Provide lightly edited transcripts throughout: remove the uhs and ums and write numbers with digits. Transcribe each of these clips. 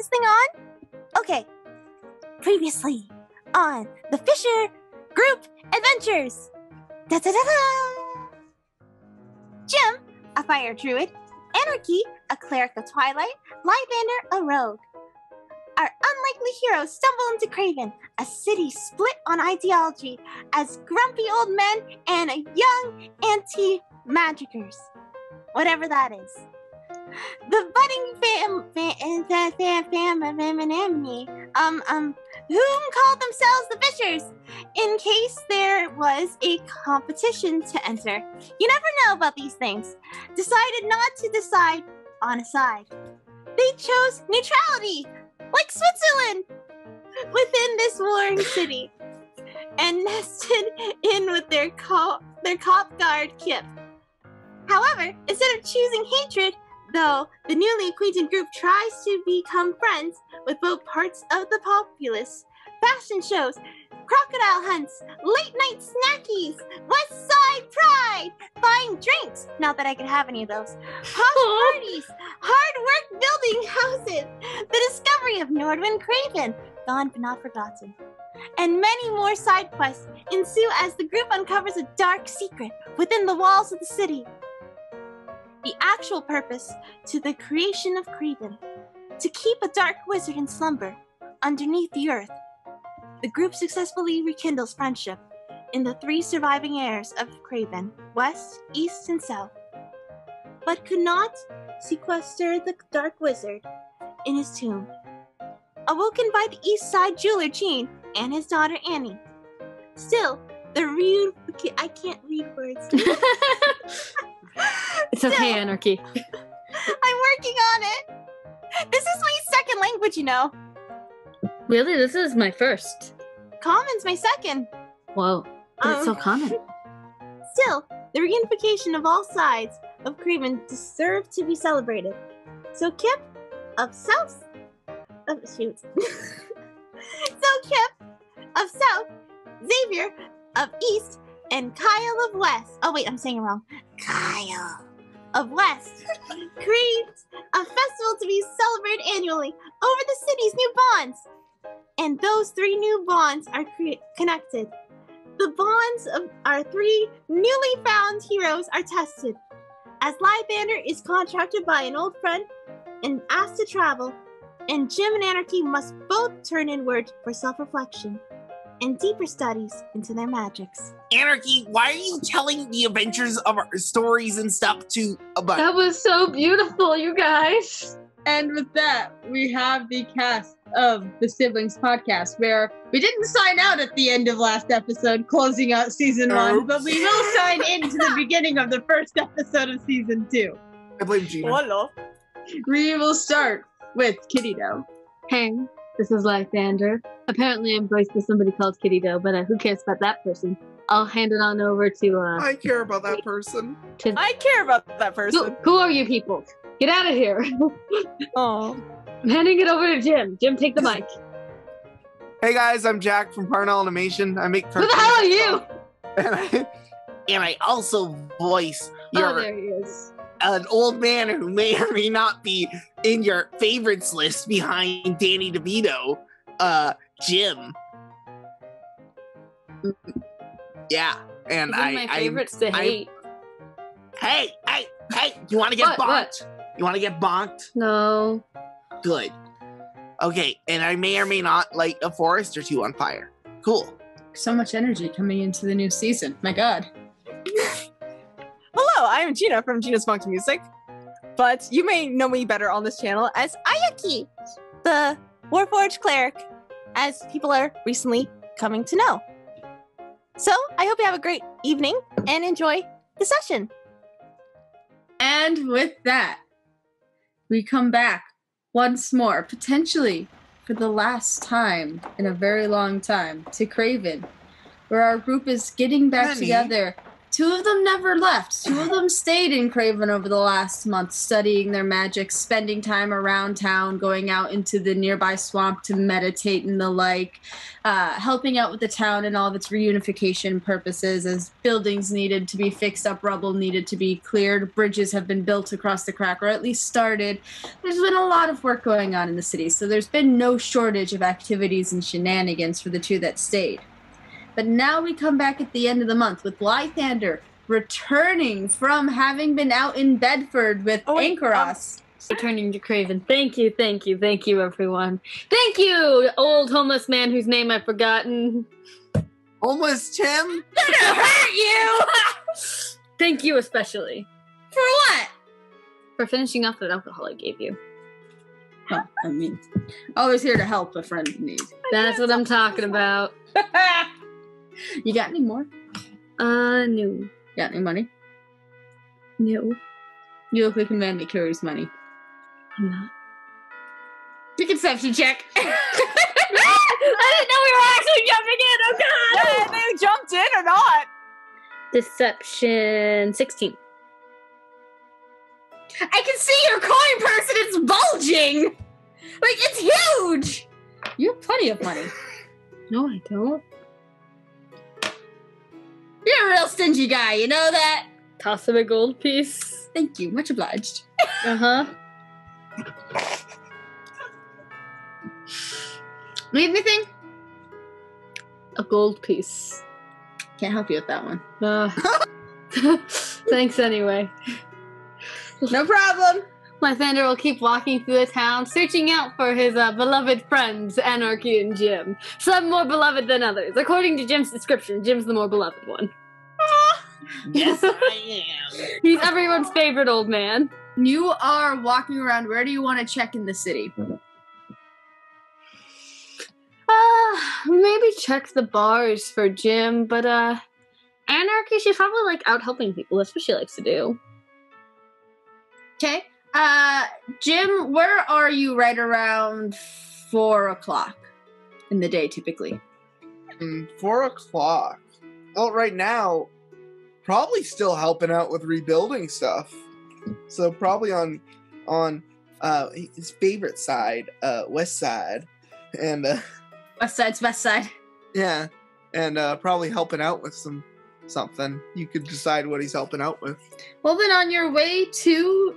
this thing on? Okay. Previously on the Fisher Group Adventures. Da-da-da-da! Jim, a fire druid. Anarchy, a cleric of twilight. Lythander, a rogue. Our unlikely heroes stumble into Craven, a city split on ideology, as grumpy old men and young anti-magicers. Whatever that is. The budding family, whom called themselves the Fishers, in case there was a competition to enter. You never know about these things. Decided not to decide on a side. They chose neutrality, like Switzerland, within this warring city, and nested in with their cop guard Kip. However, instead of choosing hatred, though the newly acquainted group tries to become friends with both parts of the populace, fashion shows, crocodile hunts, late night snackies, West Side Pride, buying drinks, not that I could have any of those, posh parties, hard work building houses, the discovery of Nordwin Craven, gone but not forgotten, and many more side quests ensue as the group uncovers a dark secret within the walls of the city. The actual purpose to the creation of Craven, to keep a dark wizard in slumber underneath the earth. The group successfully rekindles friendship in the 3 surviving heirs of Craven, West, East, and South, but could not sequester the dark wizard in his tomb. Awoken by the East Side jeweler Jean and his daughter Annie. Still, I can't read words. It's okay, Anarchy. I'm working on it. This is my second language, you know. Really? This is my first. Common's my second. Whoa. But it's so common. Still, the reunification of all sides of Craven deserve to be celebrated. So Kip of South... Oh, shoot. Kip of South, Xavier of East, and Kyle of West. Oh, wait, I'm saying it wrong. Kyle of West creates a festival to be celebrated annually over the city's new bonds. And those 3 new bonds are connected. The bonds of our 3 newly found heroes are tested. As Lythander is contracted by an old friend and asked to travel, and Jim and Anarchy must both turn inward for self-reflection and deeper studies into their magics. Anarchy, why are you telling the adventures of our stories and stuff to a bunch? That was so beautiful, you guys. And with that, we have the cast of the Siblings podcast, where we didn't sign out at the end of last episode, closing out season 1, but we will sign into the beginning of the first episode of season 2. I blame Gina. Hello. We will start with Kitty Doe. Hey, this is Lythander. Apparently I'm voiced by somebody called Kitty Doe, but who cares about that person? I'll hand it on over to, I care about that person. I care about that person. Who are you people? Get out of here. Oh. I'm handing it over to Jim. Jim, take the mic. Hey guys, I'm Jack from Parnell Animation. I make Who the hell are you? And I also voice Oh, there he is. an old man who may or may not be in your favorites list behind Danny DeVito, Jim. Yeah, and He's one of my favorites to hate. Hey, you want to get bonked? What? You want to get bonked? No. Good. Okay, and I may or may not light a forest or 2 on fire. Cool. So much energy coming into the new season. My God. Hello, I'm Gina from Gina's Funky Music, but you may know me better on this channel as Ayaki, the Warforged cleric, as people are recently coming to know. So, I hope you have a great evening and enjoy the session. And with that, we come back once more, potentially for the last time in a very long time, to Craven, where our group is getting back together 2 of them never left. 2 of them stayed in Craven over the last month, studying their magic, spending time around town, going out into the nearby swamp to meditate and the like, helping out with the town and all of its reunification purposes as buildings needed to be fixed up, rubble needed to be cleared, bridges have been built across the crack, or at least started. There's been a lot of work going on in the city, so there's been no shortage of activities and shenanigans for the 2 that stayed. But now we come back at the end of the month with Lythander returning from having been out in Bedford with Anceross. Returning to Craven. Thank you, everyone. Thank you, old homeless man whose name I've forgotten. Homeless Tim? Gonna hurt you! Thank you especially. For what? For finishing off that alcohol I gave you. Oh, I mean, always here to help a friend in need. That's what I'm talking about. You got any more? No. Got any money? No. You look like a man that carries money. I'm not. The conception check. I didn't know we were actually jumping in. Oh god! Yeah, they jumped in or not? Deception 16. I can see your coin purse and it's bulging. Like, it's huge. You have plenty of money. No, I don't. You're a real stingy guy, you know that? Toss him a gold piece. Thank you, much obliged. Uh-huh. Need anything? A gold piece. Can't help you with that one. Thanks anyway. No problem. Lythander will keep walking through the town, searching out for his beloved friends, Anarchy and Jim. Some more beloved than others. According to Jim's description, Jim's the more beloved one. Yes, I am. He's everyone's favorite old man. You are walking around. Where do you want to check in the city? Maybe check the bars for Jim, but Anarchy, she's probably like out helping people. That's what she likes to do. Okay. Jim, where are you right around 4 o'clock in the day, typically? 4 o'clock. Well, right now, probably still helping out with rebuilding stuff. So probably on his favorite side, west side, and West side's best side. yeah, and probably helping out with something. You could decide what he's helping out with. Well, then on your way to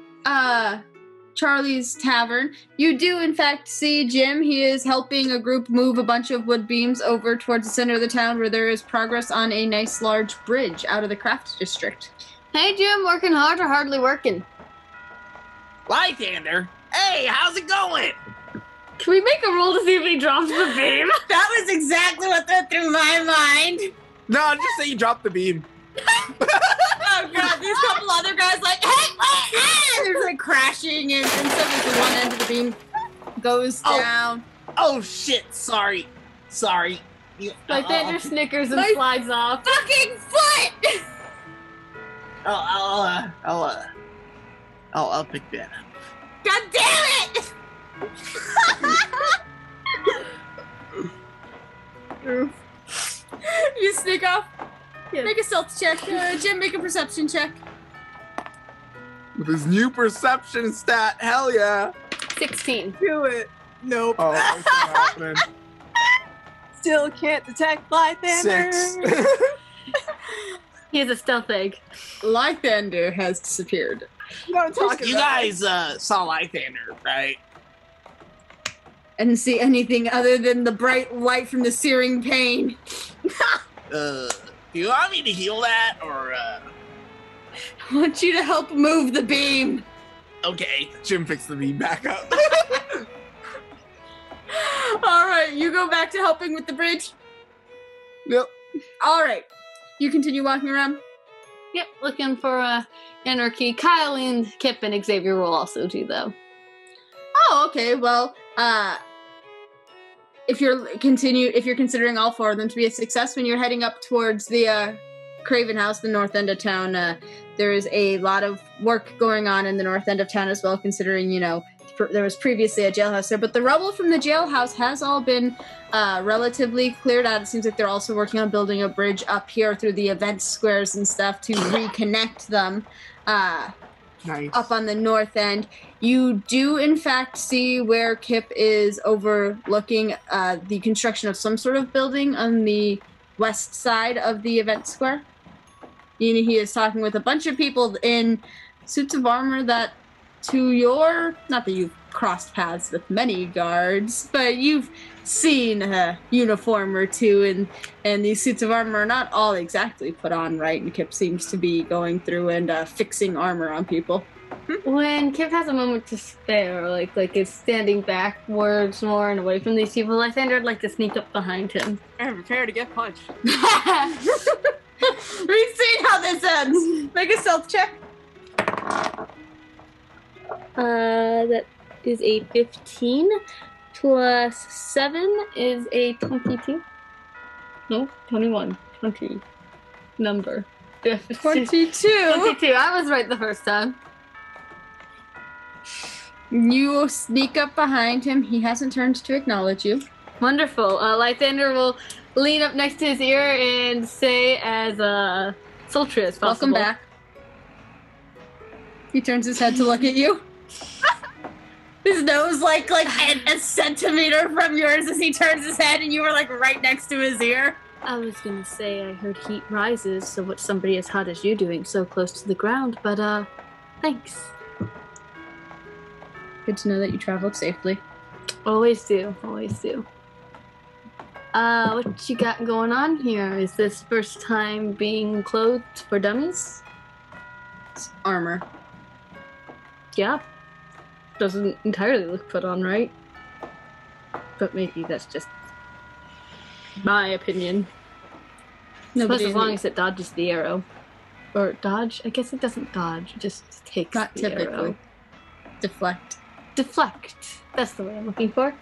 Charlie's Tavern, you do in fact see Jim. He is helping a group move a bunch of wood beams over towards the center of the town where there is progress on a nice large bridge out of the craft district. Hey, Jim, working hard or hardly working? Lythander, hey, how's it going? Can we make a roll to see if he drops the beam? That was exactly what went through my mind. No, just say you dropped the beam. Oh god, these couple other guys like, hey, they're like crashing and suddenly the one end of the beam goes down. Oh shit, sorry. Lythander snickers and My slides off. Fucking foot! I'll pick that up. God damn it! You sneak off. Yeah. Make a stealth check. Jim, make a perception check. With his new perception stat, hell yeah. 16. Do it. Nope. Oh, that's not happening. Still can't detect Lythander. 6. He has a stealth egg. Lythander has disappeared. You know what I'm talking You about. guys saw Lythander, right? I didn't see anything other than the bright light from the searing pain. Do you want me to heal that, or I want you to help move the beam. okay? Jim picks the beam back up. All right, you go back to helping with the bridge. Yep. All right, you continue walking around. Yep, looking for Anarchy. Kyle and Kip and Xavier will also do, though. Oh, okay. Well, if you're considering all 4 of them to be a success, when you're heading up towards the Craven house, the north end of town, there is a lot of work going on in the north end of town as well, considering, there was previously a jailhouse there, but the rubble from the jailhouse has all been relatively cleared out. It seems like they're also working on building a bridge up here through the event squares and stuff to reconnect them Nice. up on the north end. You do, in fact, see where Kip is overlooking the construction of some sort of building on the west side of the event square. He is talking with a bunch of people in suits of armor that, to your, not that you've crossed paths with many guards, but you've seen a uniform or two, and these suits of armor are not all exactly put on right, and Kip seems to be going through and fixing armor on people. When Kip has a moment to spare, like is standing backwards more and away from these people, Lythander would like to sneak up behind him. And prepare to get punched. We've seen how this ends. Make a stealth check. That is a 15 plus 7 is a 22. No, 21. 20 number. 22. 22. I was right the first time. You sneak up behind him. He hasn't turned to acknowledge you. Wonderful. Lythander will lean up next to his ear and say as sultry as possible. Welcome back. He turns his head to look at you. His nose like a centimeter from yours as he turns his head, and you were like right next to his ear. I was gonna say I heard heat rises, so what's somebody as hot as you doing so close to the ground, but thanks. Good to know that you traveled safely. Always do, always do. What you got going on here? Is this first time being clothed for dummies? It's armor. Yeah. Doesn't entirely look put on right. But maybe that's just my opinion. Suppose as long as it dodges the arrow. Or dodge? I guess it doesn't dodge, it just takes Not the typically. arrow. Deflect. Deflect. That's the way I'm looking for.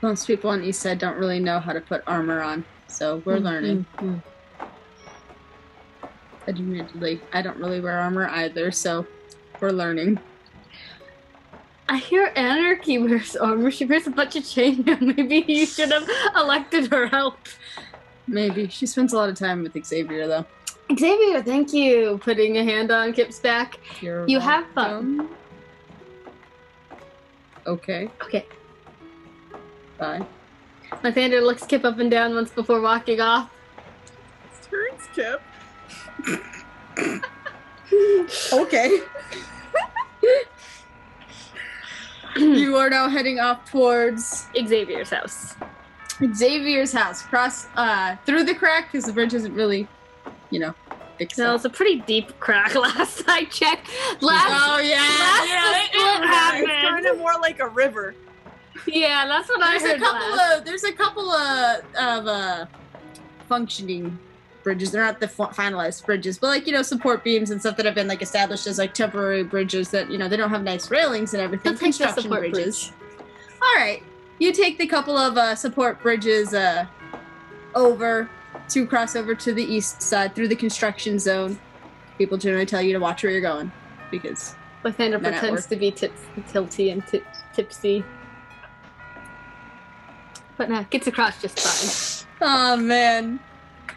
Most people on East Side don't really know how to put armor on, so we're learning. Admittedly, I don't really wear armor either, so we're learning. I hear Anarchy wears armor. She wears a bunch of chainmail. Maybe you should have elected her help. Maybe. She spends a lot of time with Xavier, though. Xavier, thank you. Putting a hand on Kip's back. You have fun. Okay. Okay. Bye. Lythander looks Kip up and down once before walking off. Turns Kip. Okay. You are now heading off towards Xavier's house. Xavier's house. Cross through the crack, because the bridge isn't really, fixed No, up. it's a pretty deep crack last I checked. Oh, yeah. It's kind of more like a river. Yeah, that's what I heard last. There's a couple of functioning bridges. They're not the finalized bridges, but support beams and stuff that have been established as temporary bridges that they don't have nice railings and everything. I'll take the Construction support bridges. All right, you take the couple of support bridges over to cross over to the east side through the construction zone. People generally tell you to watch where you're going because Lythander men at pretends work. to be tilty and tipsy. But no, gets across just fine. Oh man.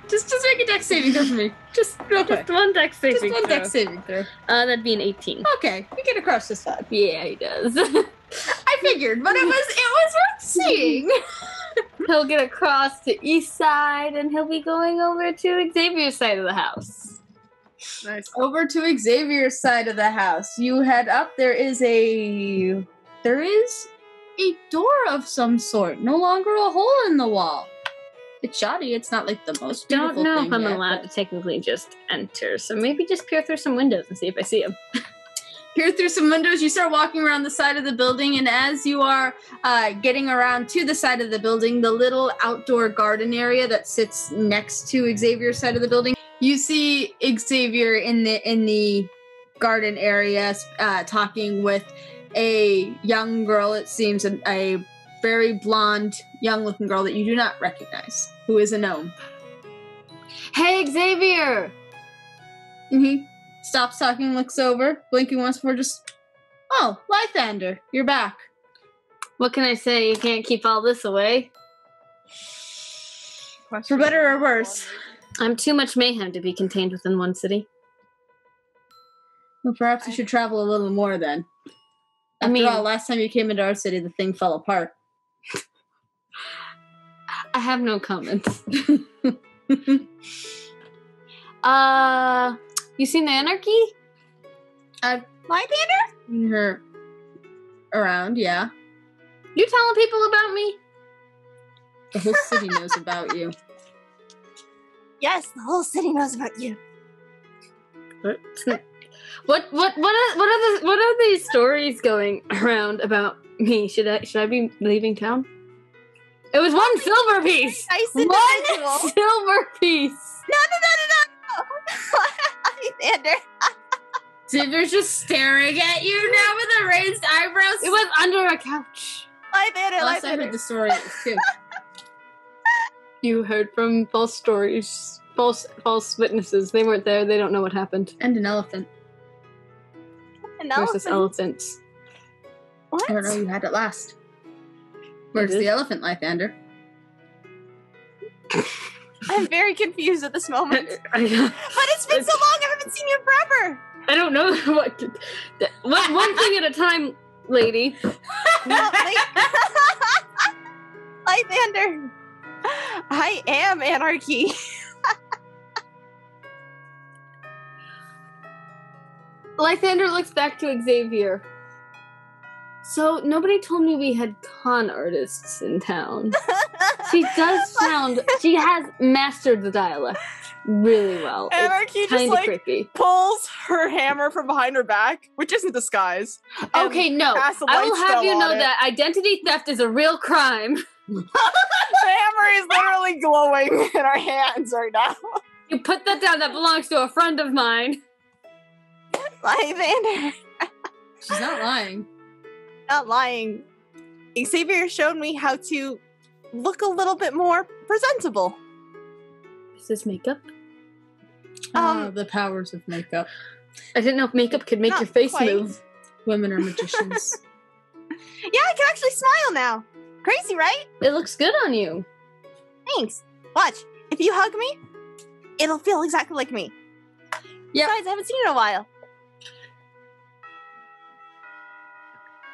Just make a dex saving throw for me. Just real quick. Just one dex saving Just one throw. dex saving throw. That'd be an 18. Okay, you get across this side. Yeah, he does. I figured, but it was worth seeing. He'll get across to east side, and he'll be going over to Xavier's side of the house. Nice. Over to Xavier's side of the house. You head up. There is a door of some sort. No longer a hole in the wall. It's shoddy. It's not the most beautiful Don't know thing if I'm yet, allowed but- to technically just enter, so maybe just peer through some windows and see if I see him. Peer through some windows, you start walking around the side of the building, and as you are getting around to the side of the building, the little outdoor garden area that sits next to Xavier's side of the building, you see Xavier in the garden area talking with a young girl, it seems, a very blonde, young-looking girl that you do not recognize, who is a gnome. Hey, Xavier! And he stops talking, looks over, blinking once more, just, Oh, Lythander, you're back. What can I say? You can't keep all this away. For better or worse. I'm too much mayhem to be contained within one city. Well, perhaps you should travel a little more then. After all, last time you came into our city, the thing fell apart. I have no comments. You seen the anarchy? Lythander? You're around, yeah. You telling people about me? The whole city knows about you. Yes, the whole city knows about you. What are these stories going around about me? Should I be leaving town? It was one silver piece. Nice individual. One silver piece. No. Lythander. Xavier's just staring at you now with the raised eyebrows. It was under a couch. Lythander. Last I heard the story, it was too. You heard from false stories, false witnesses. They weren't there. They don't know what happened. And an elephant. An Versus elephants. What? I don't know, you had it last. Where's the elephant, Lythander? I'm very confused at this moment. But it's been so long, I haven't seen you forever. I don't know one thing at a time, lady. Lythander. I am anarchy. Lythander looks back to Xavier. So, nobody told me we had con artists in town. She has mastered the dialect really well. Anarchy It's just kind of like creepy. pulls her hammer from behind her back, which isn't disguise. and Okay, no. casts a I will light have spell you know on it. that identity theft is a real crime. The hammer is literally glowing in our hands right now. You put that down, that belongs to a friend of mine. Lythander. She's not lying. Not lying. Xavier showed me how to look a little bit more presentable. Is this makeup? The powers of makeup. I didn't know if makeup could make Not your face quite. move. Women are magicians. Yeah, I can actually smile now. Crazy, right? It looks good on you. Thanks. Watch. If you hug me, it'll feel exactly like me. Yep. Besides, I haven't seen you in a while.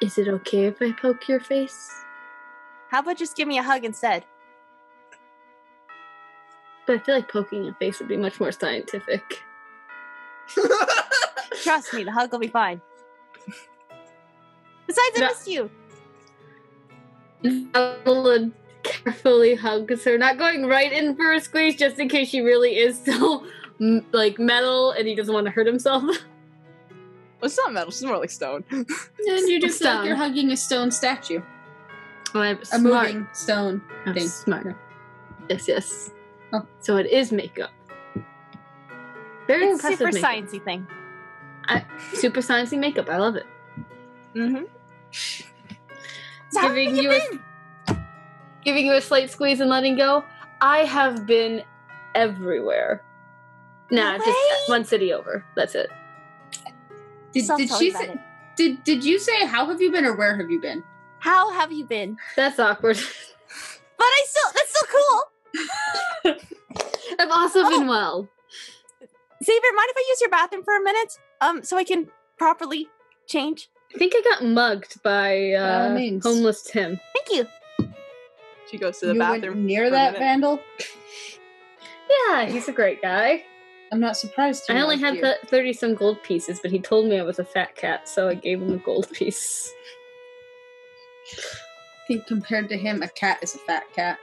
Is it okay if I poke your face? How about just give me a hug instead? But I feel like poking your face would be much more scientific. Trust me, the hug will be fine. Besides, I No. missed you. Evelyn carefully hugs her, not going right in for a squeeze, just in case she really is still like metal and he doesn't want to hurt himself. Well, it's not metal, it's more like stone. And you just Stone. like you're hugging a stone statue. Oh, I'm A smart. moving stone I'm thing. smart. Yes. Oh. So it is makeup. Very It's impressive super makeup. sciencey thing. Super sciencey makeup. I love it. Mm-hmm. Giving you a slight squeeze and letting go. I have been everywhere. Nah, No just way. one city over. That's it. Did Stop she talking say? about it. Did you say how have you been or where have you been? How have you been? That's awkward. But that's still cool. I've also been well. Xavier, mind if I use your bathroom for a minute? So I can properly change? I think I got mugged by all means. homeless Tim. Thank you. She goes to the you bathroom. went near for a that minute. vandal? Yeah, he's a great guy. I'm not surprised. I only had 30 some gold pieces, but he told me I was a fat cat, so I gave him a gold piece. I think compared to him, a cat is a fat cat.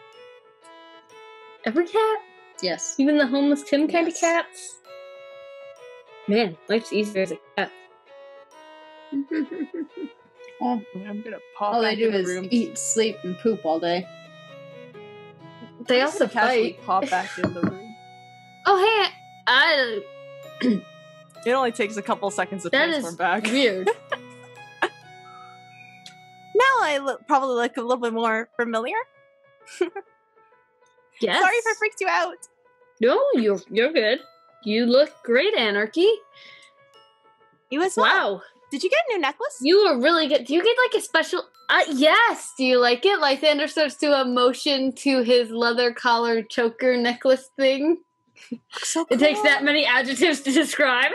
Every cat? Yes. Even the homeless Tim kind of Yes. cats? Man, life's easier as a cat. Well, I'm gonna pop all back they do in the is room. eat, sleep, and poop all day. They I'm just also gonna casually fight. pop back in the room. Oh, hey, I It only takes a couple seconds to that transform is back. weird. Now I probably look a little bit more familiar. Yes. Sorry if I freaked you out. No, you're good. You look great, Anarchy. You as well. Wow. did you get a new necklace? You were really good. Do you get like a special? Yes. Do you like it? Lythander starts to motion to his leather collar choker necklace thing. So cool. It takes that many adjectives to describe.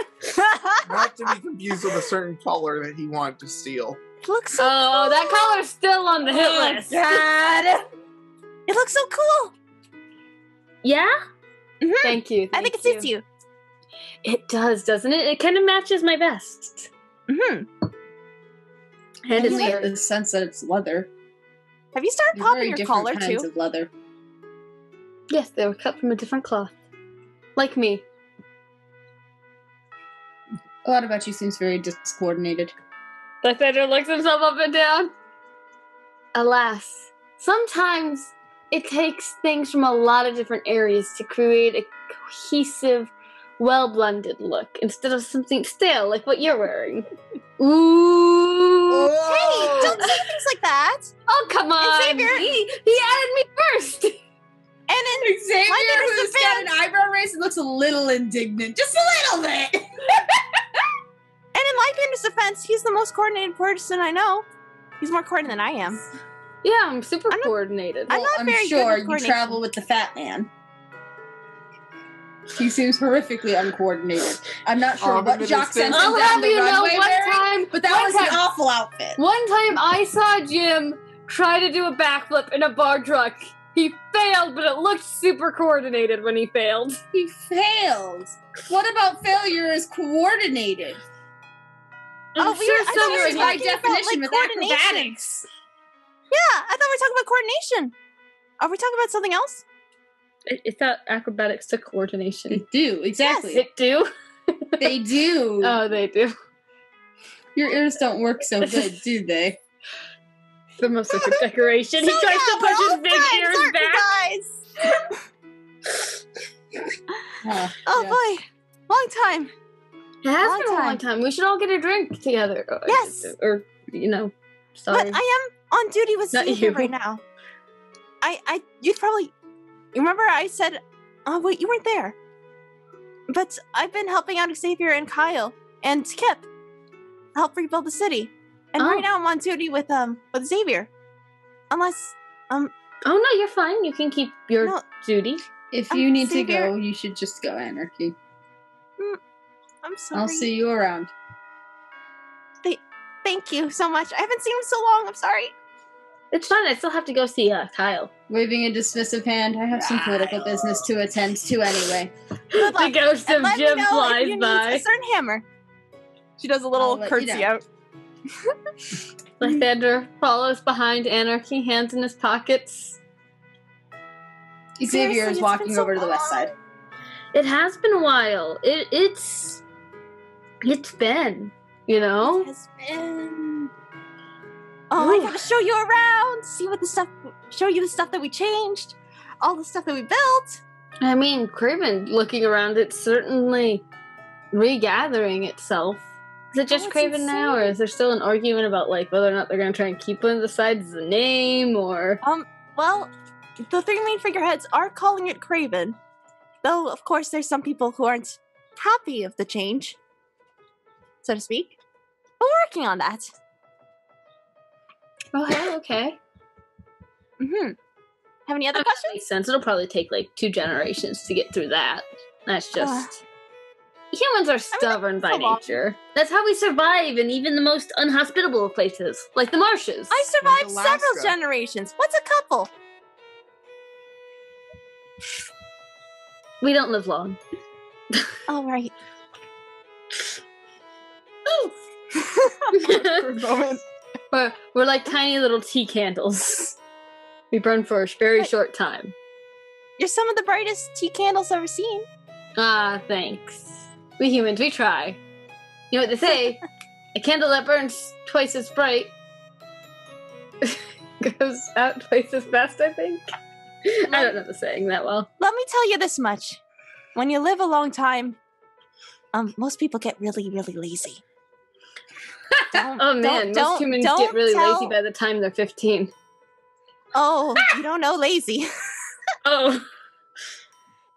Not to be confused with a certain color that he wanted to steal. It looks so Oh, cool. that collar's still on the hit list. God. It looks so cool. Yeah? Mhm. Thank you. I think it suits you. It does, doesn't it? It kind of matches my vest. Mm-hmm. And it's Only in the sense that it's leather. Have you started They're popping very your different collar kinds too? of leather. yes, they were cut from a different cloth. Like me. A lot about you seems very discoordinated. Lythander looks himself up and down. Alas, sometimes it takes things from a lot of different areas to create a cohesive, well-blended look instead of something stale like what you're wearing. Ooh! Hey, don't say things like that. Oh, come on! Xavier- He added me first! And in Xavier, Lythander's who's got an eyebrow raise, looks a little indignant. Just a little bit! And in Lythander's defense, he's the most coordinated person I know. He's more coordinated than I am. Yeah, I'm super I'm not- coordinated. I'm not very good sure with you coordination. travel with the fat man. He seems horrifically uncoordinated. I'm not sure Oh, what but jock it's sent just- him I'll down have the you know, runway one wearing, time, but that one was an time- awful outfit. One time I saw Jim try to do a backflip in a bar truck. He failed, but it looked super coordinated when he failed. He failed. What about failure is coordinated? I'm Oh, sure I thought some we are were by talking about, definition like, with coordination. acrobatics. Yeah, I thought we were talking about coordination. Are we talking about something else? It's not acrobatics to coordination. They do, exactly. It do? They do. Oh, they do. Your ears don't work so good, do they? They're mostly for decoration. He So tries to we're push his all big friends, ears aren't we, back. guys? Huh, Oh yeah. boy, long time. It has Long been a long time. time. We should all get a drink together. Yes. Or, sorry. But I am on duty with Not Xavier you. right now. You remember I said, oh wait, you weren't there. But I've been helping out Xavier and Kyle and Kip help rebuild the city. And Oh. right now I'm on duty with Xavier. Unless, Oh, no, you're fine. You can keep your No. duty. If you need to Xavier- go, you should just go, Anarchy. I'm sorry. I'll see you around. Thank you so much. I haven't seen him so long. I'm sorry. It's fine. I still have to go see Kyle. Waving a dismissive hand, I have some political business to attend to anyway. Good The luck. ghost And of let me Jim know if flies you need by. a certain hammer. She does a I'll little let you curtsy know. out. Lythander follows behind Anarchy, hands in his pockets. Xavier Seriously, is it's walking been so over to the west long. side. It has been a while. It's been, It has been. Oh, I Ooh. gotta show you around. Show you the stuff that we changed. All the stuff that we built. I mean, Craven, looking around, it's certainly regathering itself. Is it just it's Craven now, or insane. is there still an argument about like whether or not they're going to try and keep one of the sides as a name, or Well, the three main figureheads are calling it Craven. Though, of course, there's some people who aren't happy of the change, so to speak. But we're working on that. okay? Mm-hmm. Have any other That questions? makes sense. It'll probably take like 2 generations to get through that. That's just humans are stubborn by so long. nature. That's how we survive in even the most unhospitable of places, like the marshes. I survived Alaska. several generations. What's a couple? We don't live long. Oh, right. For a moment. We're like tiny little tea candles. We burn for a very But- short time. You're some of the brightest tea candles I've ever seen. Ah, thanks. We humans, we try. You know what they say? A candle that burns twice as bright goes out twice as fast, I think. I don't know the saying that well. Let me tell you this much. When you live a long time, most people get really, really lazy. Oh man, most humans get really lazy by the time they're 15. Oh, you don't know lazy. Oh.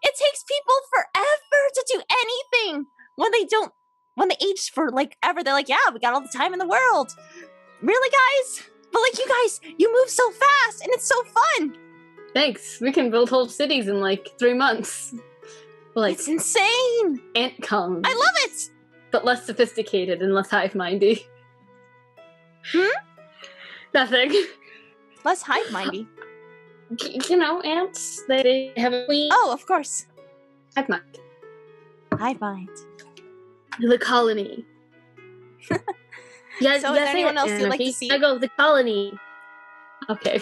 It takes people forever to do anything when they don't when they age for like ever, they're like, yeah, we got all the time in the world. Really, guys? But like, you guys, you move so fast and it's so fun. Thanks. We can build whole cities in like 3 months. Like It's insane. ant colonies. I love it. But less sophisticated and less hive-mindy. Nothing. Less hive-mindy. You know, ants, they have a queen. Oh, of course. Hive mind. Hive mind. The colony. Yeah, So is there anyone else you'd like to see? I go the colony. Okay.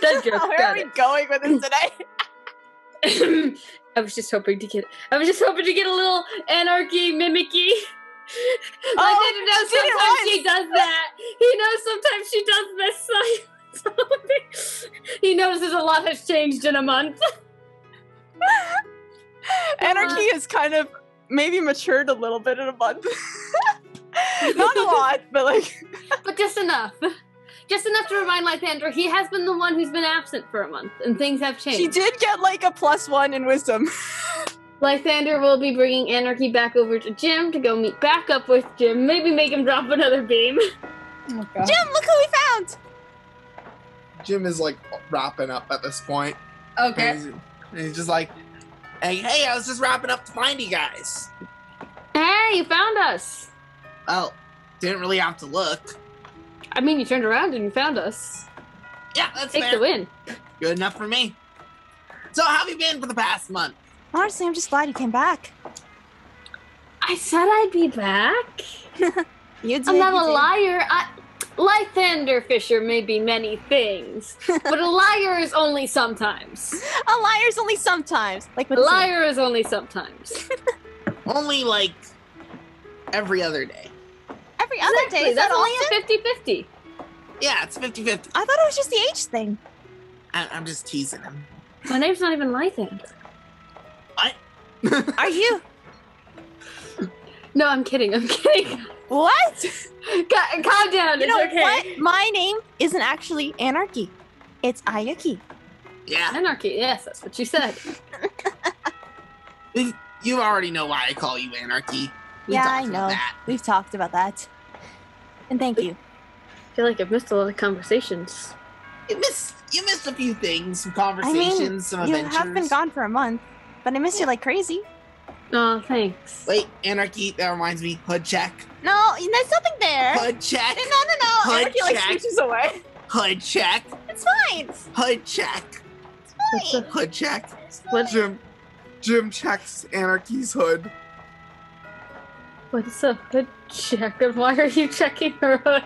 That joke. Where are we going with this today? I was just hoping to get a little anarchy mimicky. I didn't know sometimes she does that. He knows sometimes she does this. So he notices a lot has changed in a month. Anarchy has kind of maybe matured a little bit in a month. Not a lot, but like... But just enough. Just enough to remind Lythander he has been the one who's been absent for a month, and things have changed. She did get like a +1 in wisdom. Lythander will be bringing Anarchy back over to Jim to go meet back up with Jim. Maybe make him drop another beam. Oh, God. Jim, look who we found. Jim is like wrapping up at this point. Okay. And he's just like, hey, I was just wrapping up to find you guys. Hey, you found us. Oh, didn't really have to look. I mean, you turned around and you found us. Yeah, that's Take fair. the win. Good enough for me. So how have you been for the past month? Honestly, I'm just glad you came back. I said I'd be back. You did. I'm not you a did. liar. Lythander Fisher may be many things, but a liar is only sometimes. A liar's only sometimes. Like A what liar is only sometimes. Only like every other day. every other day. Is That's that only often? a 50-50. Yeah, it's 50-50. I thought it was just the age thing. I'm just teasing him. My name's not even Lythander. Are you? No, I'm kidding. What? Calm down. You It's know okay. what? My name isn't actually Anarchy. It's Ayaki. Yeah, Anarchy. Yes, that's what you said. you already know why I call you Anarchy. We Yeah, talked I about know. that. We've talked about that. And thank you. I feel like I've missed a lot of conversations. You missed a few things, some conversations, some You adventures. have been gone for a month, but I miss you like crazy. Oh, thanks. Wait, Anarchy, that reminds me. Hood check. No, there's nothing there. Hood check. No. Hood Anarchy like check. switches away. Hood check. It's fine. Hood check. What's a, Hood check. what's, Jim checks Anarchy's hood. what's a hood check? And why are you checking her hood?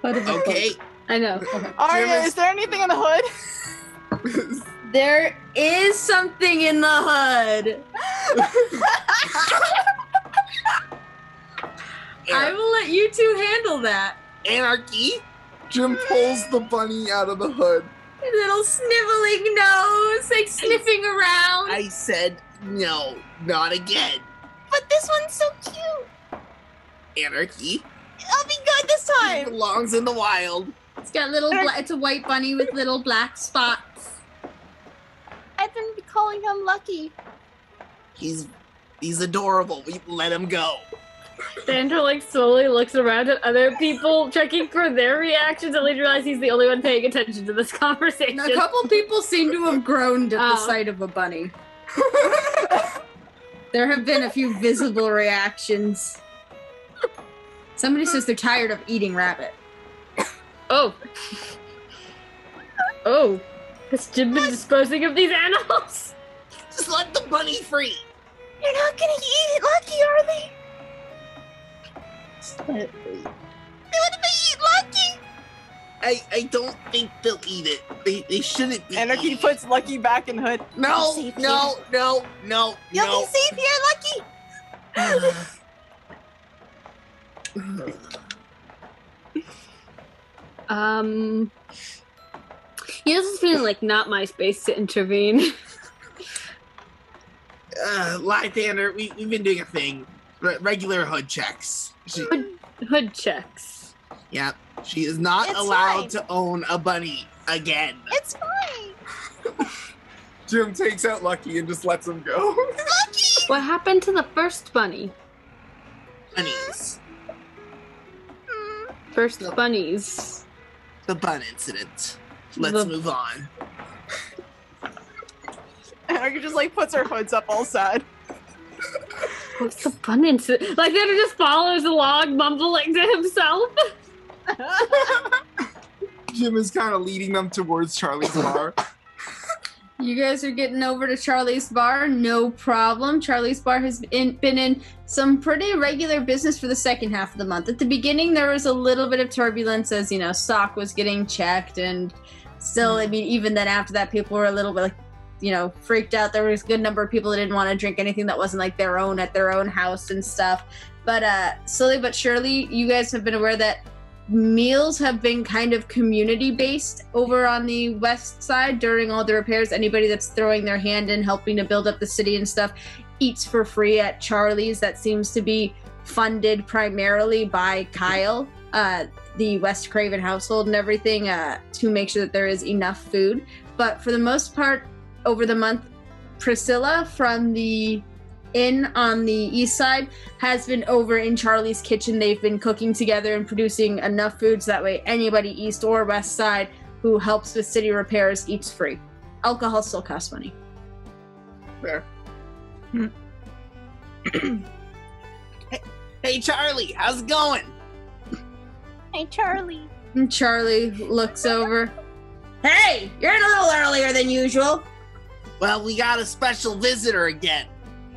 Okay. I know. Arya, is there anything in the hood? There is something in the hood. I will let you two handle that. Anarchy. Jim pulls the bunny out of the hood. Little sniveling nose, like sniffing around. I said no, not again. But this one's so cute. Anarchy. I'll be good this It time. belongs in the wild. It's got little. It's a white bunny with little black spots. I've been calling him Lucky. He's adorable. We let him go. Sandra like slowly looks around at other people, checking for their reactions, and later realizes he's the only one paying attention to this conversation. A couple people seem to have groaned at the Oh. sight of a bunny. There have been a few visible reactions. Somebody says they're tired of eating rabbit. Oh. Oh. Has Jim been disposing of these animals? Just let the bunny free. You're not gonna eat it, Lucky, are they? What if they eat Lucky? I don't think they'll eat it. They shouldn't be. Anarchy eating puts Lucky back in hood. it. No, Safe no, no, no, You'll no. be safe here, Lucky. Yeah, this is feeling like not my space to intervene. Lythander, we've been doing a thing. Regular hood checks. Hood checks. Yeah, she is not It's allowed fine. to own a bunny again. It's fine. Jim takes out Lucky and just lets him go. Lucky. What happened to the first bunny? bunnies. First, the bunnies. The bun incident. Let's move on. Anarchy just like puts her hoods up all sad. What's the bun incident? Like, then he just follows along, mumbling to himself. Jim is kind of leading them towards Charlie's bar. You guys are getting over to Charlie's bar, no problem. Charlie's bar has been in some pretty regular business for the second half of the month. At the beginning, there was a little bit of turbulence as, you know, stock was getting checked, and still, I mean, even then after that, people were a little bit like, you know, freaked out. There was a good number of people that didn't want to drink anything that wasn't like their own at their own house and stuff. But slowly but surely, you guys have been aware that meals have been kind of community-based over on the west side during all the repairs. Anybody that's throwing their hand in, helping to build up the city and stuff, eats for free at Charlie's. That seems to be funded primarily by Kyle, the West Craven household and everything, to make sure that there is enough food. But for the most part, over the month, Priscilla from the inn on the east side has been over in Charlie's kitchen. They've been cooking together and producing enough food so that way anybody east or west side who helps with city repairs eats free. Alcohol still costs money. Fair. Hey, Charlie, how's it going? Hey, Charlie. And Charlie looks over. Hey, you're a little earlier than usual. Well, we got a special visitor again.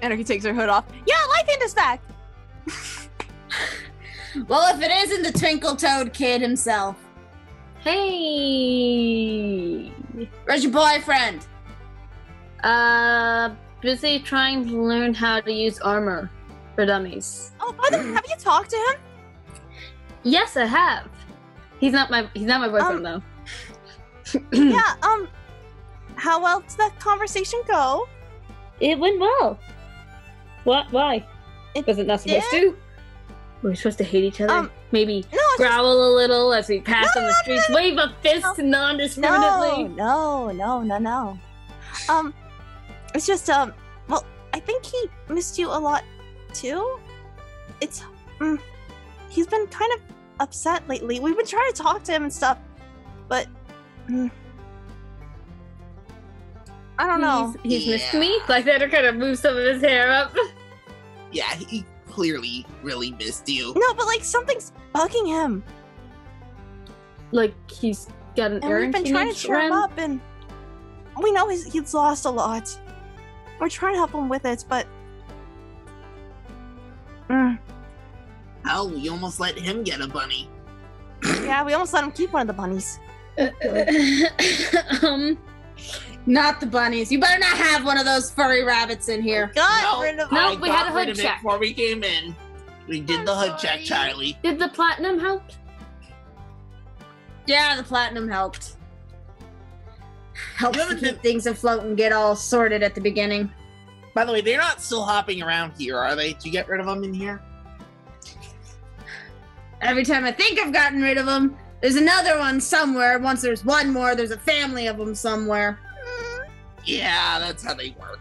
Anarchy takes her hood off. Yeah, Lythander's back. Well, if it isn't the Twinkle Toad kid himself. Hey. Where's your boyfriend? Busy trying to learn how to use armor for dummies. Oh, by the way, have you talked to him? Yes, I have. He's not my boyfriend though. Yeah, how well did that conversation go? It went well. What? Why? Was it not supposed to? Were we supposed to hate each other? Maybe growl a little as we pass on the streets, wave a fist non-discriminately. No. It's just, well, I think he missed you a lot, too. It's, he's been kind of upset lately. We've been trying to talk to him and stuff, but, I don't know. He's missed me? Lythander kind of moves some of his hair up. Yeah, he clearly really missed you. No, but like something's bugging him. Like he's got an And we've been trying to cheer him up, and we know he's lost a lot. We're trying to help him with it, but Hell, we almost let him get a bunny. yeah, we almost let him keep one of the bunnies. Not the bunnies. You better not have one of those furry rabbits in here. Got rid of No, we had a hood rid of it check. before we came in. We did the hood check, Charlie. Did the platinum help? Yeah, the platinum helped. Helps You to haven't keep been- things afloat and get all sorted at the beginning. By the way, they're not still hopping around here, are they? Did you get rid of them in here? Every time I think I've gotten rid of them, there's another one somewhere. Once there's one more, there's a family of them somewhere. Yeah, that's how they work.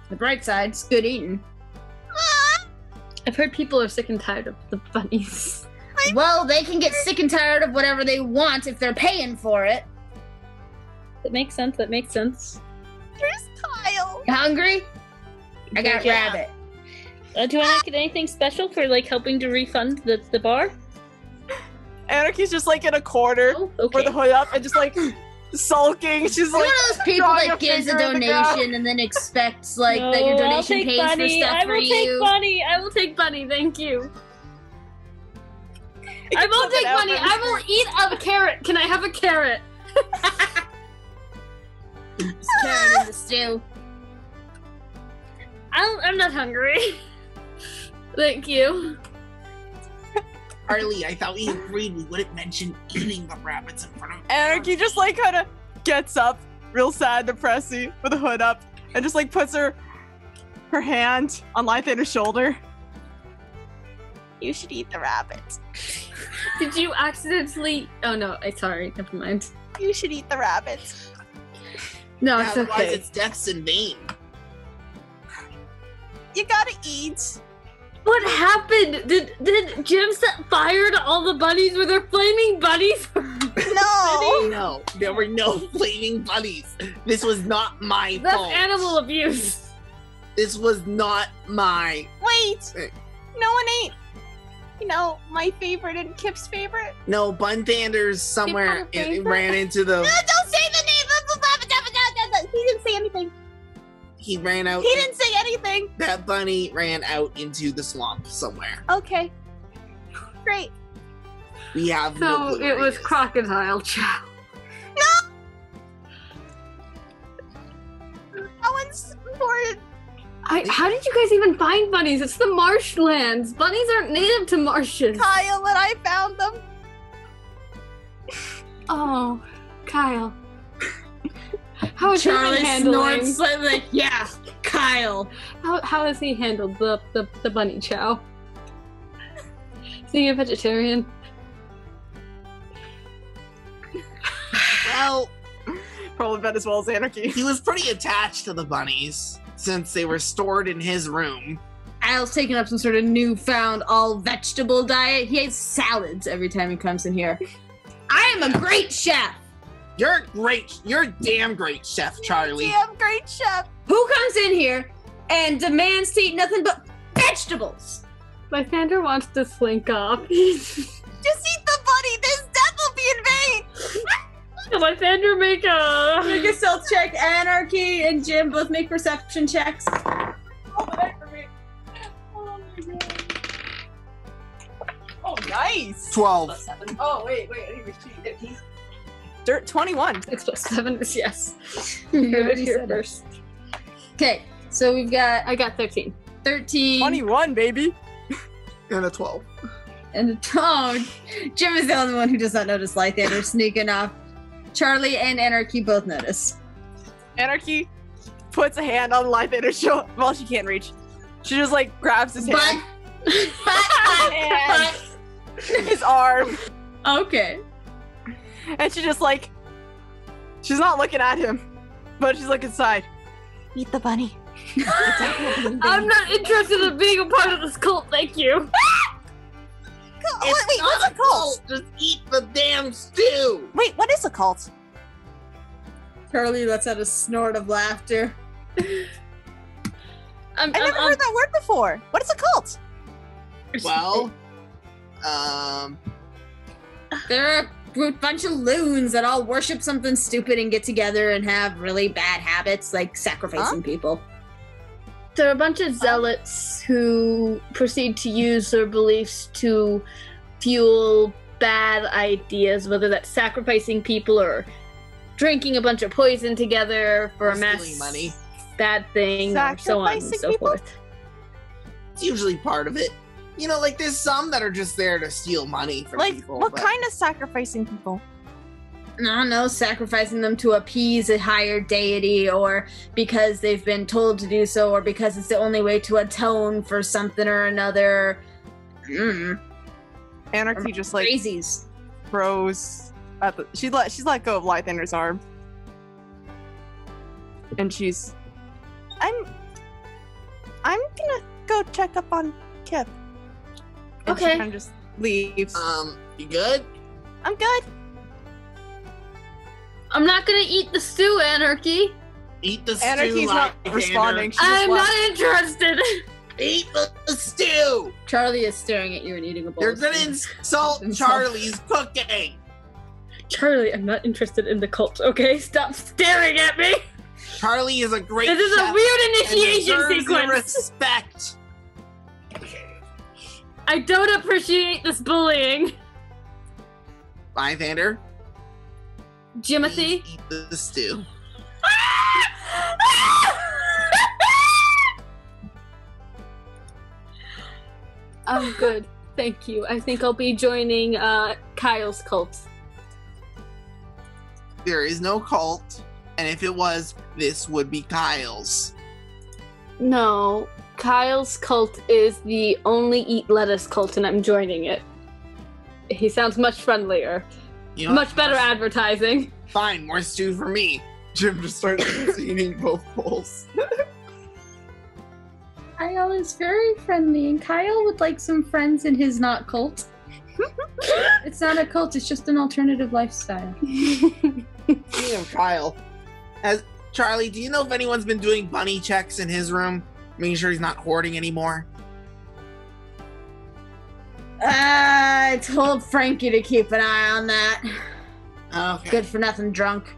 The bright side, it's good eating. I've heard people are sick and tired of the bunnies. Well, they can get sick and tired of whatever they want if they're paying for it. That makes sense. There's Kyle. You hungry? I got Yeah. rabbit. Do I not get anything special for like helping to refund the bar? Anarchy's just like in a corner Oh, with okay. the hood up and just like sulking. She's You're like, one of those people drawing that a gives a finger in the ground. donation and then expects like that your No, I'll donation take pays bunny. for stuff I for will take you. bunny. I will take bunny. Thank you. I can won't flip take it bunny. open. I will eat a carrot. Can I have a carrot? It's carrot in the stew. I'm not hungry. Thank you. Harley, I thought we agreed we wouldn't mention eating the rabbits in front of Anarchy just like kind of gets up, real sad, depressy, with the hood up, and just like puts her hand on Lythander's shoulder. You should eat the rabbit. Did you accidentally? Oh no! Sorry. Never mind. You should eat the rabbit. No, Yeah, it's otherwise okay. it's deaths in vain. You gotta eat. What happened? Did Jim set fire to all the bunnies? Were there flaming bunnies? No. No, there were no flaming bunnies. This was not my That's fault. animal abuse. This was not my. Wait. Hey. No one ate. You know, my favorite and Kip's favorite. No, Bunthander's somewhere it ran into the. No, don't say the name. He didn't say anything. He ran out. He didn't say anything. That bunny ran out into the swamp somewhere. Okay. Great. We have no So clue it where was he is. crocodile chow. That one's important. How did you guys even find bunnies? It's the marshlands. Bunnies aren't native to marshes. Kyle and I found them. Oh, Kyle. How is Charlie he handling? snorts like, yeah, Kyle. How has he handled the bunny chow? Is he a vegetarian? Well, Probably about as well as Anarchy. he was pretty attached to the bunnies since they were stored in his room. Al's taking up some sort of newfound all vegetable diet. He eats salads every time he comes in here. I am a great chef. You're great. You're a damn great, Chef Charlie. Damn great chef. Who comes in here and demands to eat nothing but vegetables? Lythander wants to slink off. Just eat the bunny. This death will be in vain. Lythander make a... Make a stealth check. Anarchy and Jim both make perception checks. Oh, the night for me. Oh my god. Oh, nice. 12. Oh, wait. I didn't reach 15. Dirt 21. 6 plus 7 is yes. You Heard it already here said it. first. Okay, so we've got I got 13. 13 21, baby. And a 12. and Jim is the only one who does not notice Lythander sneaking off. Charlie and Anarchy both notice. Anarchy puts a hand on Lythander's shoulder. Well, she can't reach. She just like grabs his hand. And his arm. Okay. And she just like, she's not looking at him, but she's looking inside. Eat the bunny. I'm not interested in being a part of this cult, thank you. Wait, what's a cult? Just eat the damn stew. Wait, what is a cult? Charlie lets out a snort of laughter. I never heard that word before. What is a cult? Well, They're a bunch of loons that all worship something stupid and get together and have really bad habits, like sacrificing people. There are a bunch of zealots who proceed to use their beliefs to fuel bad ideas, whether that's sacrificing people or drinking a bunch of poison together for Or a mass stealing money. bad thing, or so on and Sacrificing so people? forth. It's usually part of it. You know, like there's some that are just there to steal money from Like, people. what but- kind of sacrificing people? No, sacrificing them to appease a higher deity, or because they've been told to do so, or because it's the only way to atone for something or another. Anarchy just like Crazies. throws at the. She's let go of Lythander's arm, and she's. I'm gonna go check up on Kip. And Okay. She kind of just leaves. You good? I'm good. I'm not gonna eat the stew, Anarchy. Eat the stew. Anarchy's not Lythander. responding. She just I'm left. not interested. Eat the stew. Charlie is staring at you and eating a bowl. You're of gonna stew. insult Charlie's cooking. Charlie, I'm not interested in the cult, okay? Stop staring at me! Charlie is a great This is a chef weird and initiation deserves your sequence! respect. I don't appreciate this bullying. Lythander, Jimothy? please eat the stew. I'm good. Thank you. I think I'll be joining Kyle's cult. There is no cult, and if it was, this would be Kyle's. No, Kyle's cult is the only eat lettuce cult, and I'm joining it. He sounds much friendlier. You know, Much better advertising. Fine, more stew for me. Jim just starts eating both bowls. Kyle is very friendly, and Kyle would like some friends in his not cult. It's not a cult, it's just an alternative lifestyle. Speaking of Kyle, Charlie, do you know if anyone's been doing bunny checks in his room? Making sure he's not hoarding anymore? I told Frankie to keep an eye on that. Okay. Good for nothing drunk.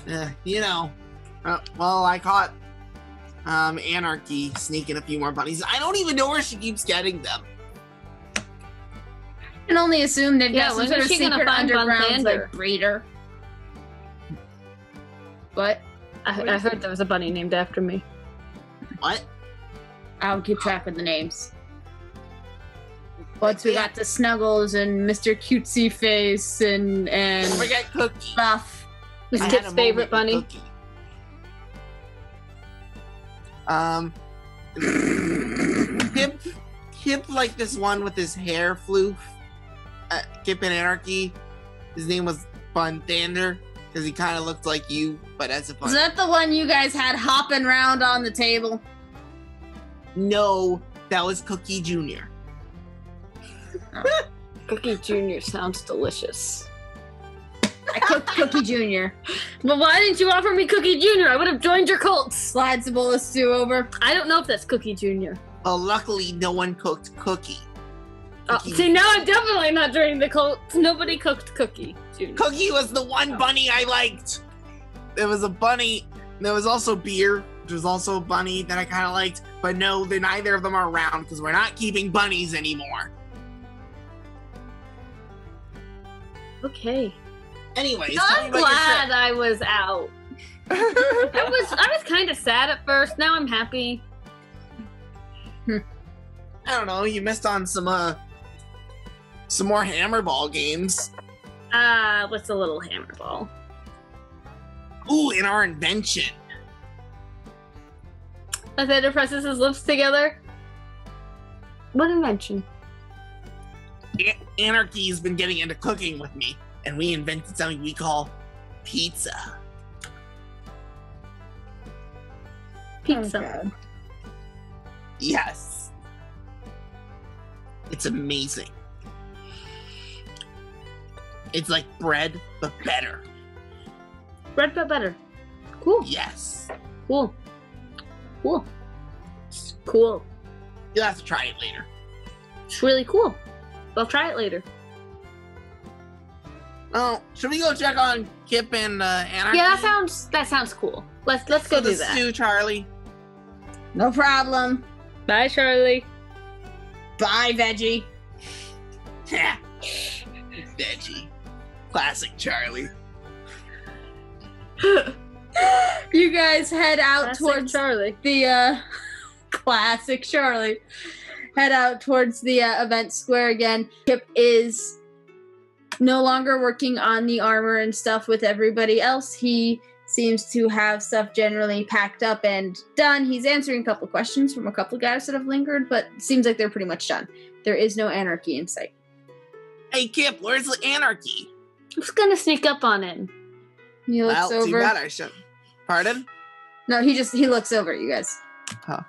Well, I caught Anarchy sneaking a few more bunnies. I don't even know where she keeps getting them. I can only assume they've Yeah, got some when sort is of she gonna secret find underground Lythander? like breeder. What? I heard there was a bunny named after me. What? I'll keep track of the names. Once we got the Snuggles and Mr. Cutesy Face and Don't forget Cookie. Buff. Who's I had Kip's a favorite moment with bunny? Kip like this one with his hair floof. Kip in Anarchy. His name was Lythander because he kind of looked like you, but as a bunny. Is that the one you guys had hopping around on the table? No, that was Cookie Jr. Cookie Jr. sounds delicious. I cooked Cookie Jr. But why didn't you offer me Cookie Jr.? I would have joined your cult. Slides a bowl of stew over. I don't know if that's Cookie Jr. Well, luckily no one cooked Cookie. See, now I'm definitely not joining the cult. Nobody cooked Cookie Jr. Cookie was the one bunny I liked. There was a bunny. There was also Beer, which was also a bunny that I kind of liked. But no, neither of them are around because we're not keeping bunnies anymore. Okay. Anyways, tell me I'm about your glad trip. I was out. I was kind of sad at first. Now I'm happy. I don't know. You missed on some more Hammerball games. What's a little hammerball? Ooh, in our invention. Lythander presses his lips together. What invention? Anarchy's been getting into cooking with me, and we invented something we call pizza. Pizza. Yes. It's amazing. It's like bread, but better. Bread but better. Cool. Yes. Cool. Cool. Cool. You'll have to try it later. It's really cool. I'll try it later. Oh, should we go check on Kip and Anarchy? Yeah, that sounds cool. Let's go do that. Stew, Charlie. No problem. Bye, Charlie. Bye, Veggie. Veggie. Classic Charlie. You guys head out Classic towards Charlie. the classic Charlie. Head out towards the event square again. Kip is no longer working on the armor and stuff with everybody else. He seems to have stuff generally packed up and done. He's answering a couple questions from a couple guys that have lingered, but it seems like they're pretty much done. There is no anarchy in sight. Hey, Kip, where's the Anarchy? I'm just gonna sneak up on him. He looks Well, too over. bad I should. Pardon? No, he looks over at you guys. Huh.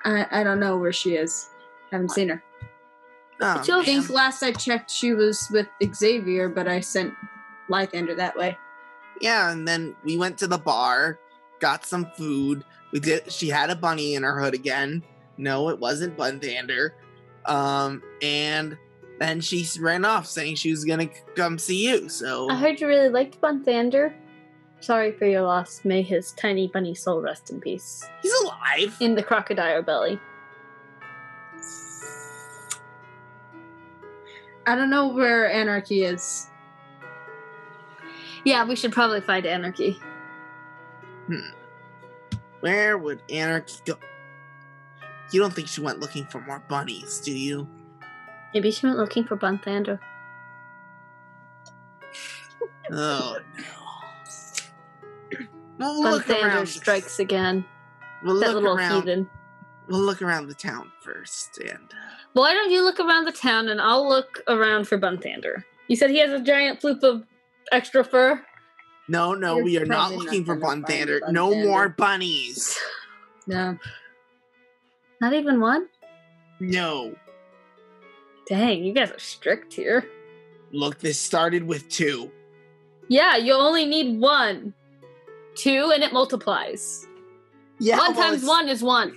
I don't know where she is. Haven't seen her. Oh, Joe, I think last I checked she was with Xavier, but I sent Lythander that way. yeah, and then we went to the bar, got some food. She had a bunny in her hood again. No, it wasn't Lythander. And then she ran off saying she was gonna come see you, so... I heard you really liked Lythander. Sorry for your loss. May his tiny bunny soul rest in peace. He's alive! In the crocodile belly. I don't know where Anarchy is. Yeah, we should probably find Anarchy. Where would Anarchy go? You don't think she went looking for more bunnies, do you? Maybe she went looking for Lythander. Oh, no. We'll look Lythander around. strikes again. We'll That look little around. heathen. We'll look around the town first, and... Why don't you look around the town and I'll look around for Lythander? You said he has a giant floop of extra fur? No, You're we are not probably looking not for gonna find Lythander. No Lythander. more bunnies. No. Not even one? No. Dang, you guys are strict here. Look, this started with 2. Yeah, you only need 1. 2 and it multiplies. Yeah, 1 times 1 is 1.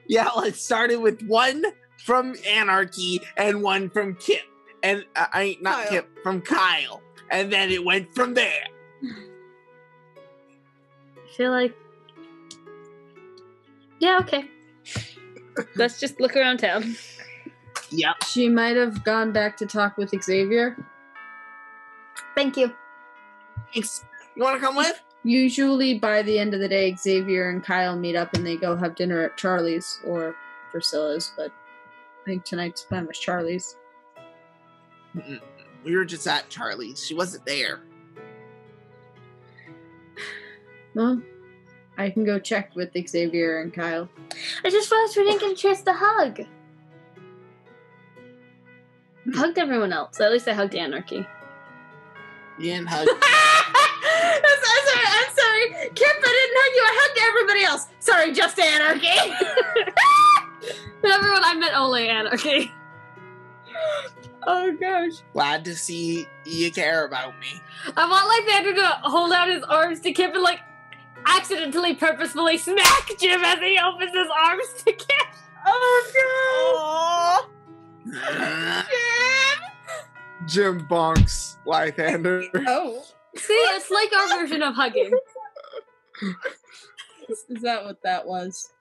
Yeah, well, it started with 1 from Anarchy and 1 from Kip. And not Kyle. Kip, from Kyle. And then it went from there. I feel like... Yeah, okay. Let's just look around town. Yep. She might have gone back to talk with Xavier. Thank you. Thanks. You want to come with? Usually by the end of the day, Xavier and Kyle meet up and they go have dinner at Charlie's or Priscilla's, but I think tonight's plan was Charlie's. Mm-mm. We were just at Charlie's. She wasn't there. Well, I can go check with Xavier and Kyle. I just realized we didn't get a chance to hug. I hugged everyone else. At least I hugged Anarchy. You didn't hug. I'm sorry. Kip, I didn't hug you. I hugged everybody else. Sorry, just Anarchy. But everyone, I meant only Anarchy. Oh, gosh. Glad to see you care about me. I want Lythander to hold out his arms to Kip and, like, accidentally, purposefully smack Jim as he opens his arms to Kip. Oh, Jim bonks Lythander. Oh. See, it's like our version of hugging. Is that what that was?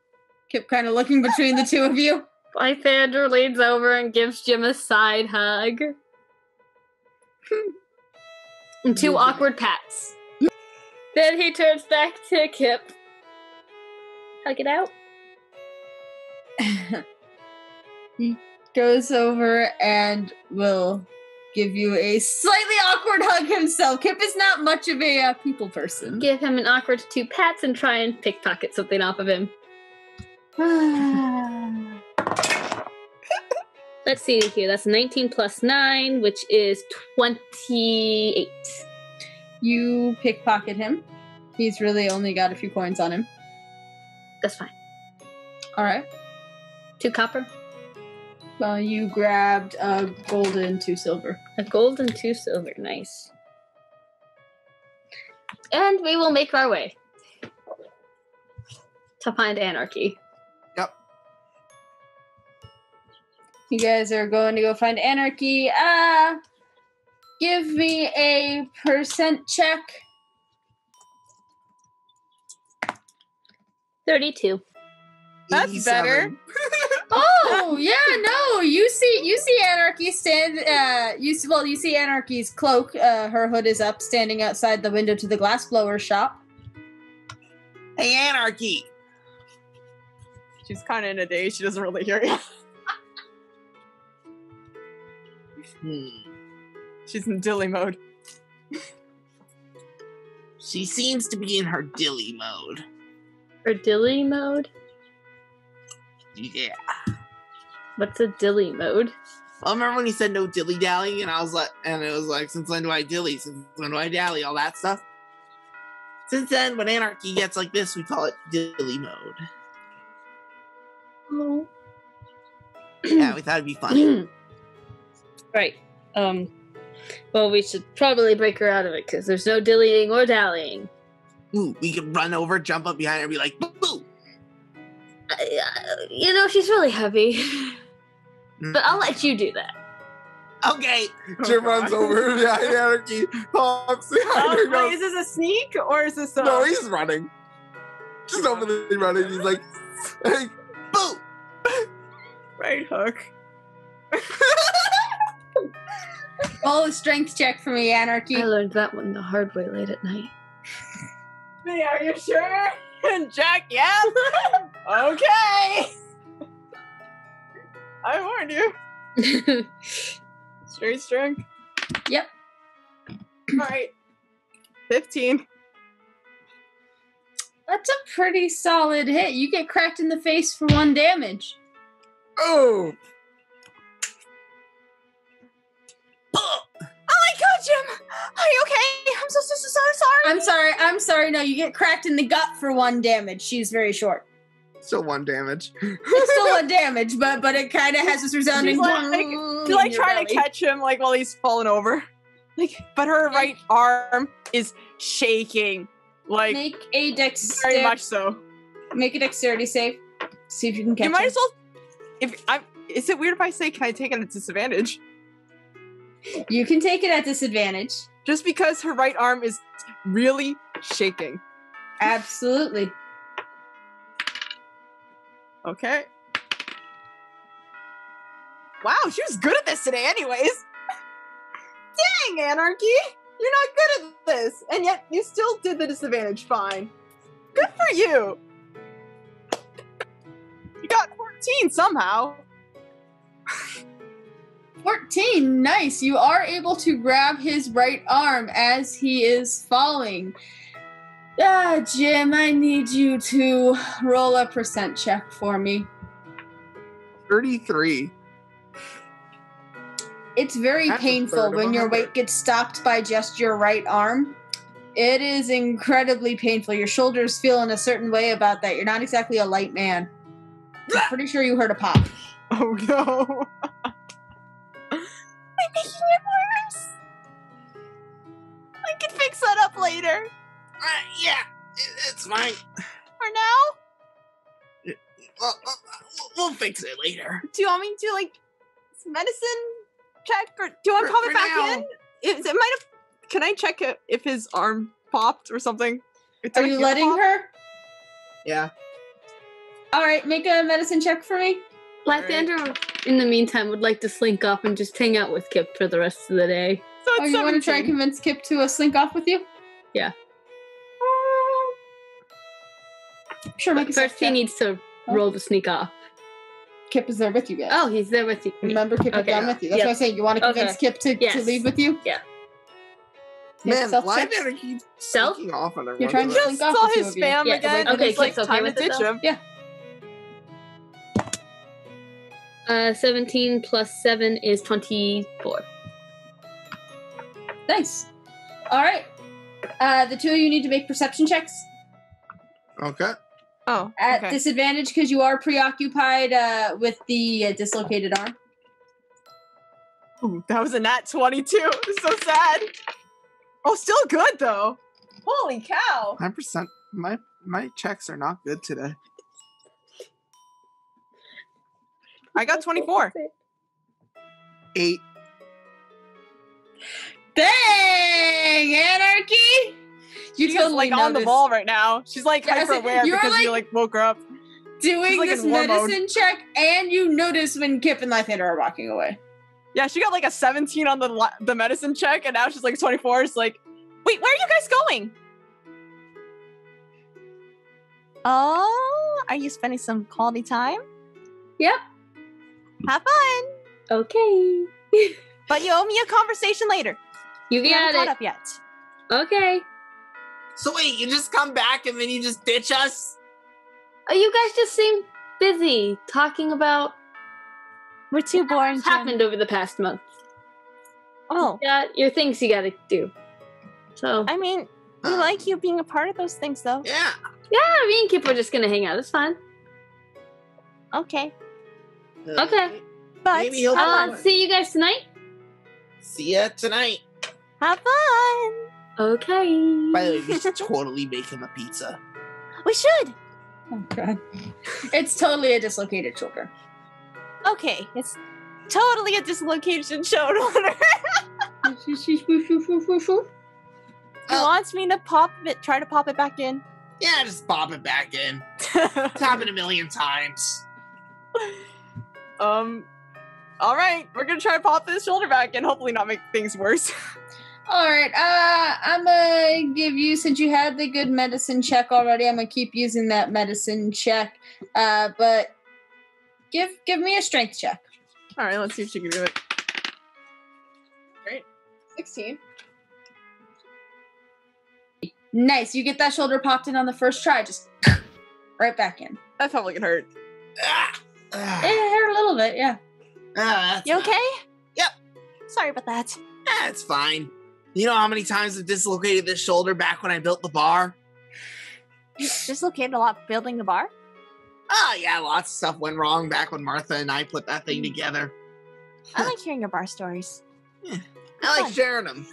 Kip kind of looking between the two of you. Lythander leans over and gives Jim a side hug. And 2 awkward pats. Then he turns back to Kip. Hug it out. He goes over and will give you a slightly awkward hug himself. Kip is not much of a people person. Give him an awkward 2 pats and try and pickpocket something off of him. Let's see here. That's 19 plus 9, which is 28. You pickpocket him. He's really only got a few coins on him. That's fine. Alright. 2 copper. Well, you grabbed a gold and 2 silver. A gold and 2 silver. Nice. And we will make our way to find Anarchy. Yep. You guys are going to go find Anarchy. Give me a percent check. 32. That's 87. better. Oh yeah, no. You see Anarchy stand. You see Anarchy's cloak. Her hood is up, standing outside the window to the glassblower shop. Hey, Anarchy. She's kind of in a daze. She doesn't really hear you. She's in dilly mode. She seems to be in her dilly mode. Or dilly mode? Yeah. What's a dilly mode? Well, remember when you said no dilly dallying, and it was like, since when do I dilly? Since when do I dally? All that stuff. Since then, when Anarchy gets like this, we call it dilly mode. Oh. Yeah, we thought it'd be funny. Right. Well, we should probably break her out of it, because there's no dillying or dallying. Ooh, we could run over, jump up behind her, and be like, boo boo. You know, she's really heavy. But I'll let you do that. Okay. Jim runs over behind Anarchy, honks behind her, Wait, goes, is this a sneak or is this a... no, he's running. Just openly running. He's like, hey, Boo! right hook? Roll a strength check for me, Anarchy. I learned that one the hard way late at night. Hey, are you sure? And Jack, yeah. Okay. I warned you. Straight strength. Yep. All right. 15. That's a pretty solid hit. You get cracked in the face for 1 damage. oh, Oh my god, Jim! Are you okay? I'm so sorry. I'm sorry. No, you get cracked in the gut for 1 damage. She's very short. Still 1 damage. It's still 1 damage, but it kind of has this resounding. She's like trying to catch him like while he's falling over. Like, but her right arm is shaking. Like Make a very much so. Make a dexterity save. See if you can catch You might him. as well. Is it weird if I say, can I take it at disadvantage? You can take it at disadvantage. Just because her right arm is really shaking. Absolutely. Okay. Wow, she was good at this today anyways. Dang, Anarchy! You're not good at this, and yet you still did the disadvantage fine. Good for you! You got 14 somehow. 14, nice. You are able to grab his right arm as he is falling. Jim, I need you to roll a percent check for me. 33. It's very That's a painful third of when your 100. weight gets stopped by just your right arm. It is incredibly painful. Your shoulders feel in a certain way about that. You're not exactly a light man. I'm pretty sure you heard a pop. Oh no. I'm making it worse. I can fix that up later. Yeah, it's fine. For now? We'll fix it later. Do you want me to do like some medicine check, or do you want to pop For it back now. in? It might have. Can I check if his arm popped or something? Are you letting her? Yeah. All right, make a medicine check for me. Lythander, in the meantime, would like to slink off and just hang out with Kip for the rest of the day. So Oh, it's you want to try 17. and convince Kip to slink off with you? Yeah. Sure, make a First, he check. needs to roll to sneak off. Kip is there with you guys. Oh, he's there with you. Remember, Kip is Okay. down with you. That's Yep. what I'm saying. You want to convince Okay. Kip to Yes. leave with you? Yeah. Make Man, self why checks. did I keep Self? sneaking off on everyone? You're trying to Just slink off saw the two his of you. spam Yeah, again. okay, It's like Kip's okay time with to it, ditch though? him. Yeah. 17 plus 7 is 24. Nice. All right. The two of you need to make perception checks Okay. Oh, at okay. disadvantage because you are preoccupied with the dislocated arm. Ooh, that was a nat 22. So sad. Oh, still good though. Holy cow. 9%. My checks are not good today. I got 24. 8. Dang, Anarchy! You She's totally like on the noticed ball right now. She's like Yeah, I hyper said, aware you're because you like- like woke her up. doing She's like this in war mode. medicine check, and you notice when Kip and Lythander are walking away. Yeah, she got like a 17 on the medicine check, and now she's like 24. It's like, Wait, where are you guys going? Oh, are you spending some quality time? Yep. Have fun. Okay. But you owe me a conversation later. You We haven't got caught it. up yet. Okay. So wait, you just come back and then you just ditch us? Oh, you guys just seem busy talking about We're too boring, what's Jim. happened over the past month. Oh, You got your things you gotta do. So, I mean, we Huh. like you being a part of those things, though. Yeah. yeah, me and Kip are just gonna hang out. It's fine. Okay, Okay. but Maybe he'll have fun. See you guys tonight? See ya tonight. Have fun. Okay. By the way, we should totally make him a pizza. We should. Oh god. It's totally a dislocated shoulder. Okay, it's totally a dislocation shoulder. He Oh. wants me to try to pop it back in. Yeah, just pop it back in. It's happened a million times. all right, we're gonna try to pop this shoulder back and hopefully not make things worse. Alright, I'm gonna give you, since you had the good medicine check already, I'm gonna keep using that medicine check. But give me a strength check. All right, let's see if she can do it. Great, 16. Nice, you get that shoulder popped in on the first try, just right back in. That felt like it hurt. Ah, It ah, hurt a little bit, yeah. that's You fine. okay? Yep. Sorry about that. It's fine. You know how many times I've dislocated this shoulder back when I built the bar? You dislocated a lot building the bar? Oh, yeah, lots of stuff went wrong back when Martha and I put that thing together. I like hearing your bar stories. I like Fun. sharing them.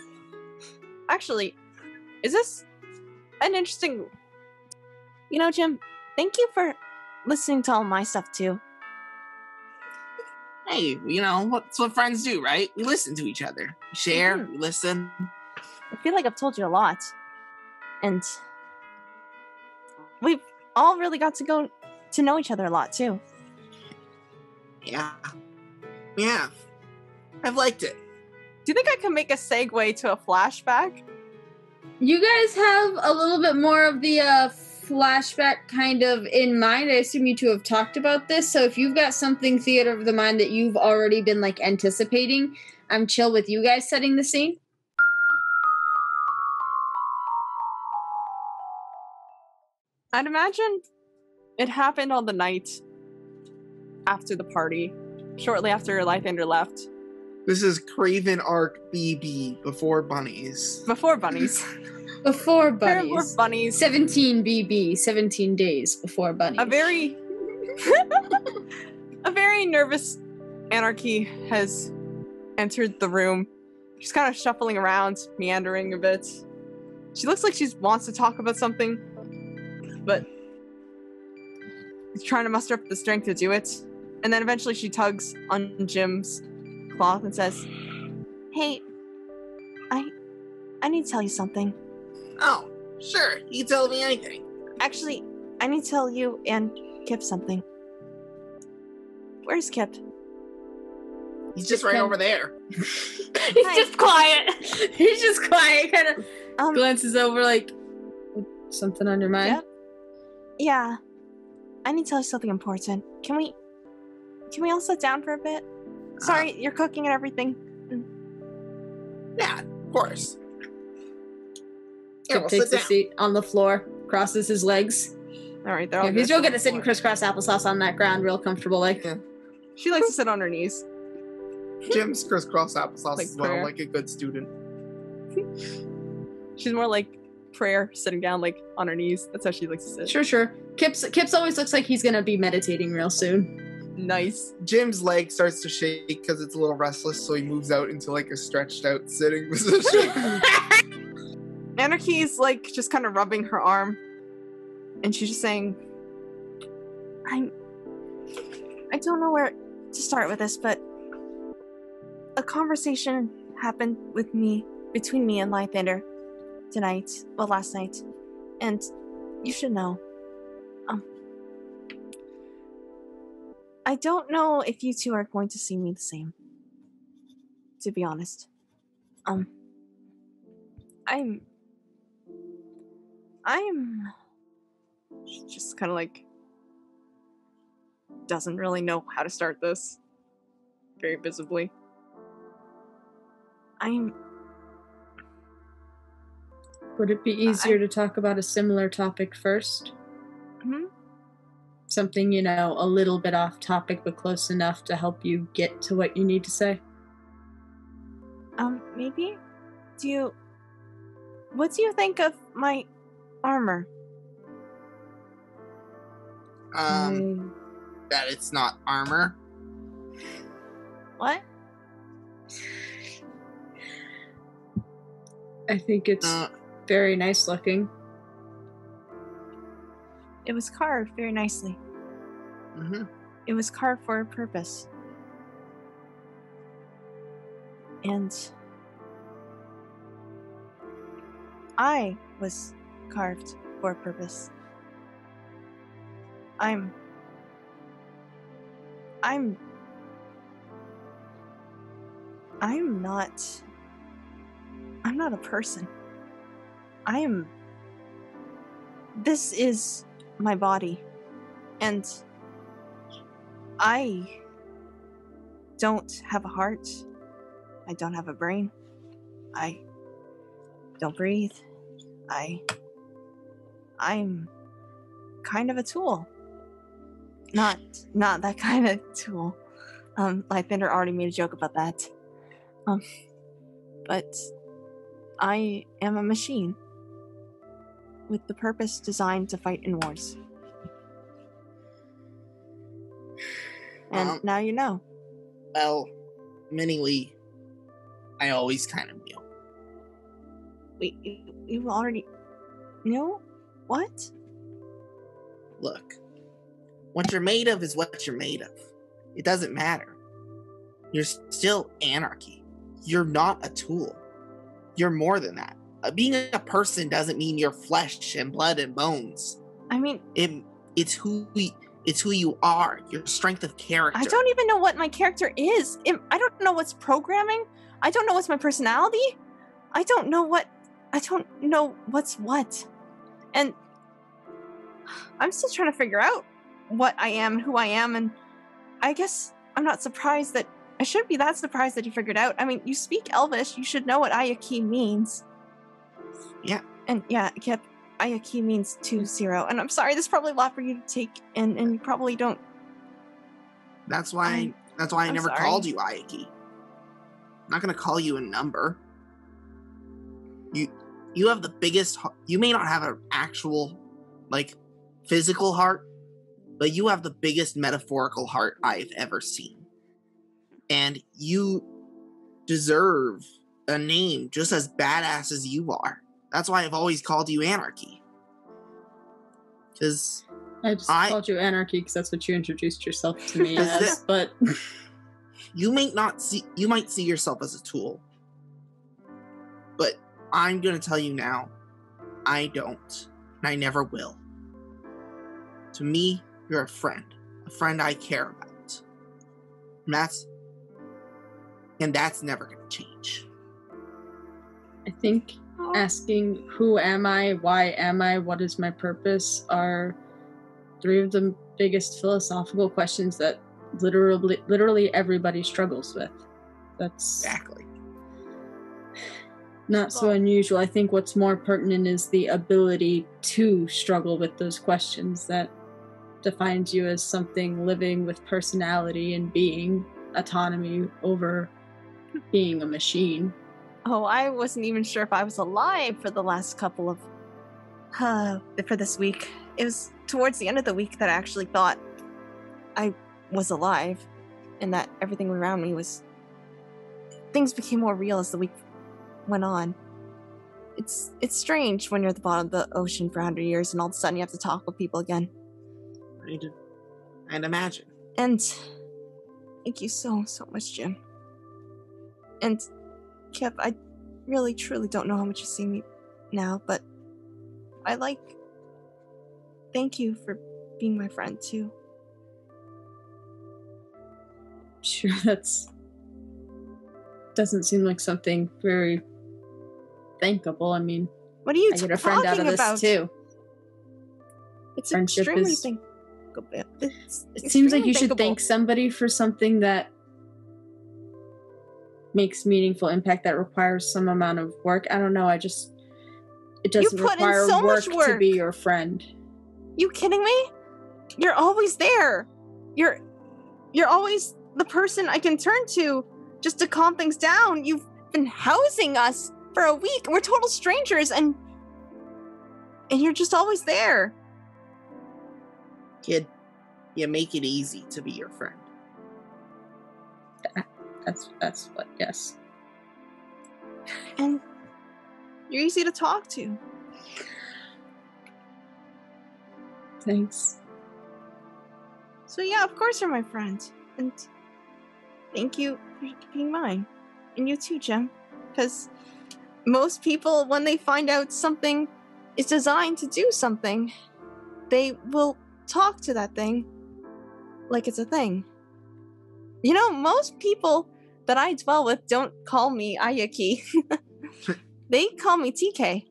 Actually, is this an interesting... You know, Jim, thank you for listening to all my stuff, too. Hey, you know, that's what friends do, right? We listen to each other. We share, we listen. I feel like I've told you a lot. And we've all really got to go to know each other a lot, too. Yeah. Yeah. I've liked it. Do you think I can make a segue to a flashback? You guys have a little bit more of the flashback kind of in mind. I assume you two have talked about this, so if you've got something theater of the mind that you've already been like anticipating, I'm chill with you guys setting the scene. I'd imagine it happened on the night after the party, shortly after Lythander left. This is Craven Arc BB before bunnies. Before bunnies. Before Before bunnies. bunnies. 17 BB, 17 days before bunnies. A very nervous Anarchy has entered the room. She's kind of shuffling around, meandering a bit. She looks like she wants to talk about something, but is trying to muster up the strength to do it. And then eventually she tugs on Jim's cloth and says, Hey, I need to tell you something. Oh, sure. You tell me anything. Actually, I need to tell you and Kip something. Where's Kip? He's just right over there. He's just quiet. He's just quiet, kind of glances over like, something on your mind? Yep. Yeah. I need to tell you something important. Can we all sit down for a bit? Sorry, you're cooking and everything. Yeah, of course. Kip takes a seat on the floor, crosses his legs. Alright, they're all He's real good at sitting crisscross applesauce on that ground, real comfortable like. Yeah. She likes to sit on her knees. Jim's crisscross applesauce Like as well, prayer. like a good student. She's more like prayer, sitting down like on her knees. That's how she likes to sit. Sure. Kip's always looks like he's gonna be meditating real soon. Nice. Jim's leg starts to shake because it's a little restless, so he moves out into like a stretched out sitting position. Anarchy's like just kind of rubbing her arm, and she's just saying, I don't know where to start with this, but a conversation happened between me and Lythander last night, and you should know. I don't know if you two are going to see me the same, to be honest. she just kind of like doesn't really know how to start this. Very visibly. Would it be easier to talk about a similar topic first? Something, a little bit off topic, but close enough to help you get to what you need to say? Maybe? What do you think of my armor? That it's not armor. What? I think it's very nice looking. It was carved very nicely. Mm-hmm. It was carved for a purpose. And I was carved for a purpose. I'm not a person. This is my body. And I don't have a heart. I don't have a brain. I don't breathe. I'm kind of a tool. Not that kind of tool. Lythander already made a joke about that. But I am a machine with the purpose designed to fight in wars. And now you know. Well, Minnie, I always kind of knew. Wait, you already knew? What? Look, what you're made of is what you're made of. It doesn't matter. You're still anarchy. You're not a tool. You're more than that. Being a person doesn't mean you're flesh and blood and bones. I mean, it's who you are. Your strength of character. I don't even know what my character is. I don't know what's programming. I don't know what's my personality. I don't know what's what. And I'm still trying to figure out what I am and who I am, and I guess I'm not surprised that I shouldn't be that surprised that you figured out. I mean, you speak Elvish, you should know what Ayaki means. Yeah. And yeah, Kip, Ayaki means 2-0. And I'm sorry, this is probably a lot for you to take, and you probably don't. That's why I never called you Ayaki. I'm not gonna call you a number. You have the biggest. You may not have an actual, like, physical heart, but you have the biggest metaphorical heart I've ever seen. And you deserve a name just as badass as you are. That's why I've always called you Anarchy. Because I just called you Anarchy because that's what you introduced yourself to me as. But you might see yourself as a tool, but I'm gonna tell you now, I don't, and I never will. To me, you're a friend I care about, and that's never gonna change. I think asking who am I, why am I, what is my purpose are three of the biggest philosophical questions that literally everybody struggles with. That's exactly not so unusual. I think what's more pertinent is the ability to struggle with those questions that defines you as something living with personality and being, autonomy over being a machine. Oh, I wasn't even sure if I was alive for the last couple of... for this week. It was towards the end of the week that I actually thought I was alive, and that everything around me was... Things became more real as the week went on. It's strange when you're at the bottom of the ocean for 100 years and all of a sudden you have to talk with people again. And imagine. And thank you so much, Jim. And Kip, I really truly don't know how much you see me now, but thank you for being my friend too. Sure, doesn't seem like something very thankable. I mean, what are you I get a friend out of this about? too. It's Friendship extremely is. It seems like you should thank somebody for something that makes meaningful impact that requires some amount of work. I don't know. It doesn't require so work much work to be your friend. You kidding me? You're always there. You're always the person I can turn to just to calm things down. You've been housing us for a week. We're total strangers, and you're just always there. Kid, you make it easy to be your friend. That's what, yes. And you're easy to talk to. Thanks. So yeah, of course you're my friend. And thank you for being mine. And you too, Jem. Because most people, when they find out something is designed to do something, they will talk to that thing like it's a thing. You know, most people that I dwell with don't call me Ayaki. They call me TK.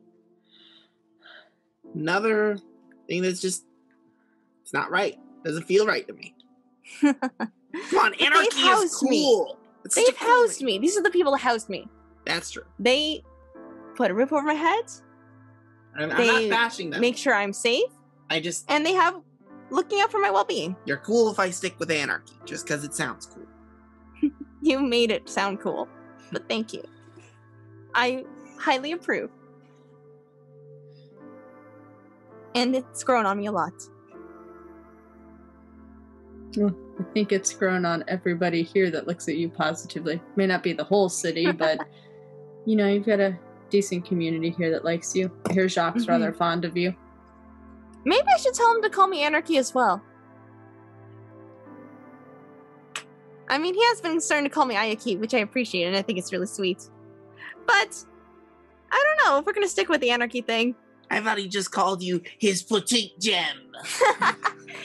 Another thing that's just, it's not right. Doesn't feel right to me. Come on, anarchy is cool. They've housed me. These are the people that housed me. That's true. They put a roof over my head. I'm not bashing them. Make sure I'm safe. And they have looking out for my well-being. You're cool if I stick with anarchy, just because it sounds cool. You made it sound cool, but thank you. I highly approve. And it's grown on me a lot. Well, I think it's grown on everybody here that looks at you positively. May not be the whole city, but you know, you've got a decent community here that likes you. I hear Jacques rather fond of you. Maybe I should tell him to call me Anarchy as well. I mean, he has been starting to call me Ayaki, which I appreciate, and I think it's really sweet. But I don't know if we're gonna stick with the Anarchy thing. I thought he just called you his petite gem.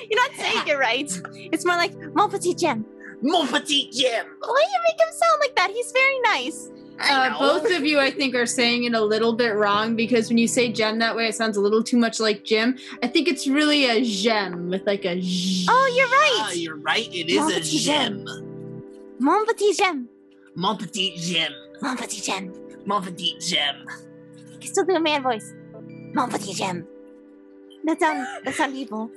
You're not saying it right. It's more like mon petit gem. Mon petite gem. Why do you make him sound like that? He's very nice. I know. Both of you, I think, are saying it a little bit wrong because when you say gem that way, it sounds a little too much like Jim. I think it's really a gem with like a j. Oh, you're right. You're right. It is Mon a petit gem. Mon petit gem. Mon petite gem. Mon petit gem. Mon petite gem. You can still do a man voice. Mon petit gem. That sound evil.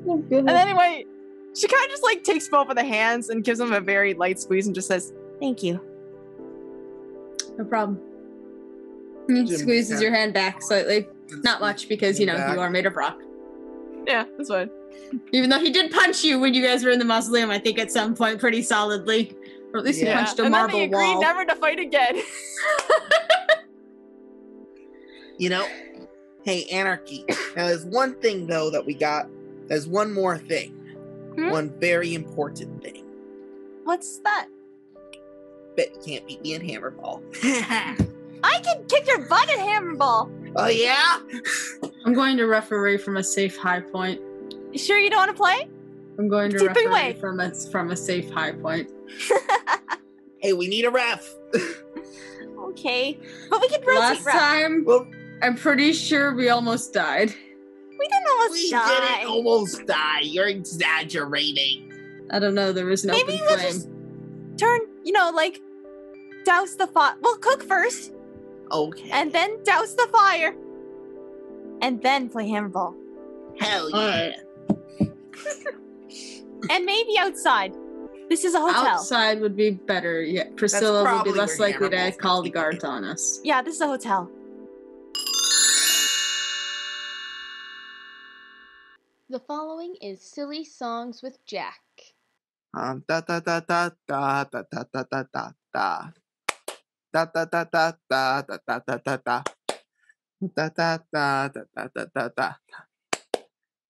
And anyway, she kind of just like takes both of the hands and gives him a very light squeeze and just says, Thank you. No problem. He Jim, squeezes your hand back slightly. Not much because, you know, Back. you are made of rock. yeah, that's fine. Even though he did punch you when you guys were in the mausoleum, I think at some point pretty solidly. Or at least he Yeah. punched a And then marble they agreed wall. never to fight again. You know, hey, Anarchy. Now, there's one thing, though, that we got. There's one more thing. One very important thing. What's that? Bet you can't beat me in Hammerball. I can kick your butt at Hammerball. Oh, yeah? I'm going to referee from a safe high point. You sure you don't want to play? I'm going to Keep it referee away. from a safe high point. Hey, we need a ref. Okay. But we can rotate Last ref. time, Well, I'm pretty sure we almost died. We didn't almost we die. didn't almost die. You're exaggerating. I don't know, there was an Maybe open we'll flame. just turn, like, douse the fire. We'll cook first, Okay. and then douse the fire, and then play Hammerball. Hell yeah. And maybe outside. This is a hotel. Outside would be better. Yeah, Priscilla would be probably less where likely to Hammerball's call the keeping guards it. on us. Yeah, this is a hotel. The following is Silly Songs with Jack. Da da da da da da da da da da da da. Da da da da da da da da da da. Da da da da da da da da.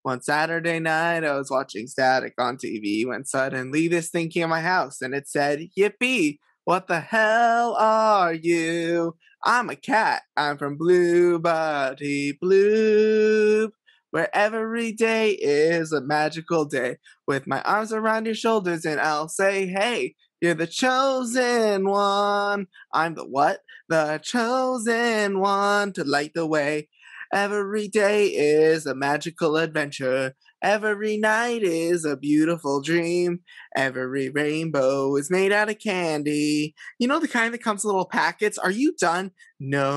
One Saturday night, I was watching Static on TV when suddenly this thing came to my house and it said, "Yippee! What the hell are you? I'm a cat. I'm from Blue Buddy Blue, where every day is a magical day. With my arms around your shoulders and I'll say, hey, you're the chosen one. I'm the what? The chosen one to light the way. Every day is a magical adventure. Every night is a beautiful dream. Every rainbow is made out of candy. You know the kind that comes in little packets? Are you done? No.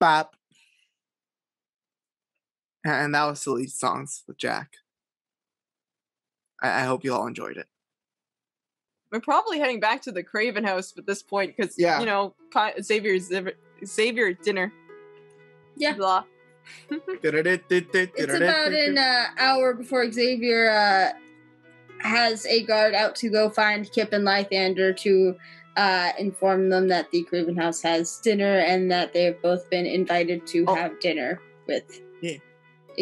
Bop. And that was Silly Songs with Jack. I hope you all enjoyed it. We're probably heading back to the Craven house at this point because, Yeah. you know, Xavier dinner. Yeah. Blah. It's about an hour before Xavier has a guard out to go find Kip and Lythander to inform them that the Craven house has dinner and that they've both been invited to have dinner with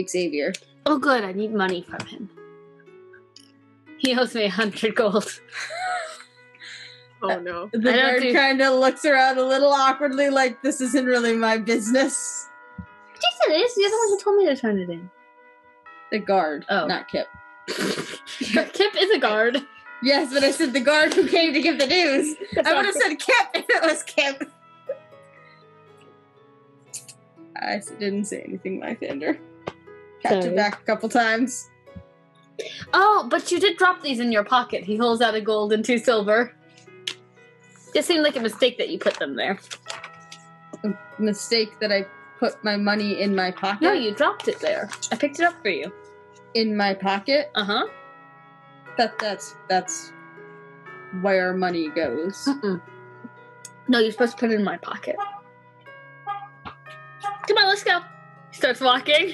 Xavier. Oh, good. I need money from him. He owes me 100 gold. Oh no. The I don't guard do- kind of looks around a little awkwardly like, this isn't really my business. Jason is. You're the one who told me to turn it in. The guard, Oh. not Kip. Kip is a guard. Yes, but I said the guard who came to give the news. I would have said Kip if it was Kip. I didn't say anything, Lythander. Tapped Sorry. it back a couple times. Oh, but you did drop these in your pocket. He holds out a gold and 2 silver. Just seemed like a mistake that you put them there. A mistake that I put my money in my pocket. No, you dropped it there. I picked it up for you. In my pocket. Uh-huh. That's where money goes. Mm-mm. No, you're supposed to put it in my pocket. Come on, let's go. Starts walking.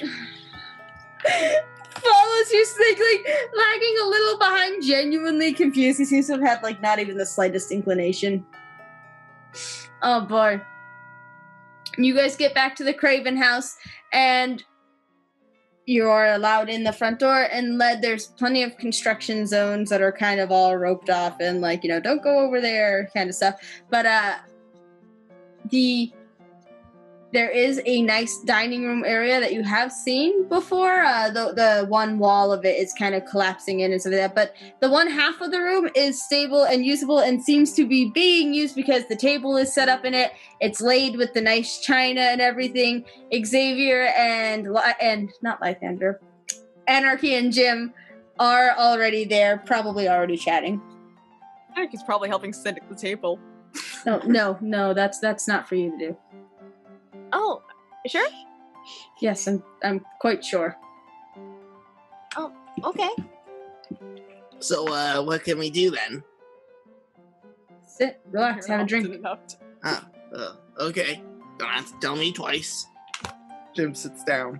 Follows you sneakily, lagging a little behind, genuinely confused. He seems to have had, like, not even the slightest inclination. Oh, boy. You guys get back to the Craven house, and you're allowed in the front door and led. There's plenty of construction zones that are kind of all roped off and, like, you know, don't go over there kind of stuff. But, there is a nice dining room area that you have seen before. The one wall of it is kind of collapsing in and stuff like that. But the one half of the room is stable and usable and seems to be being used because the table is set up in it. It's laid with the nice china and everything. Xavier and not Lythander, Anarchy and Jim are already there, probably already chatting. I think he's probably helping sit at the table. No, that's not for you to do. Oh, sure? Yes, I'm quite sure. Oh, okay. So, what can we do then? Sit, relax, have a drink. Okay. Don't have to tell me twice. Jim sits down.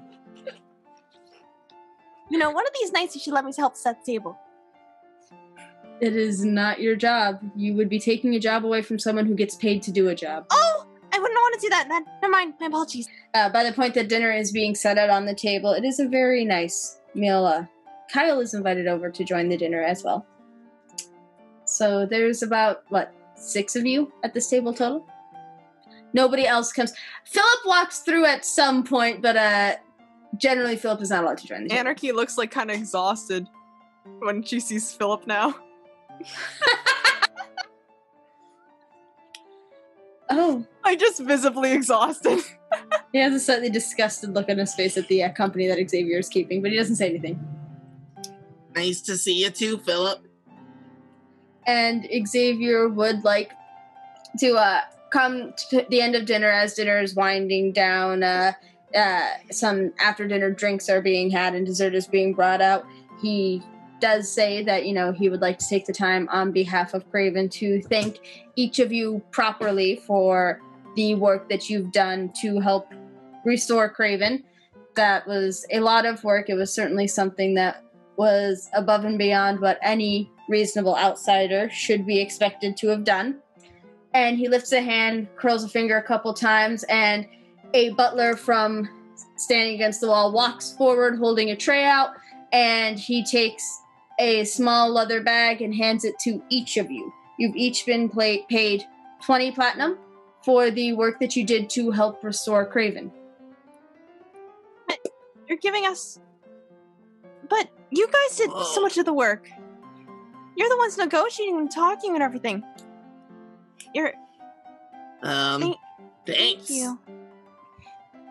You know, one of these nights you should let me help set the table. It is not your job. You would be taking a job away from someone who gets paid to do a job. Oh! I wouldn't want to do that. Never mind. My apologies. By the point that dinner is being set out on the table, it is a very nice meal. Kyle is invited over to join the dinner as well. So there's about, 6 of you at this table total? Nobody else comes. Philip walks through at some point, but generally Philip is not allowed to join the table. Anarchy looks like kind of exhausted when she sees Philip now. Oh. Like, just visibly exhausted. He has a slightly disgusted look on his face at the company that Xavier is keeping, but he doesn't say anything. Nice to see you too, Philip. And Xavier would like to come to the end of dinner as dinner is winding down. Some after-dinner drinks are being had and dessert is being brought out. He does say that, you know, he would like to take the time on behalf of Craven to thank each of you properly for the work that you've done to help restore Craven. That was a lot of work. It was certainly something that was above and beyond what any reasonable outsider should be expected to have done. And he lifts a hand, curls a finger a couple times, and a butler from standing against the wall walks forward holding a tray out, and he takes a small leather bag and hands it to each of you. You've each been paid 20 platinum for the work that you did to help restore Craven. You're giving us... But you guys did so much of the work. You're the ones negotiating and talking and everything. You're... Thanks. Thank you.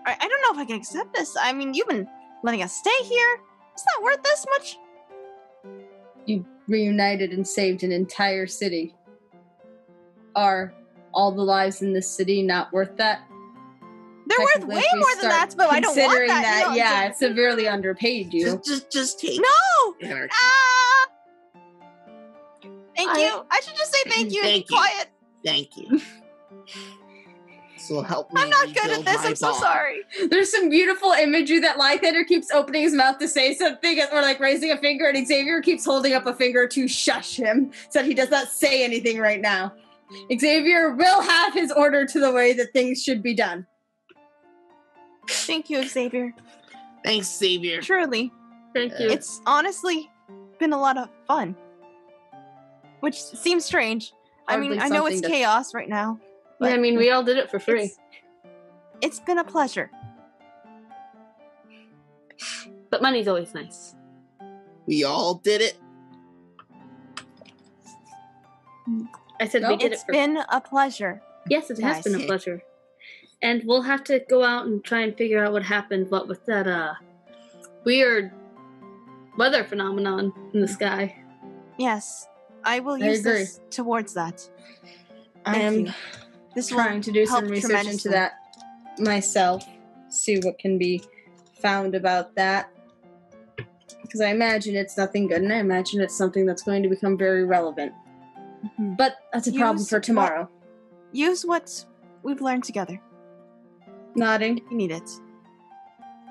I don't know if I can accept this. I mean, you've been letting us stay here. It's not worth this much. You reunited and saved an entire city. Are all the lives in this city not worth that? They're worth way more than that, but I don't want considering that. that, yeah, it severely underpaid you. Just take No! Anarchy. Thank you. I should just say thank you and Thank be you. quiet. Thank you. So help me. I'm not good at rebuild this. my I'm so bond. sorry. There's some beautiful imagery that Lythander keeps opening his mouth to say something or like raising a finger, and Xavier keeps holding up a finger to shush him so that he does not say anything right now. Xavier will have his order to the way that things should be done. Thank you, Xavier. Thanks, Xavier. Truly. Thank you. It's honestly been a lot of fun. Which seems strange. I mean, I know it's chaos right now. Yeah, I mean, we all did it for free. It's been a pleasure. But money's always nice. We all did it. I said we did it It's for been a pleasure. Yes, it has Nice. been a pleasure. And we'll have to go out and try and figure out what happened, what with that weird weather phenomenon in the sky. Yes. I will I use agree. this towards that. I Thank am you. This trying to do some help research into tremendously. that myself, see what can be found about that. Because I imagine it's nothing good, and I imagine it's something that's going to become very relevant. Mhm. But that's a problem Use for tomorrow. Use what we've learned together. Nodding. If you need it.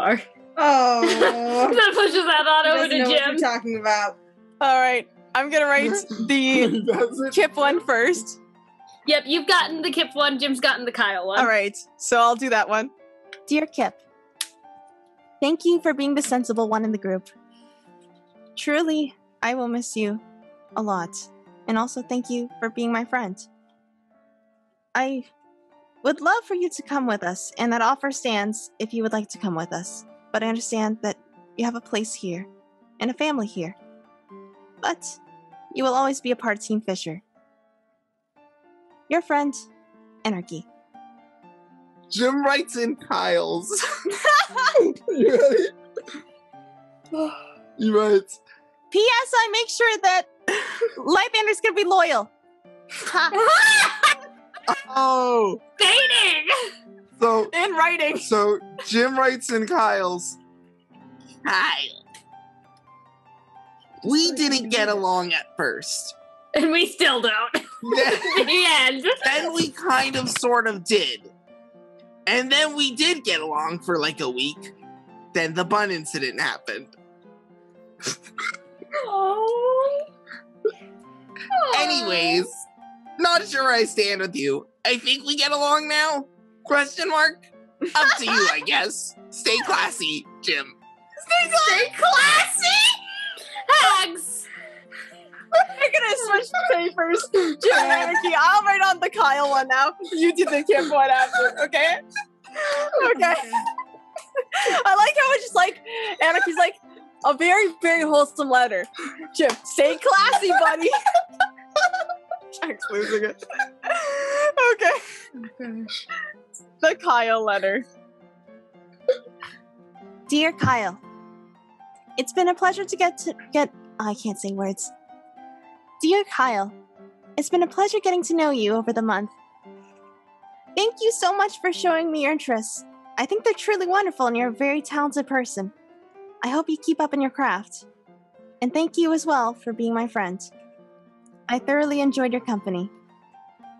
far. Oh. That pushes that on over Doesn't to know what Jim. you're talking about. All right, I'm gonna write the That's it. Kip one first. Yep, you've gotten the Kip one, Jim's gotten the Kyle one. All right, so I'll do that one. Dear Kip, thank you for being the sensible one in the group. Truly, I will miss you a lot. And also thank you for being my friend. I would love for you to come with us, and that offer stands if you would like to come with us. But I understand that you have a place here, and a family here. But you will always be a part of Team Fisher. Your friend, Anarchy. Jim writes in Kyle's. You ready? You write. P.S. I make sure that Lythander's gonna be loyal. Oh, Dating! so In writing. Jim writes in Kyle's. Kyle, we didn't get along at first. And we still don't. The end. Then we kind of sort of did. And then we did get along for like a week. Then the bun incident happened. Oh. Anyways, not sure where I stand with you. I think we get along now? Question mark? Up to you, I guess. Stay classy, Jim. Stay classy! Hags! We're gonna switch papers. Jim and Anarchy, I'll write on the Kyle one now. You do the Kip one after, okay? Okay. I like how it's just like, Anarchy's like, a very, very wholesome letter. Jim, stay classy, buddy. Jack's losing it. Okay. Oh gosh. The Kyle letter. Dear Kyle, it's been a pleasure to I can't say words. Dear Kyle, it's been a pleasure getting to know you over the month. Thank you so much for showing me your interests. I think they're truly wonderful and you're a very talented person. I hope you keep up in your craft. And thank you as well for being my friend. I thoroughly enjoyed your company.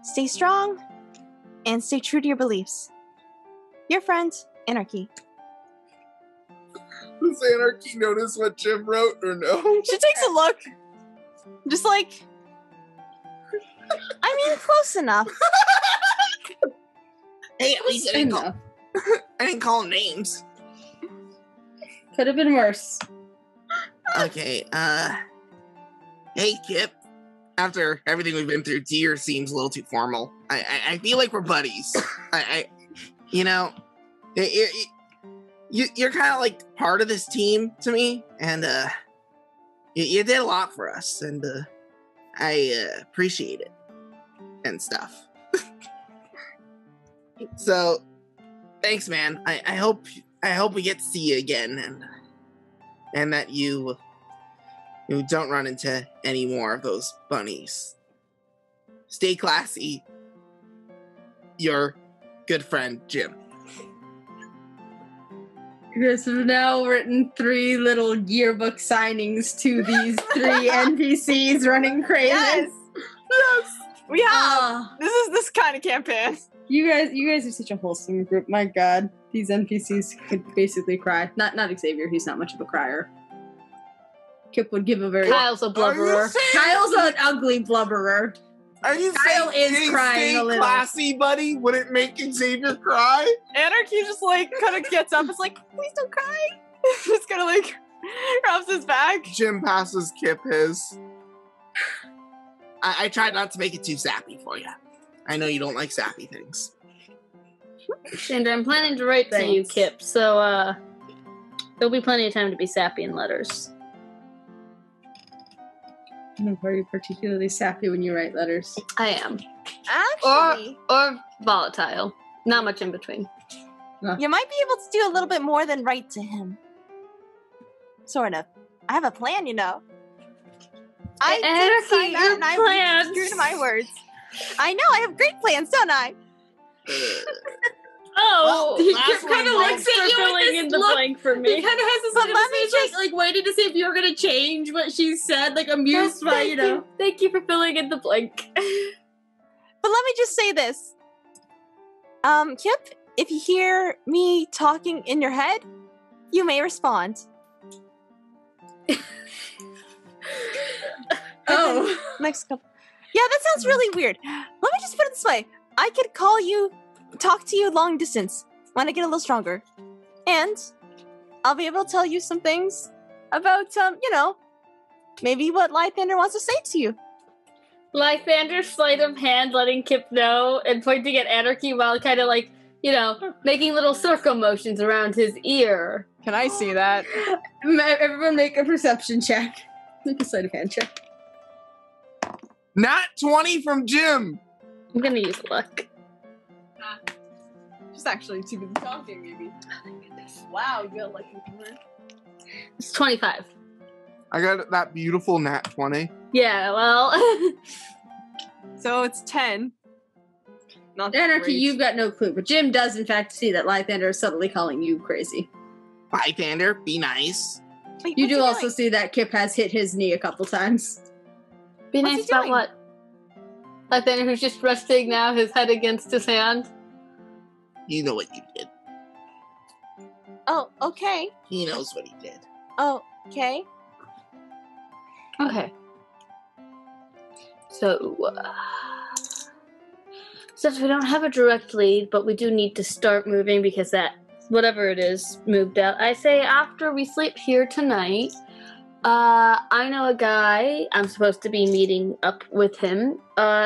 Stay strong and stay true to your beliefs. Your friend, Anarchy. Does Anarchy notice what Jim wrote or no? She takes a look. Just like, I mean, close enough. Hey, at least I didn't call them names. Could have been worse. Okay, hey, Kip. After everything we've been through, dear seems a little too formal. I feel like we're buddies. You know, you're kind of like part of this team to me, and you did a lot for us, and I appreciate it and stuff. So, thanks, man. I hope we get to see you again, and that you don't run into any more of those bunnies. Stay classy. Your good friend, Jim. Chris have now written 3 little yearbook signings to these 3 NPCs running Craven. yes, we have. This is this kind of campaign. You guys are such a wholesome group. My God, these NPCs could basically cry. Not Xavier. He's not much of a crier. Kip would give a very. Kyle's a blubberer. Kyle's an ugly blubberer. Are you Kyle saying is crying a little. classy, buddy? Would it make Xavier cry? Anarchy just like kind of gets up. It's like, please don't cry. Just kind of like rubs his back. Jim passes Kip his. I tried not to make it too sappy for you. I know you don't like sappy things. And I'm planning to write to you, Kip, so there'll be plenty of time to be sappy in letters. Are you particularly sappy when you write letters? I am. Actually, Or volatile. Not much in between. you might be able to do a little bit more than write to him. Sort of. I have a plan, you know. I did sign that and I was true to my words. I know, I have great plans, don't I? Oh, Well, he last kind of one looks at you filling with in this the look. blank for He me. kind of has this But little let me face, just- like waiting to see if you're gonna change what she said, like amused by, you know. Thank you for filling in the blank. But let me just say this. Kip, if you hear me talking in your head, you may respond. Oh. Next couple. Yeah, that sounds really weird. Let me just put it this way. I could talk to you long distance when I get a little stronger. And I'll be able to tell you some things about, you know, maybe what Lythander wants to say to you. Lythander, sleight of hand, letting Kip know, and pointing at Anarchy while kind of like, you know, making little circle motions around his ear. Can I see that? Everyone make a perception check. Make a sleight of hand check. Nat 20 from Jim. I'm gonna use luck. Just actually too busy talking, maybe. Wow, you got lucky. It's 25. I got that beautiful Nat 20. Yeah, well. So it's 10. Not Anarchy, great. you've got no clue, but Jim does in fact see that Lythander is subtly calling you crazy. Lythander, be nice. Wait, You what's do he also doing? see that Kip has hit his knee a couple times. Be What's nice he about doing? what? Lythander, who's just resting now, his head against his hand. You know what you did. Oh, okay. He knows what he did. Oh, okay. Okay. So, since we don't have a direct lead, but we do need to start moving because that, whatever it is, moved out. I say after we sleep here tonight, I know a guy. I'm supposed to be meeting up with him.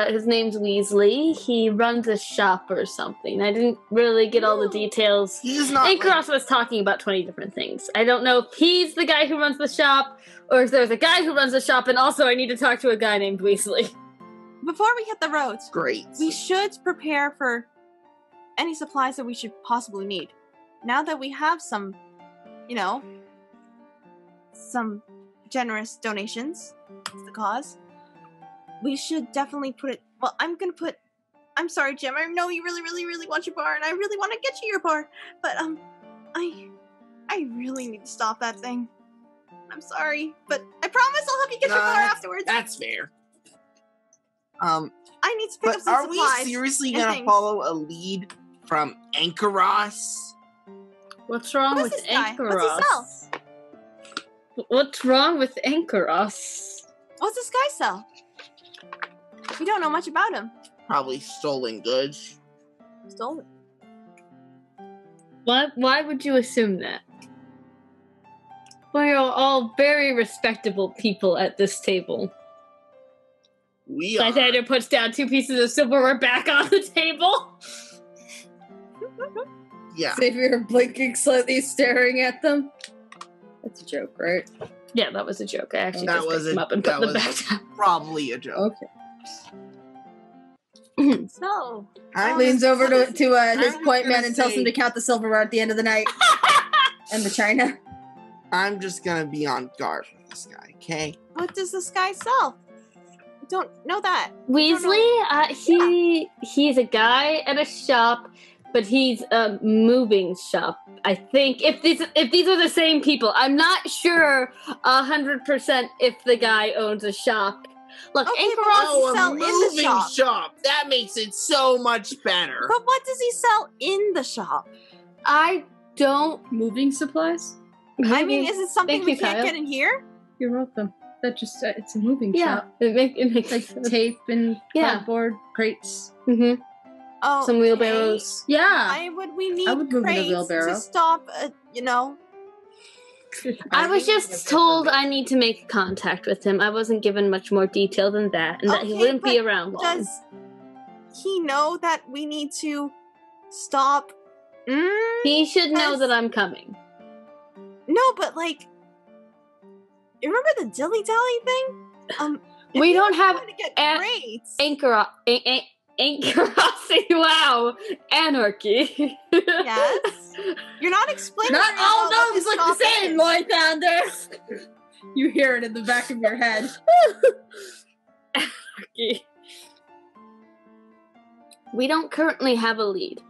His name's Weasley. He runs a shop or something. I didn't really get all the details. He's not. Anceross was talking about 20 different things. I don't know if he's the guy who runs the shop, or if there's a guy who runs the shop, and also I need to talk to a guy named Weasley. Before we hit the roads, Great. we should prepare for any supplies that we should possibly need. Now that we have some, you know, some generous donations to the cause, we should definitely put it. Well, I'm gonna put I'm sorry, Jim. I know you really, really, really want your bar, and I really want to get you your bar. But, I really need to stop that thing. I'm sorry, but I promise I'll help you get your bar afterwards. That's fair. I need to pick up But some are we supplies. seriously and gonna things. follow a lead from Anceross? What's wrong Who with is this guy? Anceross? What's he sell? What's wrong with Anceross? What's this guy sell? We don't know much about him. Probably stolen goods. Stolen. Why would you assume that? We're all very respectable people at this table. We are. Lythander puts down 2 pieces of silverware back on the table. Yeah. Xavier blinking slightly, staring at them. That's a joke, right? Yeah, that was a joke. I actually That just was picked them up and put them back down. probably a joke. Okay. So, Leans over to his I'm point man gonna and tells him say- to count the silverware at the end of the night. And the china. I'm just gonna be on guard with this guy, okay? what does this guy sell? I don't know that. Weasley, he's a guy at a shop, but he's a moving shop. I think if these are the same people, I'm not sure 100% if the guy owns a shop. Look, Okay, Anceross Oh, sell a in the moving shop. shop. That makes it so much better. But what does he sell in the shop? I don't. Moving supplies? I mean, is it something Thank we you, can't Kyle. get in here? You're welcome. That just, it's a moving Yeah, shop. it makes Like sense. tape and Yeah. cardboard crates. Mm-hmm. Oh, Some wheelbarrows. Yeah. Why would we need I would move in a crates wheelbarrow. to stop? I was just told I need to make contact with him. I wasn't given much more detail than that, and that he Okay, wouldn't be but around long. Does he know that we need to stop? He should know Yes. that I'm coming. No, but like, you remember the dilly dally thing? If We you don't have want to get a- crates. Anceross, wow, anarchy. Yes. You're not explaining. Not very all well what gnomes this look the shop same, is. Lythander! You hear it in the back of your head. Anarchy. We don't currently have a lead.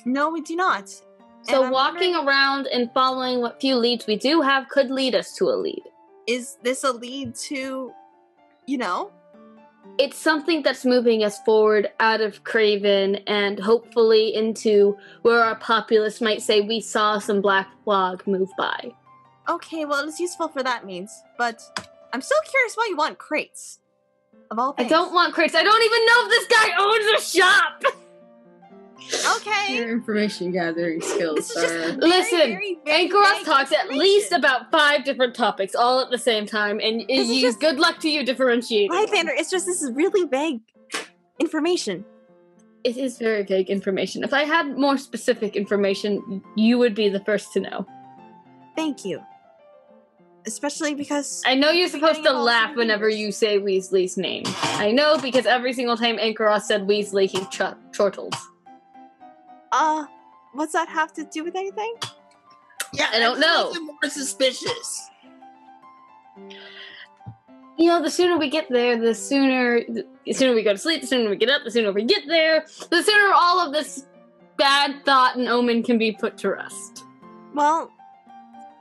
No, we do not. So And I'm walking wondering, around and following what few leads we do have could lead us to a lead. is this a lead to, It's something that's moving us forward out of Craven and hopefully into where our populace might say we saw some black fog move by. Okay, well, it's useful for that means, but I'm still curious why you want crates. Of all I things. don't want crates. I don't even know if this guy owns a shop! Okay. Your information gathering skills This is just are... Listen, very Anceross vague talks at least information. about 5 different topics all at the same time, and This is just- good luck to you differentiating. Lythander, it's just this is really vague information. It is very vague information. If I had more specific information, you would be the first to know. Thank you. Especially because I know you're supposed Beginning to of all laugh some whenever readers. you say Weasley's name. I know because every single time Anceross said Weasley, he chortled. what's that have to do with anything? Yeah, I don't that know. makes it more suspicious. You know, the sooner we get there, the sooner we go to sleep, the sooner we get up, the sooner we get there, the sooner all of this bad thought and omen can be put to rest. Well,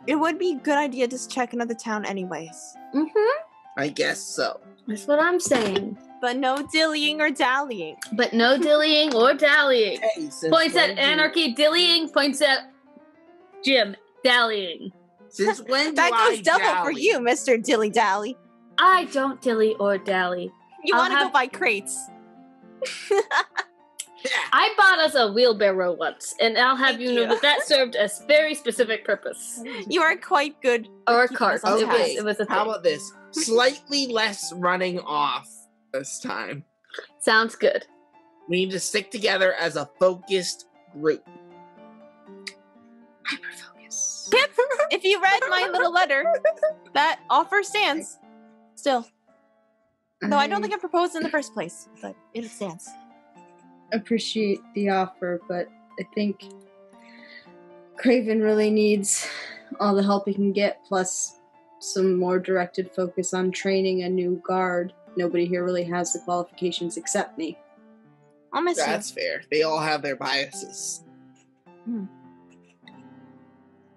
it would be a good idea to check another town anyways. Mm-hmm. I guess so. That's what I'm saying. But no dillying or dallying. But no dillying or dallying. Hey, since Points when at do- anarchy, dillying. Points at Jim, dallying. Since when That do goes I double for dally? you, Mr. Dilly Dally. I don't dilly or dally. You I'll want to go have- buy crates. Yeah. I bought us a wheelbarrow once, and I'll have Thank you know you. that served a very specific purpose. You are quite good. Or a keeping cart. us on It was, task. it was a How thing. about this? Slightly less running off this time. Sounds good. We need to stick together as a focused group. Hyperfocus. If you read my little letter, that offer stands. Still. Though I don't think I proposed in the first place, but it stands. Appreciate the offer, but I think Craven really needs all the help he can get, plus some more directed focus on training a new guard. Nobody here really has the qualifications except me. I'll miss That's fair. They all have their biases.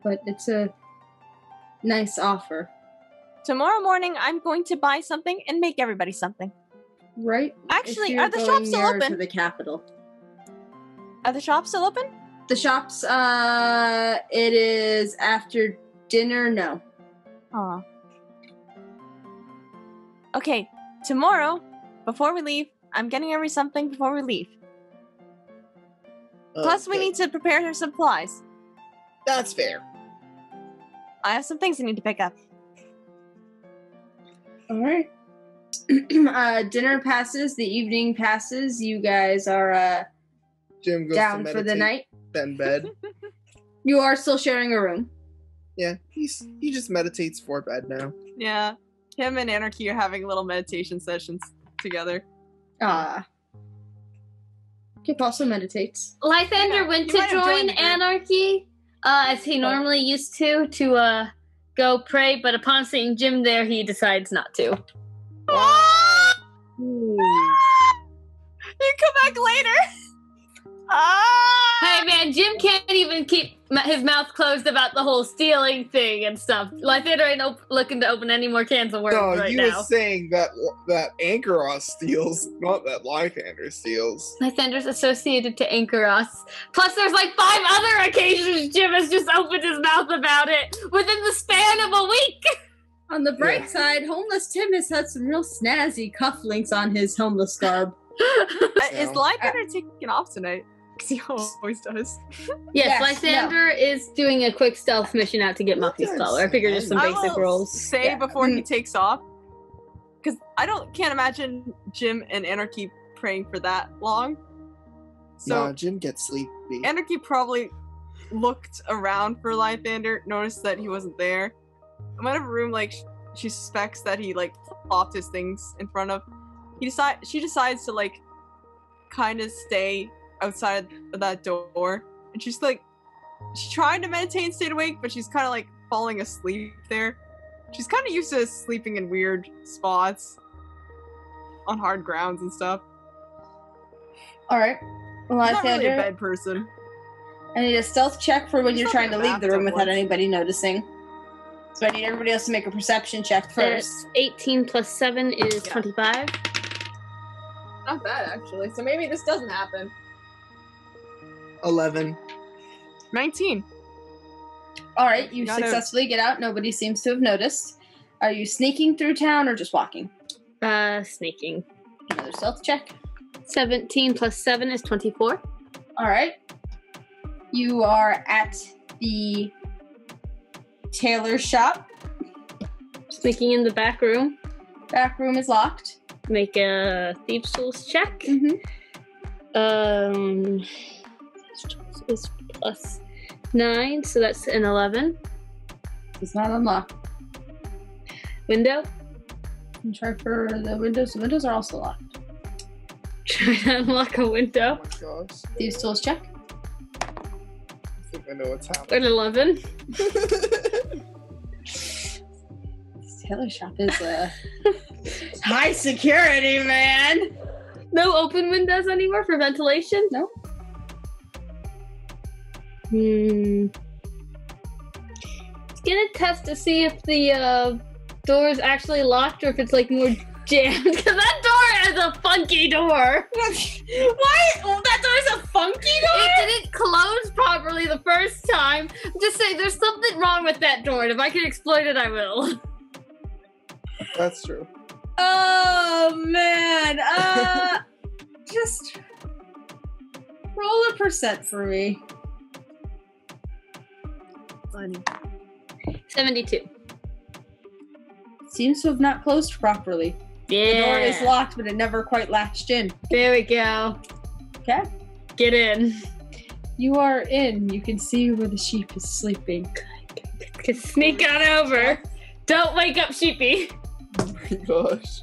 But it's a nice offer. Tomorrow morning, I'm going to buy something and make everybody something. Right? Actually, If you're are the going shops still nearer open? To the capital. Are the shops still open? The shops, it is after dinner, no. Aw. Okay, tomorrow, before we leave, I'm getting every something before we leave. Plus, we Okay. need to prepare some supplies. That's fair. I have some things I need to pick up. Alright. Dinner passes, the evening passes, you guys are, Jim goes down to for the meditate, night. then bed. You are still sharing a room. Yeah, he just meditates for bed now. Yeah. Him and Anarchy are having little meditation sessions together. Kip also meditates. Lythander Yeah, went you to might have join joined the group. Anarchy, as he normally used to go pray, but upon seeing Jim there, he decides not to. You come back later. Hey man, Jim can't even keep his mouth closed about the whole stealing thing and stuff. Lythander ain't looking to open any more cans of worms No, right you now. were saying that Anceross steals, not that Lythander steals. Lythander's associated to Anceross. Plus, there's like 5 other occasions Jim has just opened his mouth about it within the span of a week. On the bright Yeah. side, homeless Tim has had some real snazzy cufflinks on his homeless garb. Is Lythander taking off tonight? Because he always does. Yes, Yes, Lythander is doing a quick stealth mission out to get Muffy's Yes, collar. I figured just some I basic will rolls. say Yeah. before he takes off, because can't imagine Jim and Anarchy praying for that long. So No, Jim gets sleepy. Anarchy probably looked around for Lythander, noticed that he wasn't there. In whatever room, like she suspects that he like plopped his things in front of. She decides to like kind of stay outside of that door, and she's trying to meditate and stay awake, but she's kind of like falling asleep there. She's kind of used to sleeping in weird spots on hard grounds and stuff. Alright. She's not really a Lythander, bed person. I need a stealth check for when She's you're not trying to in the leave the room bathtub without once. anybody noticing. So I need everybody else to make a perception check first. There's 18 plus 7 is Yeah. 25. Not bad actually. So maybe this doesn't happen. 11. 19. Alright, you Gotta- successfully get out. Nobody seems to have noticed. Are you sneaking through town or just walking? Sneaking. Another stealth check. 17 plus 7 is 24. Alright. You are at the tailor shop. Sneaking in the back room. Back room is locked. Make a thieves' tools check. Mm-hmm. Is plus 9, so that's an 11. It's not unlocked. Window. You try for the windows. The windows are also locked. Try to unlock a window. Oh my gosh. Thieves' tools check. I think I know what's happening. An 11. This tailor shop is high security, man. No open windows anywhere for ventilation? No. Gonna test to see if the door is actually locked or if it's like more jammed. Because that door is a funky door. Why? Oh, that door is a funky door? It didn't close properly the first time. I'm just saying, there's something wrong with that door, and if I can exploit it, I will. That's true. Oh man. Just roll a percent for me. Funny. 72. Seems to have not closed properly. Yeah. The door is locked, but it never quite latched in. There we go. Okay. Get in. You are in. You can see where the sheep is sleeping. Just sneak on over. Don't wake up Sheepy. Oh my gosh.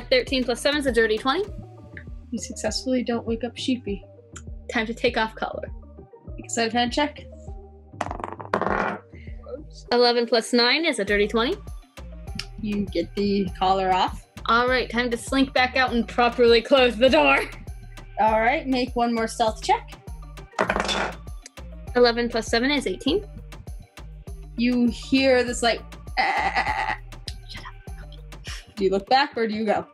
13 plus 7 is a dirty 20. You successfully don't wake up Sheepy. Time to take off collar. Excited hand check. 11 plus 9 is a dirty 20. You get the collar off. All right, time to slink back out and properly close the door. All right, make one more stealth check. 11 plus 7 is 18. You hear this like, Shut up. Do you look back or do you go?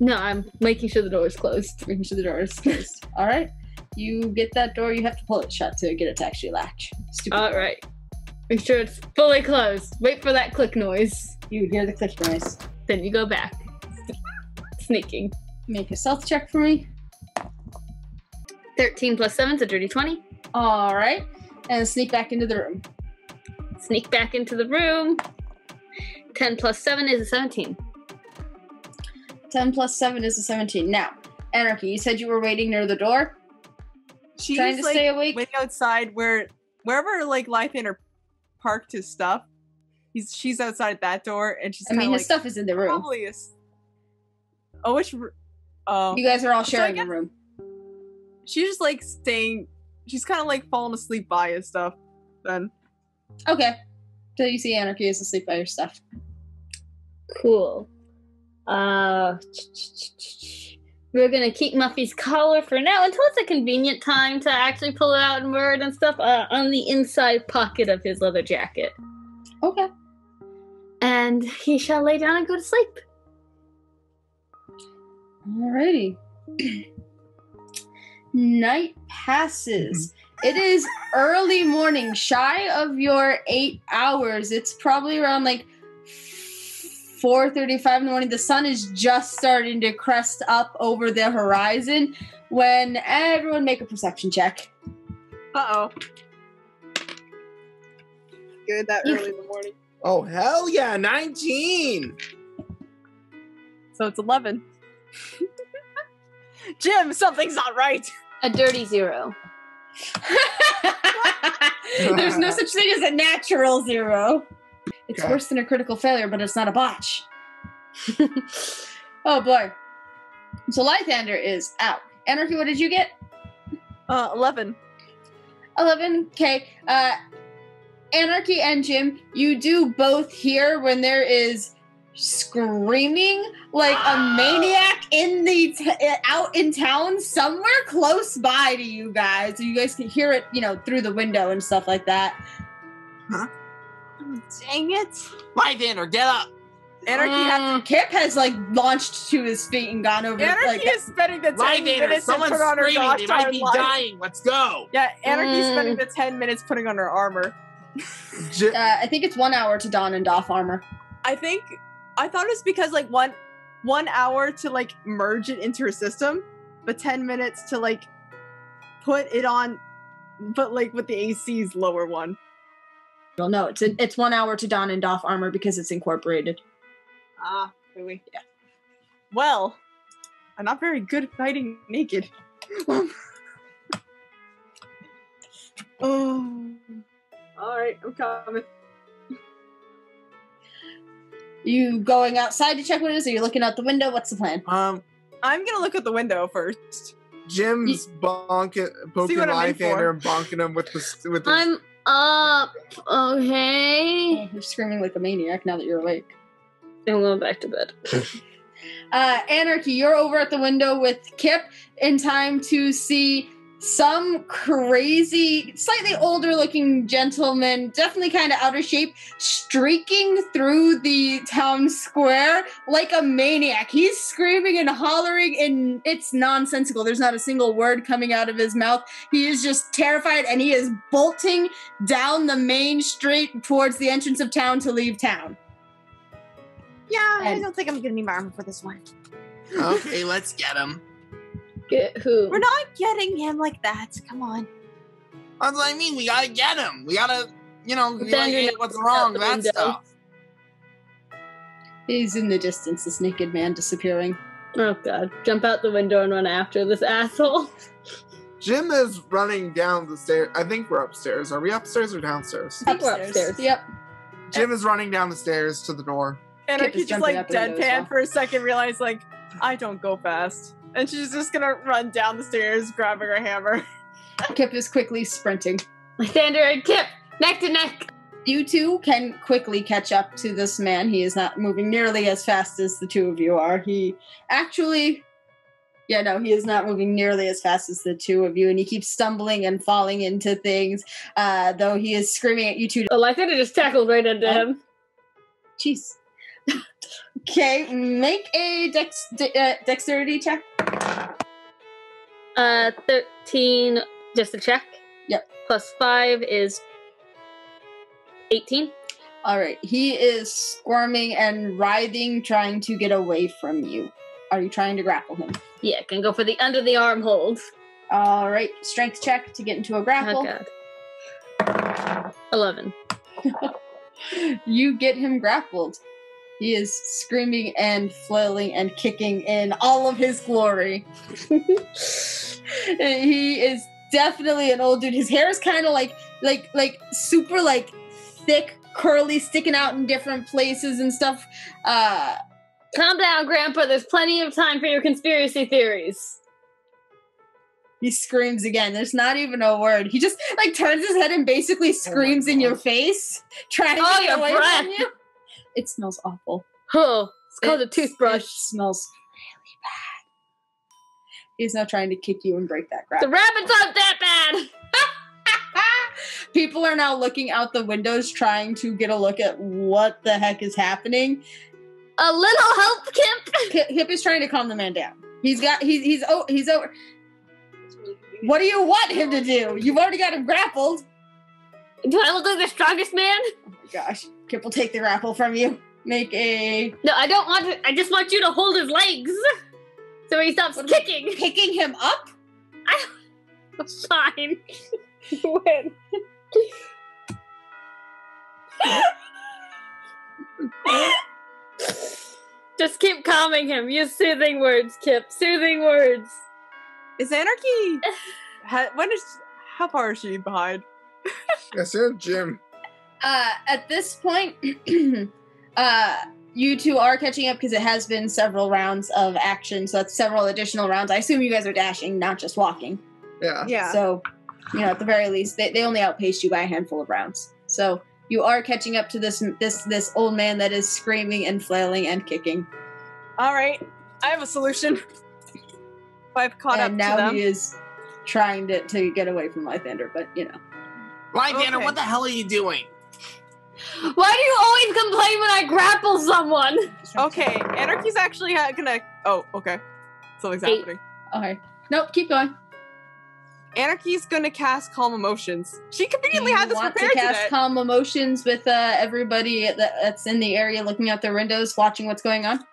No, I'm making sure the door is closed. Making sure the door is closed. All right. You get that door, you have to pull it shut to get it to actually latch. Stupid. All right. Make sure it's fully closed. Wait for that click noise. You hear the click noise. Then you go back. Sneaking. Make a stealth check for me. 13 plus 7 is a dirty 20. All right. And sneak back into the room. Sneak back into the room. 10 plus 7 is a 17. 10 plus 7 is a 17. Now, Anarchy, you said you were waiting near the door? She's Trying to like, stay awake? waiting outside wherever like Lythander parked his stuff. She's outside that door, and she's. I mean, like, his stuff is in the room. Probably is. Oh, which? Oh, You guys are all So I sharing guess- a room. she's just like staying. She's kind of like falling asleep by his stuff. Then Okay. So you see Anarchy is asleep by your stuff. Cool. We're gonna keep Muffy's collar for now until it's a convenient time to actually pull it out and wear it and stuff on the inside pocket of his leather jacket. Okay. And he shall lay down and go to sleep. Alrighty. Night passes. It is early morning, shy of your 8 hours. It's probably around like 4:35 in the morning. The sun is just starting to crest up over the horizon when everyone make a perception check. oh. Good that early in the morning. Oh, hell yeah, 19! So it's 11. Jim, something's not right. A dirty 0. There's no such thing as a natural 0. It's Okay. worse than a critical failure, but it's not a botch. Oh boy. So Lythander is out. Anarchy, what did you get? 11. 11. Okay. Anarchy and Jim, you do both hear when there is screaming like a maniac in the out in town somewhere close by to you guys. So you guys can hear it, through the window and stuff like that. Dang it. Lythander, get up! Anarchy Kip has launched to his feet and gone over. Anarchy is spending the 10 Lythander, minutes to someone's put on her screaming. gosh They might darn be light. dying. Let's go. Yeah, Anarchy's spending the 10 minutes putting on her armor. I think it's 1 hour to don and doff armor. I thought it was because one hour to merge it into her system, but 10 minutes to put it on, but with the AC's lower one. Well, no, it's 1 hour to don and doff armor because it's incorporated. Ah, really? Yeah. Well, I'm not very good at fighting naked. Oh. Alright, I'm coming. You going outside to check what it is, or you looking out the window? What's the plan? I'm gonna look at the window first. Jim's poking what I'm in for. Lythander and bonking him with his. I'm up. Okay. You're screaming like a maniac now that you're awake. I'm going back to bed. Anarchy, you're over at the window with Kip in time to see some crazy, slightly older looking gentleman, definitely kind of out of shape, streaking through the town square like a maniac. He's screaming and hollering, and it's nonsensical. There's not a single word coming out of his mouth. He is just terrified, and he is bolting down the main street towards the entrance of town to leave town. Yeah, I And- don't think I'm gonna need my armor for this one. Okay, let's get him. Get who? We're not getting him like that. Come on. That's what I mean. We gotta get him. We gotta, be Lythander like, what's knows wrong? out the That window. stuff. He's in the distance, this naked man disappearing. Oh god. Jump out the window and run after this asshole. Jim is running down the stairs. I think we're upstairs. Are we upstairs or downstairs? I think we're upstairs. Yep. Jim is running down the stairs to the door. Anarchy is just jumping out the window as deadpan well. for a second, realize I don't go fast. And she's just gonna run down the stairs, grabbing her hammer. Kip is quickly sprinting. Lythander and Kip, neck to neck. You two can quickly catch up to this man. He is not moving nearly as fast as the two of you are. He actually Yeah, no, he is not moving nearly as fast as the two of you, and he keeps stumbling and falling into things, though he is screaming at you two. Lythander just tackled right into him. Jeez. Okay, make a dexterity check. 13, just a check. Yep. Plus 5 is 18. All right, he is squirming and writhing, trying to get away from you. Are you trying to grapple him? Yeah, can go for the under the arm hold. All right, strength check to get into a grapple. Oh god. 11. You get him grappled. He is screaming and flailing and kicking in all of his glory. He is definitely an old dude. His hair is kind of like super like thick, curly, sticking out in different places and stuff. Calm down, Grandpa. There's plenty of time for your conspiracy theories. He screams again. There's not even a word. He just like turns his head and basically screams in your face, trying to get away from you. It smells awful. Oh, it's called a toothbrush. It smells really bad. He's now trying to kick you and break that grab. The rabbits aren't that bad. People are now looking out the windows, trying to get a look at what the heck is happening. A little help, Kip. Kip is trying to calm the man down. He's over. What do you want him to do? You've already got him grappled. Do I look like the strongest man? Oh my gosh. Kip will take the grapple from you. Make a... No, I don't want to. I just want you to hold his legs. So he stops kicking. Picking him up? Fine. Win. Just keep calming him. Use soothing words, Kip. Soothing words. Is Anarchy... how far is she behind? Yes, and Jim. At this point, you two are catching up because it has been several rounds of action, so that's several additional rounds. I assume you guys are dashing, not just walking. Yeah. So, at the very least, they only outpaced you by a handful of rounds. So you are catching up to this old man that is screaming and flailing and kicking. All right, I have a solution. I've caught up to them. And now he is trying to get away from Lythander, but Lythander, Okay. what the hell are you doing? Why do you always complain when I grapple someone? Okay, Anarchy's actually gonna... Oh, okay. Something's 8. happening. Okay. Nope, keep going. Anarchy's gonna cast Calm Emotions. She conveniently had this want prepared to cast today. Calm Emotions with everybody that's in the area looking out their windows, watching what's going on?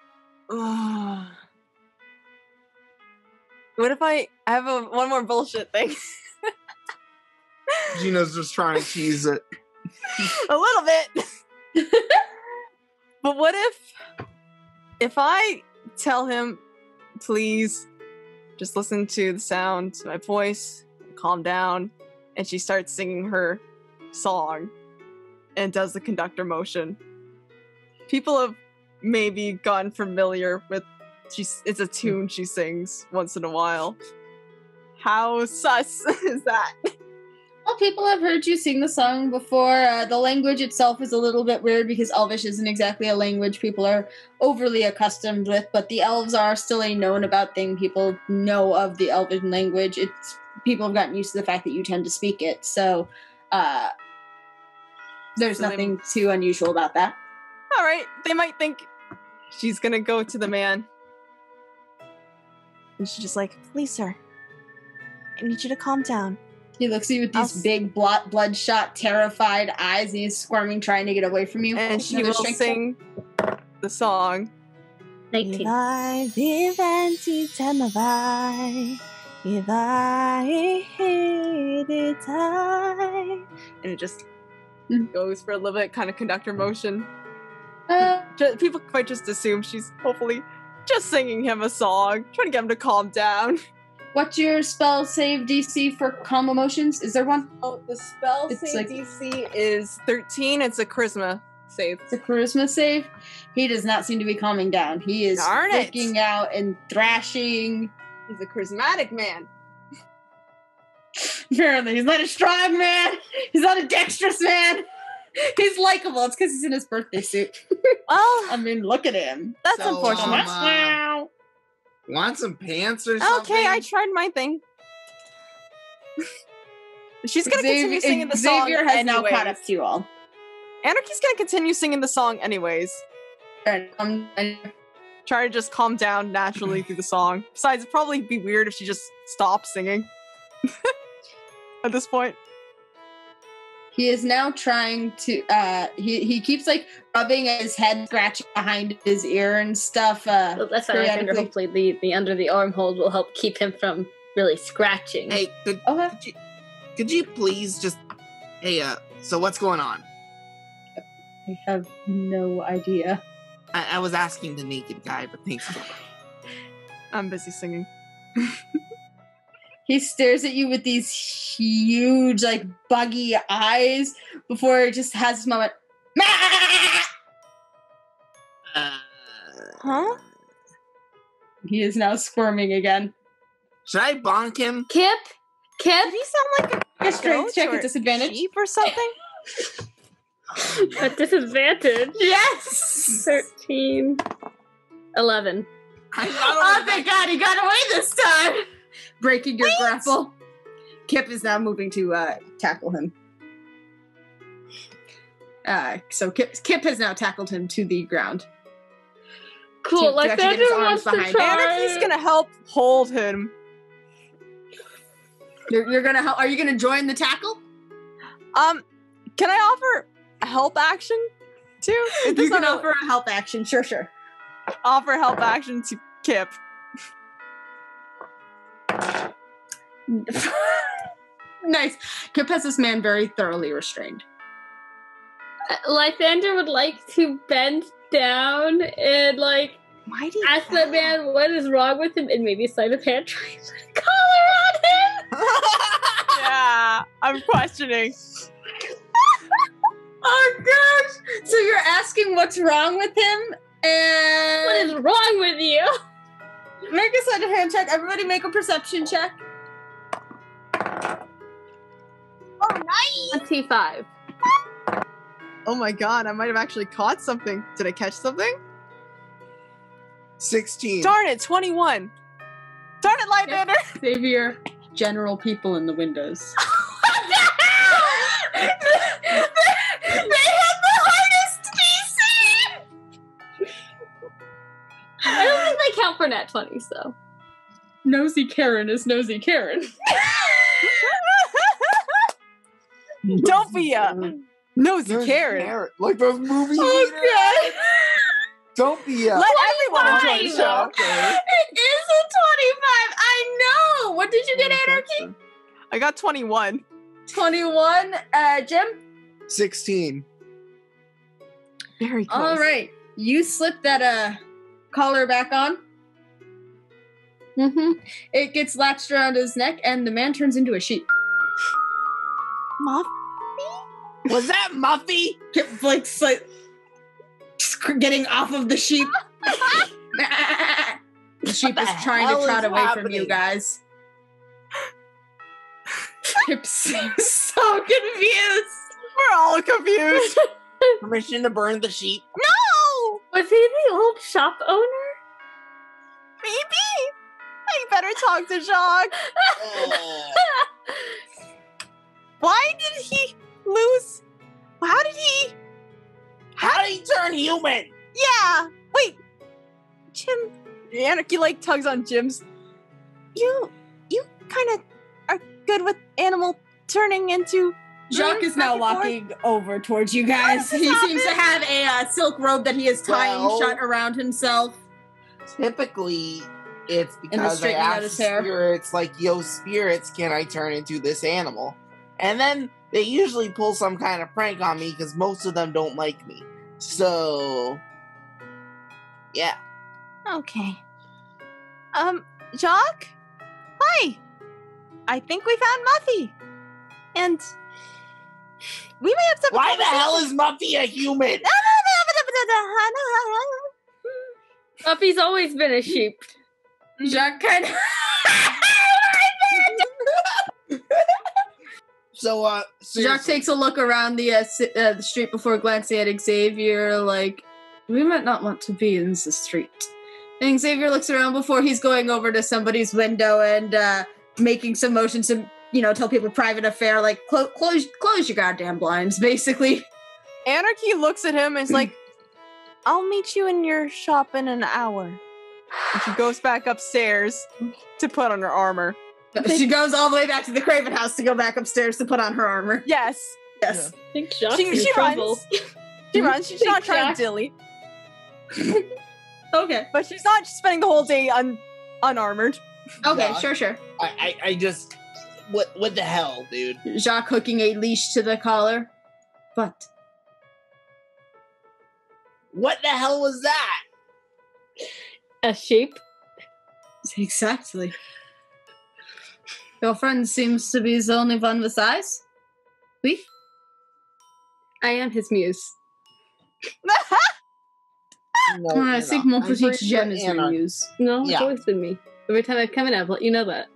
What if I have one more bullshit thing? Gina's just trying to tease it. A little bit. But what if I tell him, please just listen to the sound of my voice, calm down, and she starts singing her song and does the conductor motion. People have maybe gotten familiar with it's a tune she sings once in a while. How sus is that? Well, people have heard you sing the song before. The language itself is a little bit weird because Elvish isn't exactly a language people are overly accustomed with, but the elves are still a known about thing. People know of the Elvish language. People have gotten used to the fact that you tend to speak it, so there's nothing too unusual about that. All right, they might think she's gonna go to the man. And she's just like, please, sir, I need you to calm down. He looks at you with these big, bloodshot, terrified eyes, and he's squirming, trying to get away from you. And she will sing the song. 19. And it just goes for a little bit, kind of conductor motion. People might just assume she's hopefully just singing him a song, trying to get him to calm down. What's your spell save DC for calm emotions? Is there one? Oh, the spell save DC is 13. It's a charisma save. It's a charisma save. He does not seem to be calming down. He is freaking out and thrashing. He's a charismatic man. Apparently, he's not a strong man. He's not a dexterous man. He's likable. It's because he's in his birthday suit. Well, I mean, look at him. That's unfortunate. Want some pants or something? Okay, I tried my thing. She's gonna continue singing the song. Xavier has now anyways. caught up to you all. Anarchy's gonna continue singing the song anyways. Try to just calm down naturally through the song. Besides, it'd probably be weird if she just stopped singing. At this point. He is now trying to, he keeps like rubbing his head, scratching behind his ear and stuff. So that's why I figure periodically. hopefully the under the arm hold will help keep him from really scratching. Hey, could you please just... Hey, so what's going on? I have no idea. I was asking the naked guy, but thanks for... I'm busy singing. He stares at you with these huge, like, buggy eyes before he just has this moment. Huh? He is now squirming again. Should I bonk him? Kip? Did he sound like A strength goat check or at disadvantage. sheep or something? At disadvantage. Yes! 13. 11. Oh, thank God, he got away this time! Breaking your grapple. Kip is now moving to tackle him. So Kip has now tackled him to the ground. Cool, To actually get his arms behind him. Anarchy's gonna help hold him. You're gonna help. Are you gonna join the tackle? Can I offer a help action too? It You doesn't can really- offer a help action. Sure. offer help action to Kip. Nice. Kip has this man very thoroughly restrained. Lythander would like to bend down and like Mighty ask that man what is wrong with him and maybe sleight of hand try and put a collar on him. Yeah, I'm questioning. Oh gosh! So you're asking what's wrong with him, and What is wrong with you? make a sleight of hand check. Everybody, make a perception check. Oh, nice! 25. Oh my god, I might have actually caught something. Did I catch something? 16. Darn it, 21. Darn it, Lythander. Xavier, general people in the windows. They had the hardest DC! I don't think they count for nat 20s, though. Nosy Karen is nosy Karen. Don't be a nosy Karen. Like those movies. Oh god! Don't be Let everyone enjoy the show. Okay. It is a 25. I know. What did you get, Anarchy? I got 21. 21. Jim. 16. Very close. All right. You slip that collar back on. Mm-hmm. It gets latched around his neck, and the man turns into a sheep. Muff? Was that Muffy? Kip like getting off of the sheep. The sheep What is the trying to hell trot is away from you happening? guys. Kip seems so confused. We're all confused. Permission to burn the sheep? No! Was he the old shop owner? Maybe. I better talk to Jacques. Why did he lose? How did he? How did he turn human? Yeah. Wait. Jim. Anarchy like tugs on Jim's. You kind of are good with animal turning into. Jacques is now walking over towards you guys. He seems to have a silk robe that he is tying Well- shut around himself. Typically, it's And because I straightening out ask his hair. spirits, like, yo, spirits, can I turn into this animal? And then they usually pull some kind of prank on me because most of them don't like me. So, yeah. Okay. Jacques? Hi. I think we found Muffy. And we may have some. Why the hell is Muffy a human? Muffy's always been a sheep. Jacques kind of. So, Jacques seriously, takes a look around the street before glancing at Xavier, like, we might not want to be in the street. And Xavier looks around before he's going over to somebody's window and making some motions to, tell people private affair, like, close your goddamn blinds, basically. Anarchy looks at him and is like, I'll meet you in your shop in an hour. And she goes back upstairs to put on her armor. She goes all the way back to the Craven house to go back upstairs to put on her armor. Yes. Yes. I think Jacques She in trouble. runs. She runs. She's not trying to dilly. Okay. But she's not spending the whole day unarmored. Okay, Yeah. sure. I just what the hell, dude? Jacques hooking a leash to the collar. But What the hell was that? A sheep? exactly. Your friend seems to be the only one with eyes. Oui? I am his muse. No, I think mon petit gem is your muse. No, it's Yeah. always been me. Every time I've come in, I've let you know that.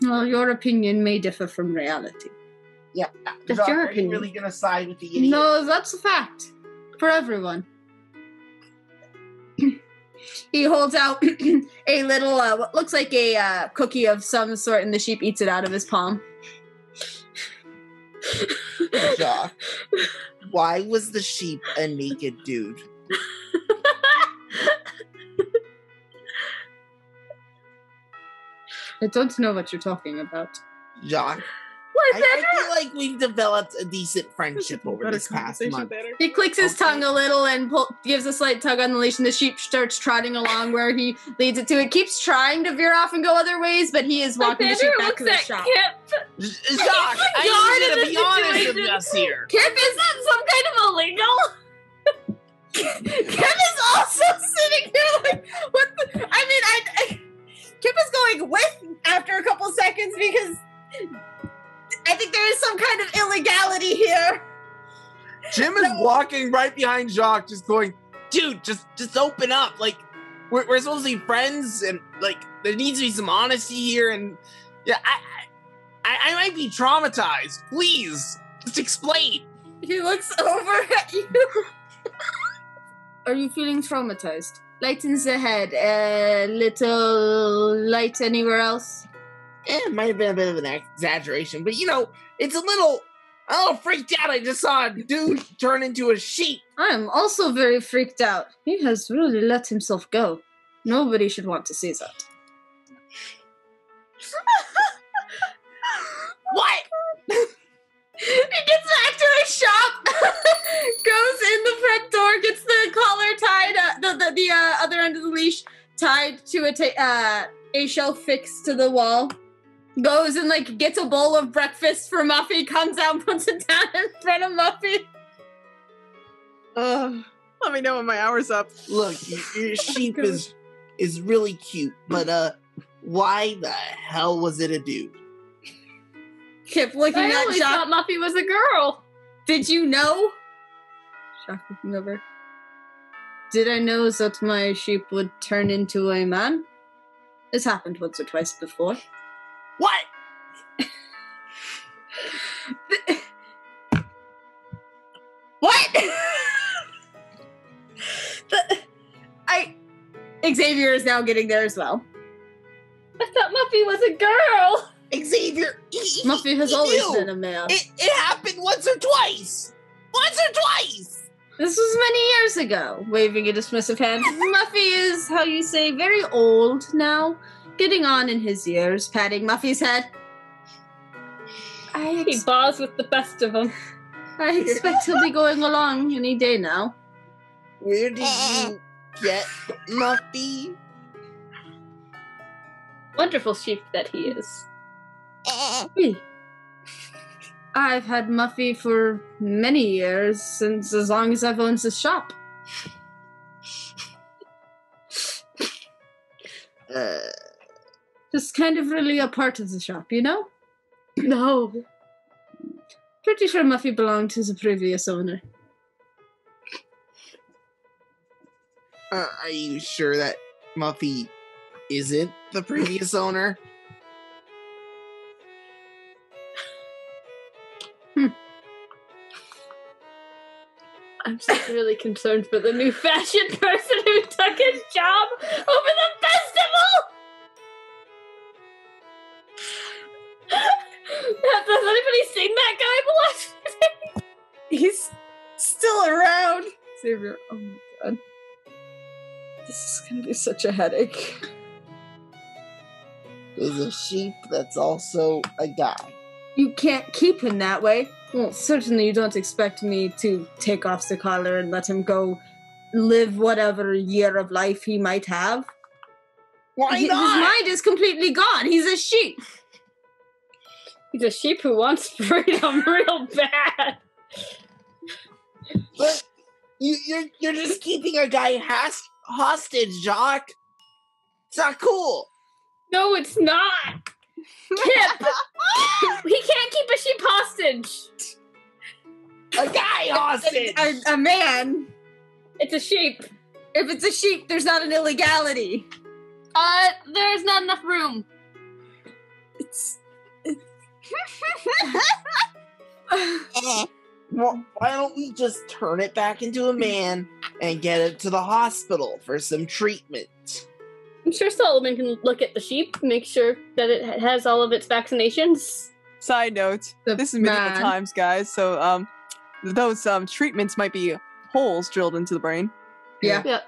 Well, your opinion may differ from reality. Yeah. That's Doc, your are you opinion. really gonna side with the idiot? No, that's a fact. For everyone. He holds out a little, what looks like a cookie of some sort, and the sheep eats it out of his palm. Doc, why was the sheep a naked dude? I don't know what you're talking about. Jock, I feel like we've developed a decent friendship over this past month. He clicks his tongue a little and gives a slight tug on the leash, and the sheep starts trotting along where he leads it to. It keeps trying to veer off and go other ways, but he is walking the sheep back to the shop. Jock, I need you to be honest with us here. Kip, is that some kind of illegal? Kip is also sitting here like, what the? I mean, Kip is going with after a couple seconds because I think there is some kind of illegality here. Jim is walking right behind Jock, just going, dude, just open up. Like, we're supposed to be friends, and like, there needs to be some honesty here. And yeah, I might be traumatized. Please, just explain. He looks over at you. Are you feeling traumatized? Lightens the head. A little light anywhere else? It might have been a bit of an exaggeration, but it's a little freaked out. I just saw a dude turn into a sheep. I am also very freaked out. He has really let himself go. Nobody should want to see that. What? He gets back to his shop, goes in the front door, gets the collar tied, the other end of the leash tied to a shelf fixed to the wall. Goes and gets a bowl of breakfast for Muffy, comes out, puts it down in front of Muffy. Let me know when my hour's up. Look, your sheep is really cute, but why the hell was it a dude? Kip looking I at always Shock. thought Muffy was a girl. Did you know? Shock looking over. Did I know that my sheep would turn into a man? This happened once or twice before. What? What? Xavier is now getting there as well. I thought Muffy was a girl. Xavier, Muffy has he always knew. been a male. It happened once or twice. This was many years ago. Waving a dismissive hand. Muffy is, how you say, very old now. Getting on in his years. Patting Muffy's head. He bars with the best of them. I expect he'll be going along any day now. Where did you get Muffy? Wonderful sheep that he is. I've had Muffy for many years, since as long as I've owned this shop. Just kind of really a part of the shop, you know? No. Pretty sure Muffy belonged to the previous owner. Are you sure that Muffy isn't the previous owner? I'm just really concerned for the new fashion person who took his job over the festival? Has anybody seen that guy the last few days? He's still around. Xavier, oh my god. This is gonna be such a headache. Is a sheep that's also a guy. You can't keep him that way. Well, certainly you don't expect me to take off the collar and let him go live whatever year of life he might have. Why His not? mind is completely gone. He's a sheep. He's a sheep who wants freedom real bad. But you're just keeping a guy hostage, Jock. It's not cool. No, it's not. Kip! He can't keep a sheep hostage. A guy hostage. A man. It's a sheep. If it's a sheep, there's not an illegality. There's not enough room. Well, why don't we just turn it back into a man and get it to the hospital for some treatment? I'm sure Solomon can look at the sheep, make sure that it has all of its vaccinations. Side note, this is medieval times, guys, so those treatments might be holes drilled into the brain. Yeah. Yeah.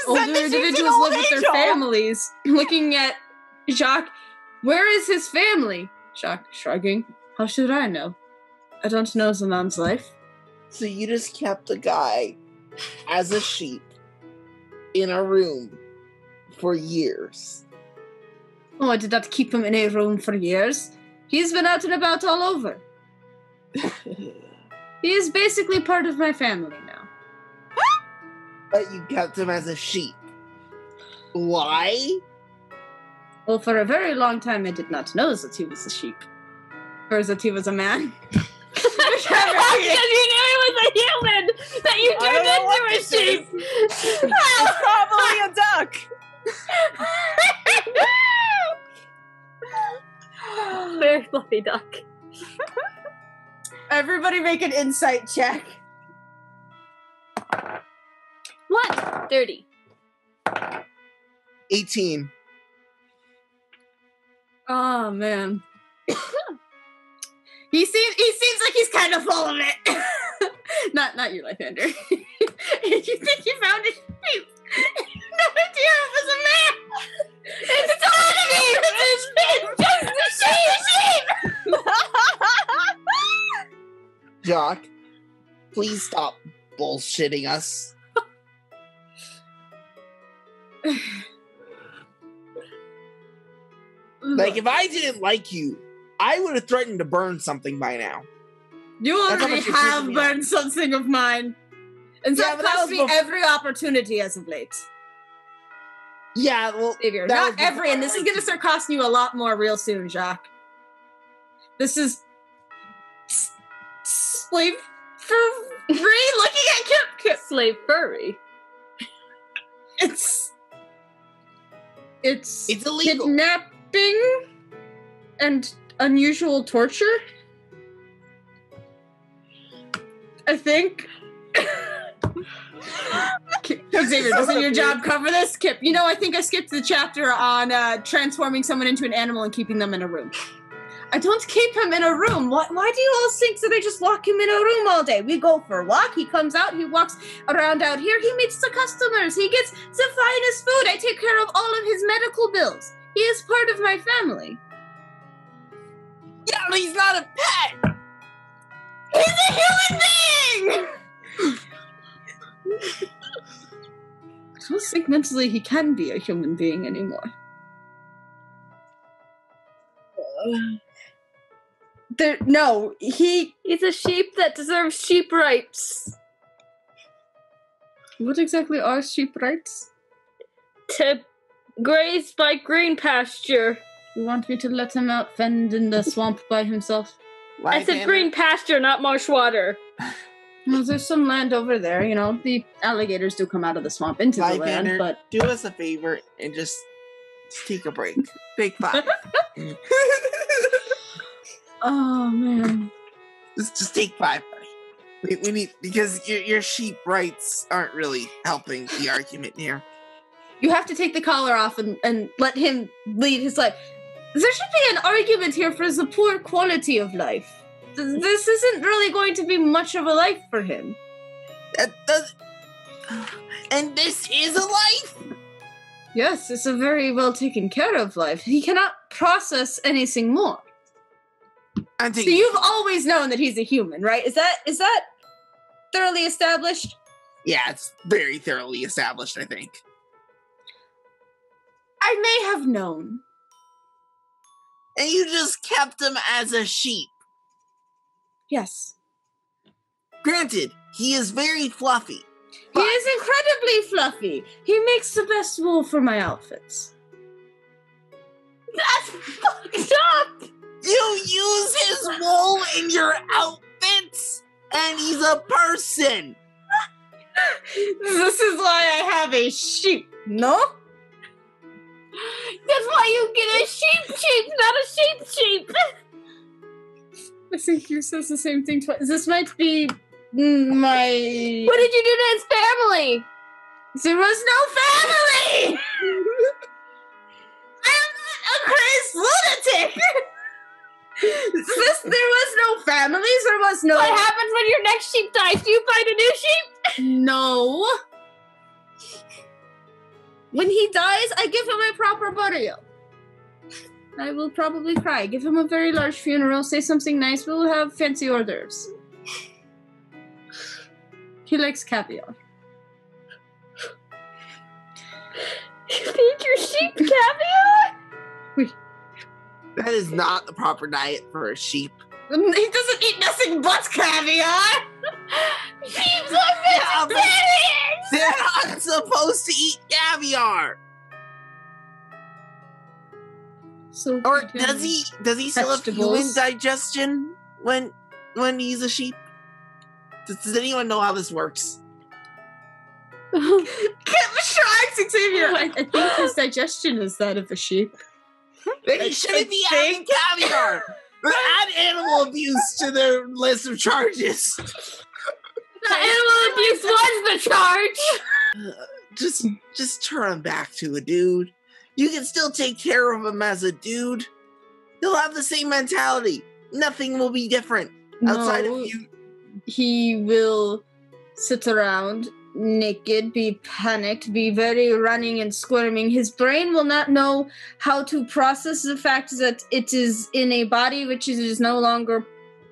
Older individuals live with their families. Looking at Jacques, where is his family? Jacques shrugging. How should I know? I don't know the man's life. So you just kept a guy as a sheep in a room for years. Oh, I did not keep him in a room for years. He's been out and about all over. He is basically part of my family now. But you kept him as a sheep. Why? Well, for a very long time I did not know that he was a sheep. Or that he was a man. Because you knew he was a human that you turned into a sheep. It's probably a duck. Very fluffy duck. Everybody make an insight check. 30. 18. Oh man. He seems like he's kind of full of it. not you, Lythander. You think you found a sheep? No idea it was a man. It's not a sheep. It's just a sheep. Jock, please stop bullshitting us. Like, if I didn't like you, I would have threatened to burn something by now. You already have burned something of mine. And so it cost me every opportunity as of late. Yeah, well, Xavier, not every, and this is gonna start costing you a lot more real soon, Jacques. This is slave furry looking at Kip. Slave furry. It's illegal. Kidnapping and unusual torture. I think. Xavier, doesn't your job cover this? Kip, I think I skipped the chapter on transforming someone into an animal and keeping them in a room. I don't keep him in a room. Why do you all think that I just lock him in a room all day? We go for a walk, he comes out, he walks around out here, he meets the customers, he gets the finest food, I take care of all of his medical bills. He is part of my family. Yeah, but he's not a pet! He's a human being! I don't think mentally he can be a human being anymore. He's a sheep that deserves sheep rights. What exactly are sheep rights? To graze by green pasture. You want me to let him out fend in the swamp by himself? I said green pasture, not marsh water. Well, there's some land over there, the alligators do come out of the swamp into the land, but... do us a favor and just take a break. Take 5. Oh, man. Just take 5, buddy. We need, because your sheep rights aren't really helping the argument here. You have to take the collar off and let him lead his life. There should be an argument here for the poor quality of life. This isn't really going to be much of a life for him. And this is a life? Yes, it's a very well taken care of life. He cannot process anything more. So you've always known that he's a human, right? Is that thoroughly established? Yeah, it's very thoroughly established, I think. I may have known. And you just kept him as a sheep. Yes. Granted, he is very fluffy. He is incredibly fluffy. He makes the best wool for my outfits. That's fucked up! You use his wool in your outfits, and he's a person. This is why I have a sheep, no? That's why you get a sheep, not a sheep. I think you says the same thing twice. This might be my... What did you do to his family? There was no family! I'm not a crazed lunatic! There was no families, there was no... What happens when your next sheep dies? Do you find a new sheep? No. When he dies, I give him a proper burial. I will probably cry. Give him a very large funeral, say something nice, we'll have fancy hors d'oeuvres. He likes caviar. You feed your sheep caviar? That is not the proper diet for a sheep. He doesn't eat nothing but caviar! Sheeps are vegetarians! They're not supposed to eat caviar. So Or does he still have human digestion when he's a sheep? Does anyone know how this works? Sharks, Xavier! I think his digestion is that of a sheep. Then he shouldn't be having caviar! Add animal abuse to their list of charges. Animal abuse was the charge! Just turn him back to a dude. You can still take care of him as a dude. He'll have the same mentality. Nothing will be different outside of you. He will sit around naked, be panicked, be very running and squirming. His brain will not know how to process the fact that it is in a body which is no longer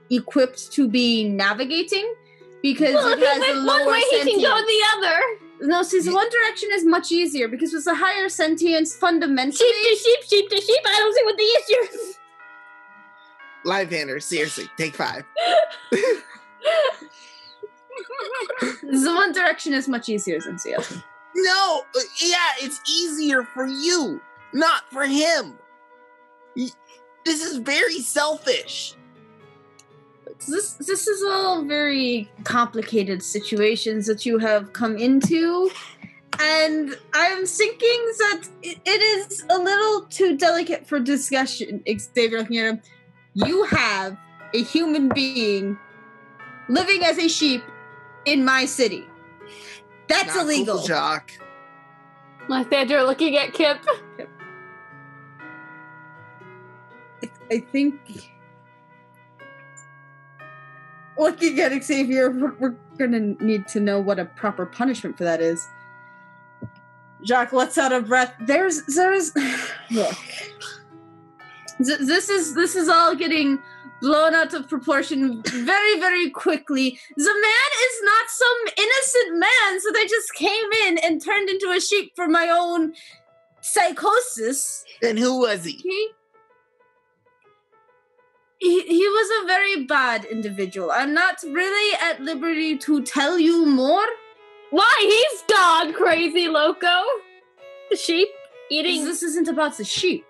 equipped to be navigating because it has a lower one way sentience. He can go the other. No, see, the one direction is much easier because with a higher sentience, fundamentally... Sheep to sheep, I don't see what the issue is. Lythander, seriously, take 5. The one direction is much easier than the other. No, yeah, it's easier for you, not for him. This is very selfish. This is all very complicated situations that you have come into, and I'm thinking that it is a little too delicate for discussion. Xavier, looking at him, you have a human being living as a sheep in my city. That's Not illegal. Cool, Jock. Lythander looking at Kip. I think... Looking at Xavier, we're gonna need to know what a proper punishment for that is. Jacques lets out a breath. There's look. This is all getting blown out of proportion very, very quickly. The man is not some innocent man, so they just came in and turned into a sheep for my own psychosis. Then who was he? He was a very bad individual. I'm not really at liberty to tell you more. Why? He's gone crazy, loco. The sheep eating. This isn't about the sheep.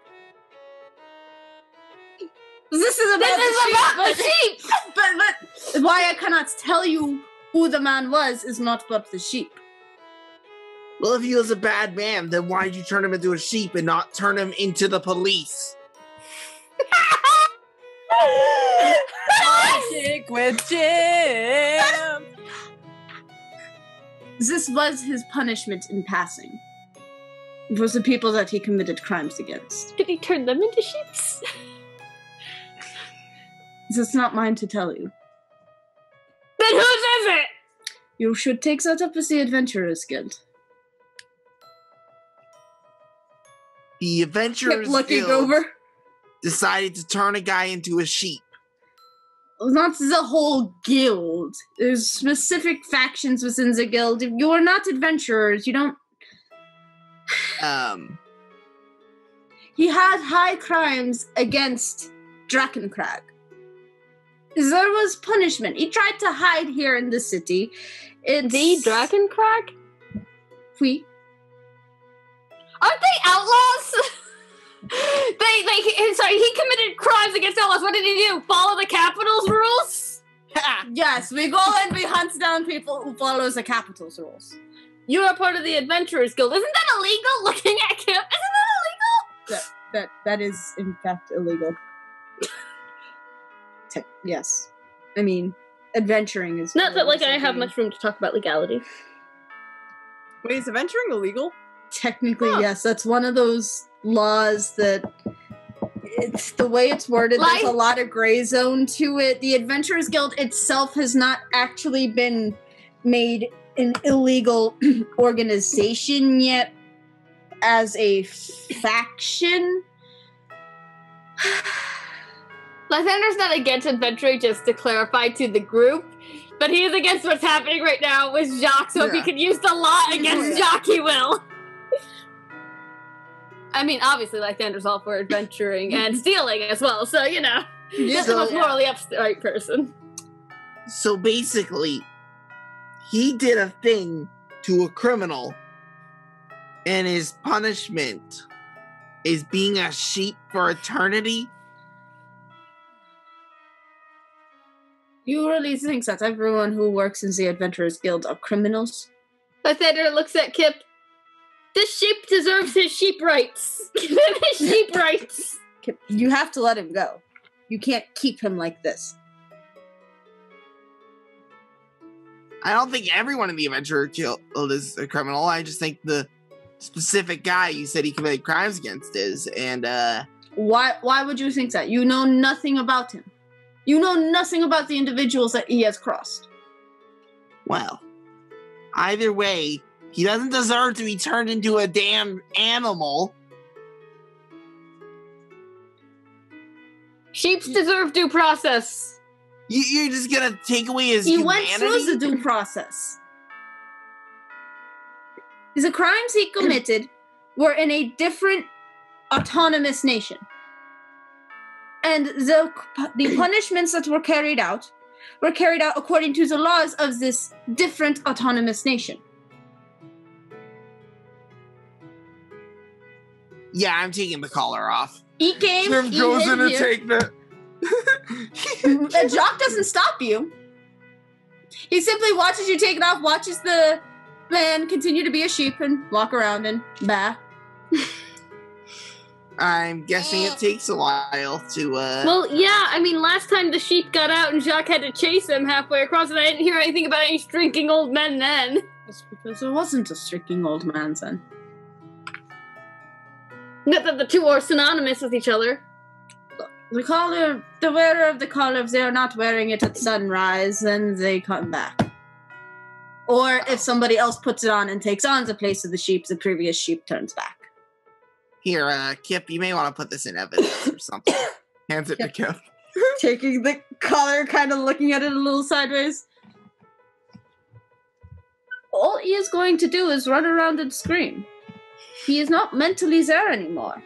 This is about the sheep. But why I cannot tell you who the man was is not about the sheep. Well, if he was a bad man, then why did you turn him into a sheep and not turn him into the police? Magic with Jim. This was his punishment in passing. It was the people that he committed crimes against. Did he turn them into sheeps? It's not mine to tell you. Then whose is it? You should take that up with the Adventurers Guild. The Adventurers looking Guild over. decided to turn a guy into a sheep. Not the whole guild. There's specific factions within the guild. If you are not adventurers, you don't... He had high crimes against Drakencrag. There was punishment. He tried to hide here in the city. It's... The Drakencrag? We. Aren't they outlaws? He committed crimes against outlaws. What did he do? Follow the Capitol's rules? Yes, we go and we hunt down people who follow the Capitol's rules. You are part of the Adventurers Guild. Isn't that illegal? Looking at Kip, isn't that illegal? That is in fact illegal. Yes. I mean, adventuring is... Not that, I have much room to talk about legality. Wait, is adventuring illegal? Technically, yes. That's one of those laws that... It's the way it's worded, there's a lot of gray zone to it. The Adventurers Guild itself has not actually been made an illegal organization yet as a faction. Lythander's not against adventuring, just to clarify to the group, but he is against what's happening right now with Jacques, so if he could use the law against Jacques, he will. I mean, obviously, Lythander's all for adventuring and stealing as well, so, he's the most morally upright person. So basically, he did a thing to a criminal, and his punishment is being a sheep for eternity. You really think that everyone who works in the Adventurers Guild are criminals? Lythander looks at Kip. This sheep deserves his sheep rights. Give him his sheep rights. Kip, you have to let him go. You can't keep him like this. I don't think everyone in the Adventurer Guild is a criminal. I just think the specific guy you said he committed crimes against is, and Why would you think that? You know nothing about him. You know nothing about the individuals that he has crossed. Well, either way, he doesn't deserve to be turned into a damn animal. Sheeps deserve due process. You're just gonna take away his He humanity? went through the due process. The crimes he committed were in a different autonomous nation. And the punishments that were carried out according to the laws of this different autonomous nation. Yeah, I'm taking the collar off. He came, Tim he goes hid in and here. take the... Jock doesn't stop you. He simply watches you take it off, watches the man continue to be a sheep and walk around and bah. I'm guessing it takes a while to, Well, yeah, I mean, last time the sheep got out and Jacques had to chase him halfway across, and I didn't hear anything about any shrinking old men then. That's because there wasn't a shrinking old man then. Not that the two are synonymous with each other. The collar, the wearer of the collar, if they are not wearing it at sunrise, then they come back. Or if somebody else puts it on and takes on the place of the sheep, the previous sheep turns back. Here, Kip, you may want to put this in evidence or something. Hands it to Kip. Taking the collar, kind of looking at it a little sideways. All he is going to do is run around and scream. He is not mentally there anymore.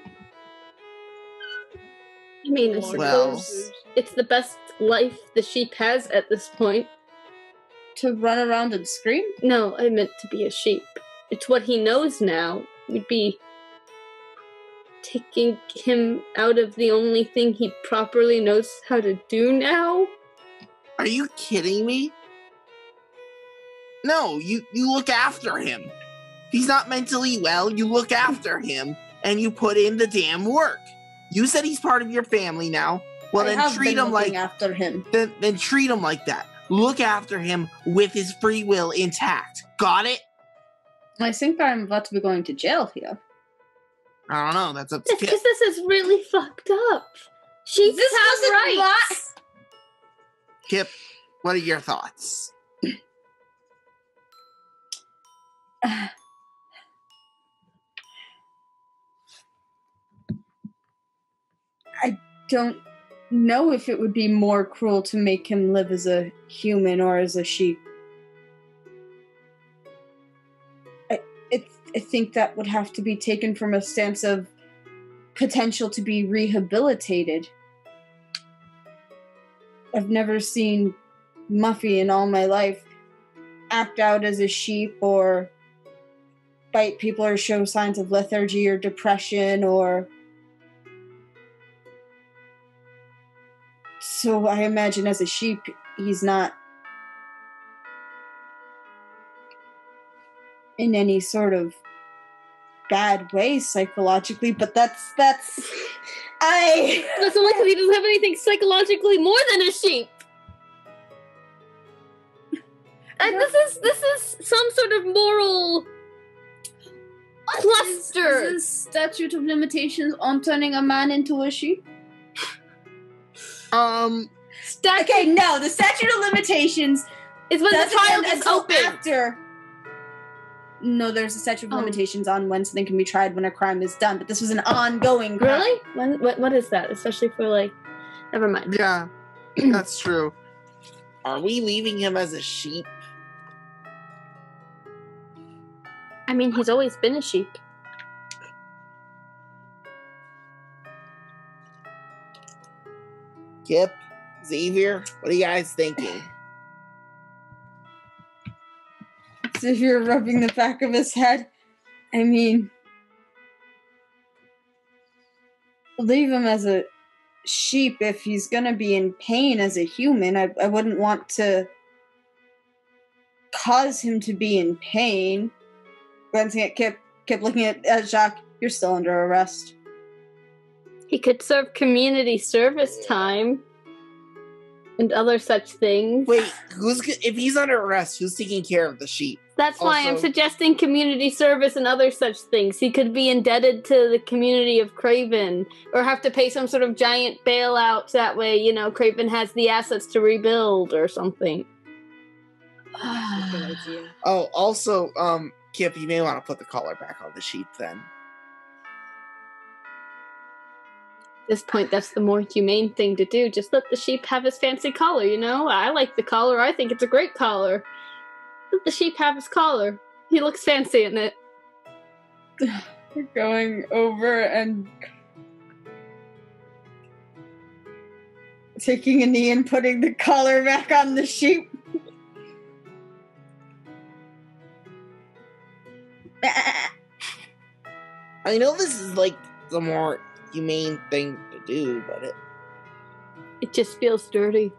I mean, I Well. suppose it's the best life the sheep has at this point. To run around and scream? No, I meant to be a sheep. It's what he knows now. We'd be taking him out of the only thing he properly knows how to do now. Are you kidding me? No, you look after him. If he's not mentally well, you look after him, and you put in the damn work. You said he's part of your family now. Well, I then have treat been him looking like after him. then treat him like that. Look after him with his free will intact. Got it? I think I'm about to be going to jail here. I don't know. That's up to It's Kip. because this is really fucked up. Sheep This have wasn't rights. Kip, what are your thoughts? I don't know if it would be more cruel to make him live as a human or as a sheep. I think that would have to be taken from a stance of potential to be rehabilitated. I've never seen Muffy in all my life act out as a sheep or bite people or show signs of lethargy or depression or... So I imagine as a sheep, he's not in any sort of bad way psychologically, but that's That's only because he doesn't have anything psychologically more than a sheep. And this is some sort of moral cluster. Is statute of limitations on turning a man into a sheep? Okay, no, the statute of limitations is when the doesn't trial end is until open. after. No, there's a statute of limitations on when something can be tried when a crime is done, but this was an ongoing crime. Really? What is that? Especially for like, never mind. Yeah, that's true. Are we leaving him as a sheep? I mean, he's always been a sheep. Kip, Xavier, what are you guys thinking? Xavier rubbing the back of his head. I mean, leave him as a sheep if he's gonna be in pain as a human. I wouldn't want to cause him to be in pain. Glancing at Kip looking at Jacques, you're still under arrest. He could serve community service time and other such things. Wait, if he's under arrest, who's taking care of the sheep? That's why I'm Also- suggesting community service and other such things. He could be indebted to the community of Craven, or have to pay some sort of giant bailout. That way, you know, Craven has the assets to rebuild or something. Good idea. Oh, also, Kip, you may want to put the collar back on the sheep then. At this point, that's the more humane thing to do. Just let the sheep have his fancy collar, you know? I like the collar. I think it's a great collar. Let the sheep have his collar. He looks fancy in it. We're going over and taking a knee and putting the collar back on the sheep. I know this is like the more humane thing to do, but it It just feels dirty.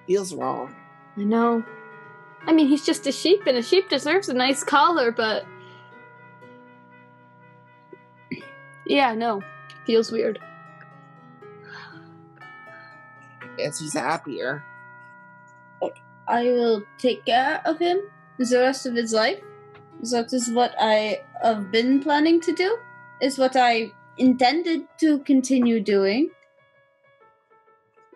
feels wrong. I know. I mean, he's just a sheep, and a sheep deserves a nice collar, but... Yeah, no. Feels weird. Guess he's happier. I will take care of him the rest of his life. That is what I have been planning to do. Is what I intended to continue doing.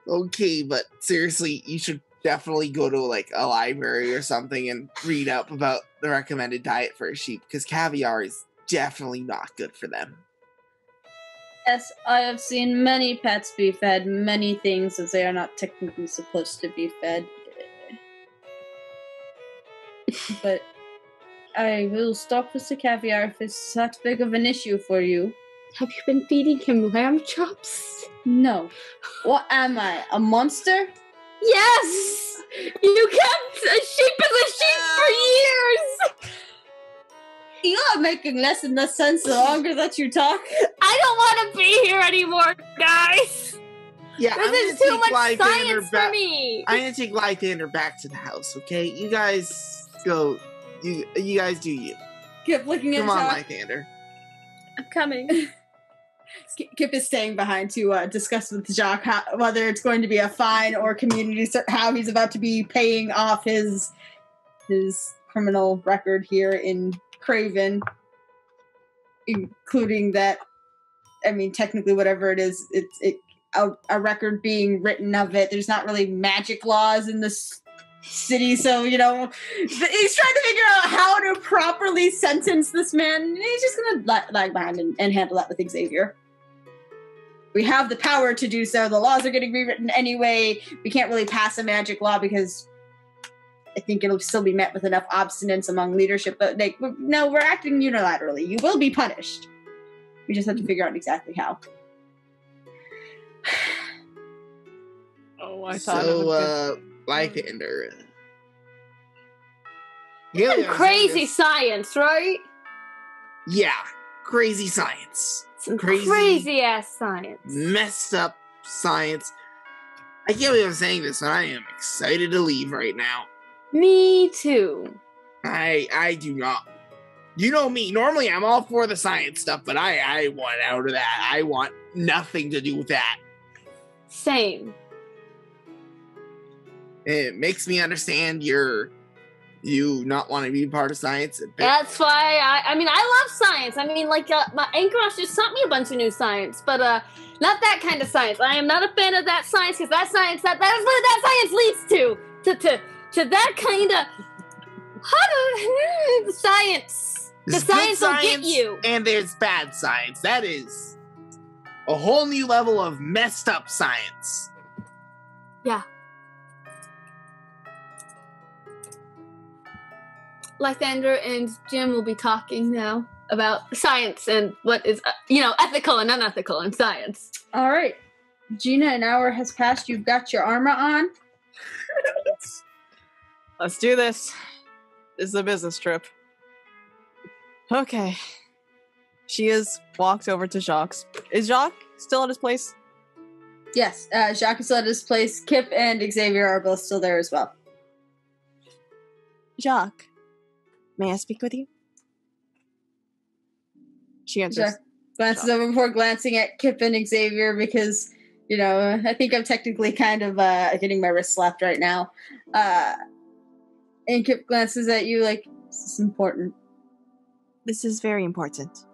Okay, but seriously, you should definitely go to like a library or something and read up about the recommended diet for a sheep, because caviar is definitely not good for them. Yes, I have seen many pets be fed many things that they are not technically supposed to be fed. But I will stop with the caviar if it's that big of an issue for you. Have you been feeding him lamb chops? No. What am I, a monster? Yes! You kept a sheep as a sheep for years! You are making less and less sense the longer that you talk. I don't want to be here anymore, guys! Yeah, This is too much science for me! I'm gonna take Lythander back to the house, okay? You guys go. You guys do you. Keep looking at Come on, Jacques. Lythander. I'm coming. Kip is staying behind to discuss with Jacques whether it's going to be a fine or community how he's about to be paying off his criminal record here in Craven, including that I mean, technically, whatever it is, a record being written of it. There's not really magic laws in this city, so he's trying to figure out how to properly sentence this man. And he's just gonna lag behind and handle that with Xavier. We have the power to do so. The laws are getting rewritten anyway. We can't really pass a magic law because I think it'll still be met with enough obstinance among leadership. But no, we're acting unilaterally. You will be punished. We just have to figure out exactly how. Oh, I thought it would be... Lythander. Crazy science, right? Yeah, crazy science. Some crazy ass science. Messed up science. I can't believe I'm saying this, and I am excited to leave right now. Me too. I do not. You know me. Normally, I'm all for the science stuff, but I want out of that. I want nothing to do with that. Same. It makes me understand you not want to be part of science. That's why I love science. I mean, like, my Anceross just taught me a bunch of new science, but not that kind of science. I am not a fan of that science, because that science, that is what that science leads to that kind of science. There's the science good will get you. And there's bad science. That is a whole new level of messed up science. Yeah. Lythander and Jim will be talking now about science and what is, ethical and unethical in science. All right. Gina, an hour has passed. You've got your armor on. Let's do this. This is a business trip. Okay. She has walked over to Jacques. Is Jacques still at his place? Yes, Jacques is still at his place. Kip and Xavier are both still there as well. Jacques, may I speak with you? She answers. Jacques glances over before glancing at Kip and Xavier because, I think I'm technically kind of getting my wrist slapped right now. And Kip glances at you like, this is important. This is very important.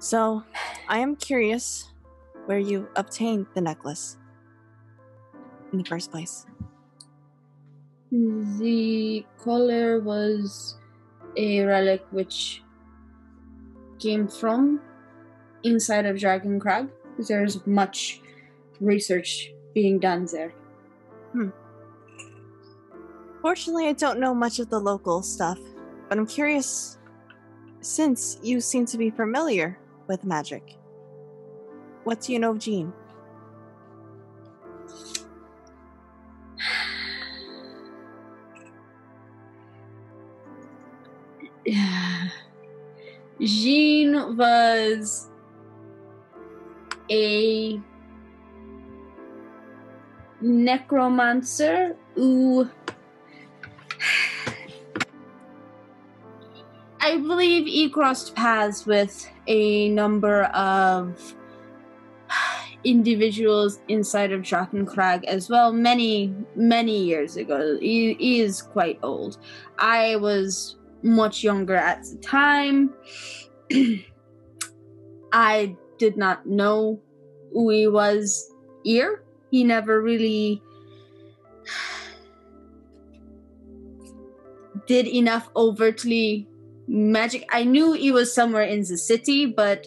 So, I am curious where you obtained the necklace in the first place. The collar was a relic which came from inside of Dragon Crag. There's much research being done there. Fortunately, I don't know much of the local stuff, but I'm curious, since you seem to be familiar with magic, what do you know of Jean? Jean was a necromancer who I believe he crossed paths with a number of individuals inside of Drachencrag as well, many, many years ago. He is quite old. I was much younger at the time. I did not know who he was here. He never really did enough overtly magic. I knew he was somewhere in the city, but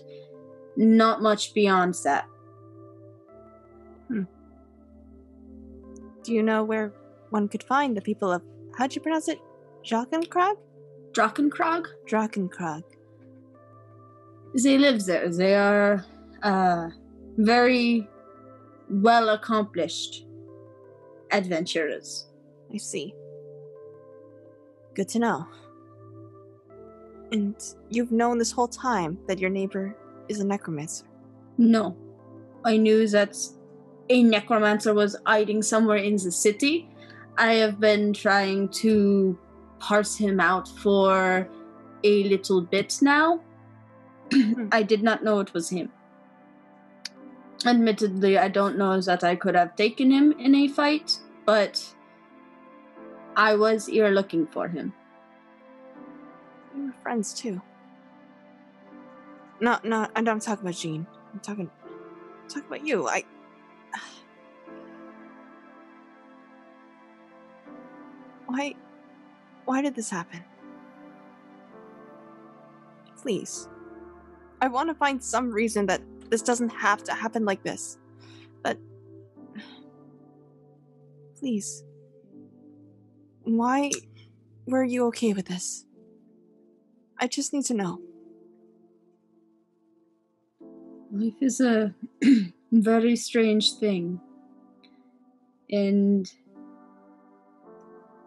not much beyond that. Do you know where one could find the people of, how'd you pronounce it? Drachencrag? Drachencrag? Drachencrag. They live there. They are very well accomplished adventurers. I see. Good to know. And you've known this whole time that your neighbor is a necromancer? No. I knew that a necromancer was hiding somewhere in the city. I have been trying to parse him out for a little bit now. I did not know it was him. Admittedly, I don't know that I could have taken him in a fight, but I was here looking for him. We were friends too. No, I don't talk about Jean. I'm talking about you. Why did this happen? Please. I want to find some reason that this doesn't have to happen like this. That... Please. Why were you okay with this? I just need to know. Life is a very strange thing. And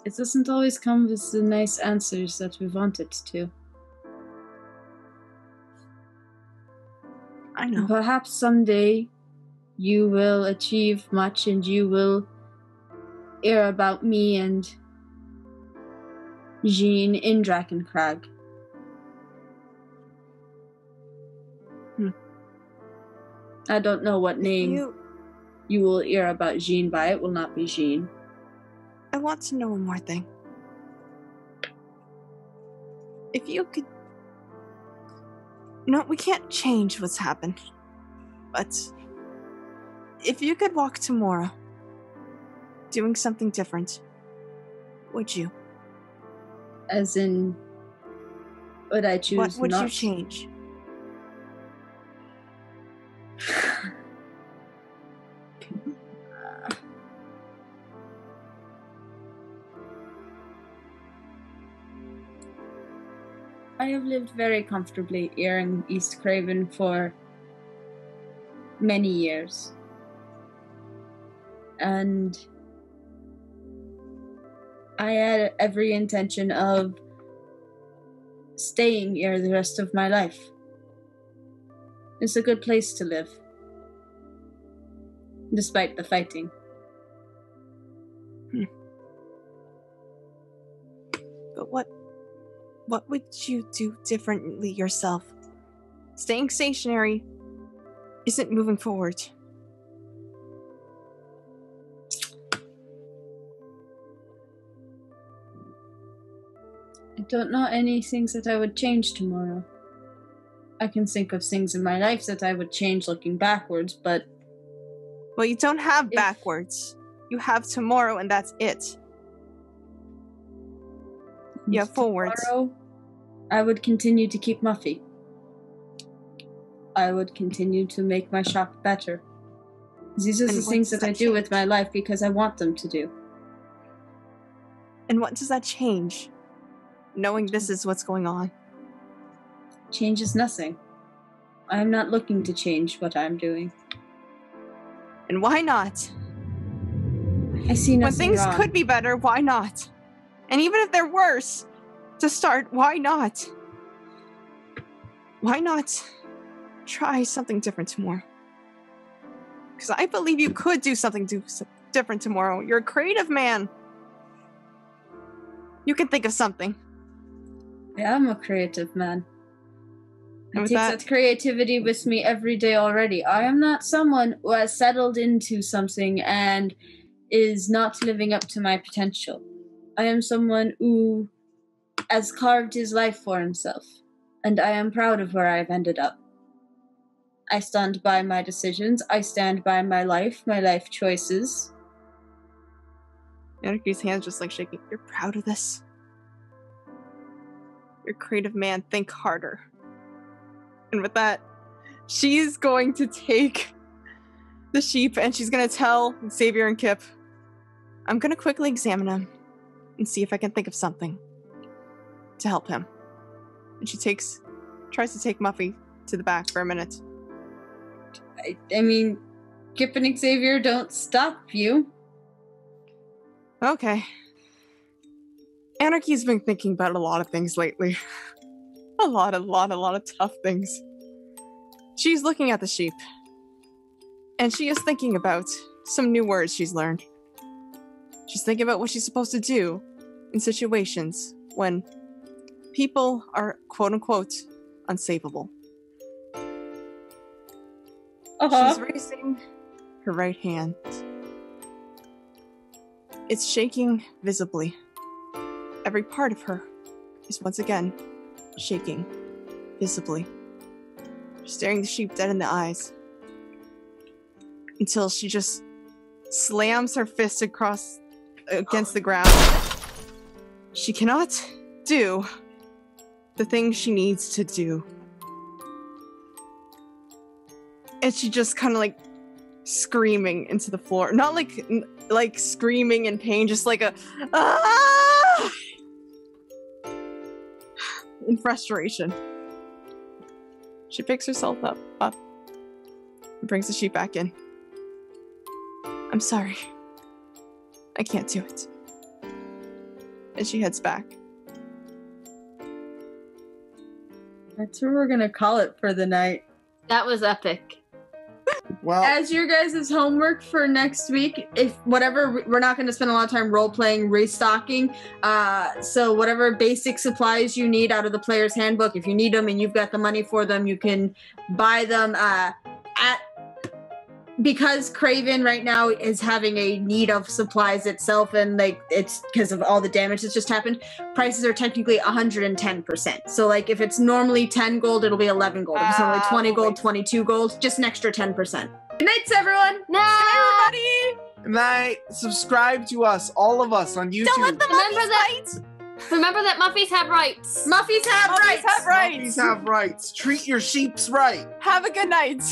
it doesn't always come with the nice answers that we want it to. I know. Perhaps someday you will achieve much and you will hear about me and Jean in Drakencrag. I don't know what name you will hear about Jean by. It will not be Jean. I want to know one more thing. If you could... No, we can't change what's happened. But... if you could walk tomorrow, doing something different, would you? As in... would I choose what would not you change? I have lived very comfortably here in East Craven for many years. And I had every intention of staying here the rest of my life. It's a good place to live. Despite the fighting. But what would you do differently yourself? Staying stationary isn't moving forward. I don't know any things that I would change tomorrow. I can think of things in my life that I would change looking backwards, but... Well, you don't have backwards. You have tomorrow, and that's it. You have forwards. Tomorrow, I would continue to keep Muffy. I would continue to make my shop better. These are the things that I do with my life because I want them to do. And what does that change? Knowing this is what's going on. Changes nothing. I am not looking to change what I'm doing. And why not? I see nothing When things wrong. could be better, why not? And even if they're worse, to start, why not? Why not try something different tomorrow? Because I believe you could do something different tomorrow. You're a creative man. You can think of something. I am a creative man. I And take with that creativity with me every day already. I am not someone who has settled into something and is not living up to my potential. I am someone who has carved his life for himself, and I am proud of where I've ended up. I stand by my decisions. I stand by my life choices. Anarchy's hands just like shaking. You're proud of this? You're a creative man. Think harder. And with that, she's going to take the sheep and she's going to tell Xavier and Kip, I'm going to quickly examine him and see if I can think of something to help him. And she tries to take Muffy to the back for a minute. I mean, Kip and Xavier don't stop you. Okay. Anarchy's been thinking about a lot of things lately. A lot of tough things. She's looking at the sheep. And she is thinking about some new words she's learned. She's thinking about what she's supposed to do in situations when people are quote-unquote unsavable. She's raising her right hand. It's shaking visibly. Every part of her is once again shaking visibly. staring the sheep dead in the eyes. Until she just slams her fist against the ground. She cannot do the thing she needs to do. And she just kind of like screaming into the floor. Not like screaming in pain, just like a ah! In frustration. She picks herself up and brings the sheep back in. I'm sorry. I can't do it. And she heads back. That's what we're gonna call it for the night. That was epic. Well, As your guys' homework for next week, we're not going to spend a lot of time role-playing, restocking, so whatever basic supplies you need out of the player's handbook, if you need them and you've got the money for them, you can buy them because Craven right now is having a need of supplies itself, and like it's because of all the damage that's just happened, prices are technically 110%. So like if it's normally 10 gold, it'll be 11 gold. If it's normally 20 gold, 22 gold, just an extra 10%. Good night, everyone. No! Good night. Subscribe to us, all of us, on YouTube. Don't let the monkeys fight! Remember that Muffies have rights. Muffies have rights. Muffies have rights. Treat your sheeps right. Have a good night.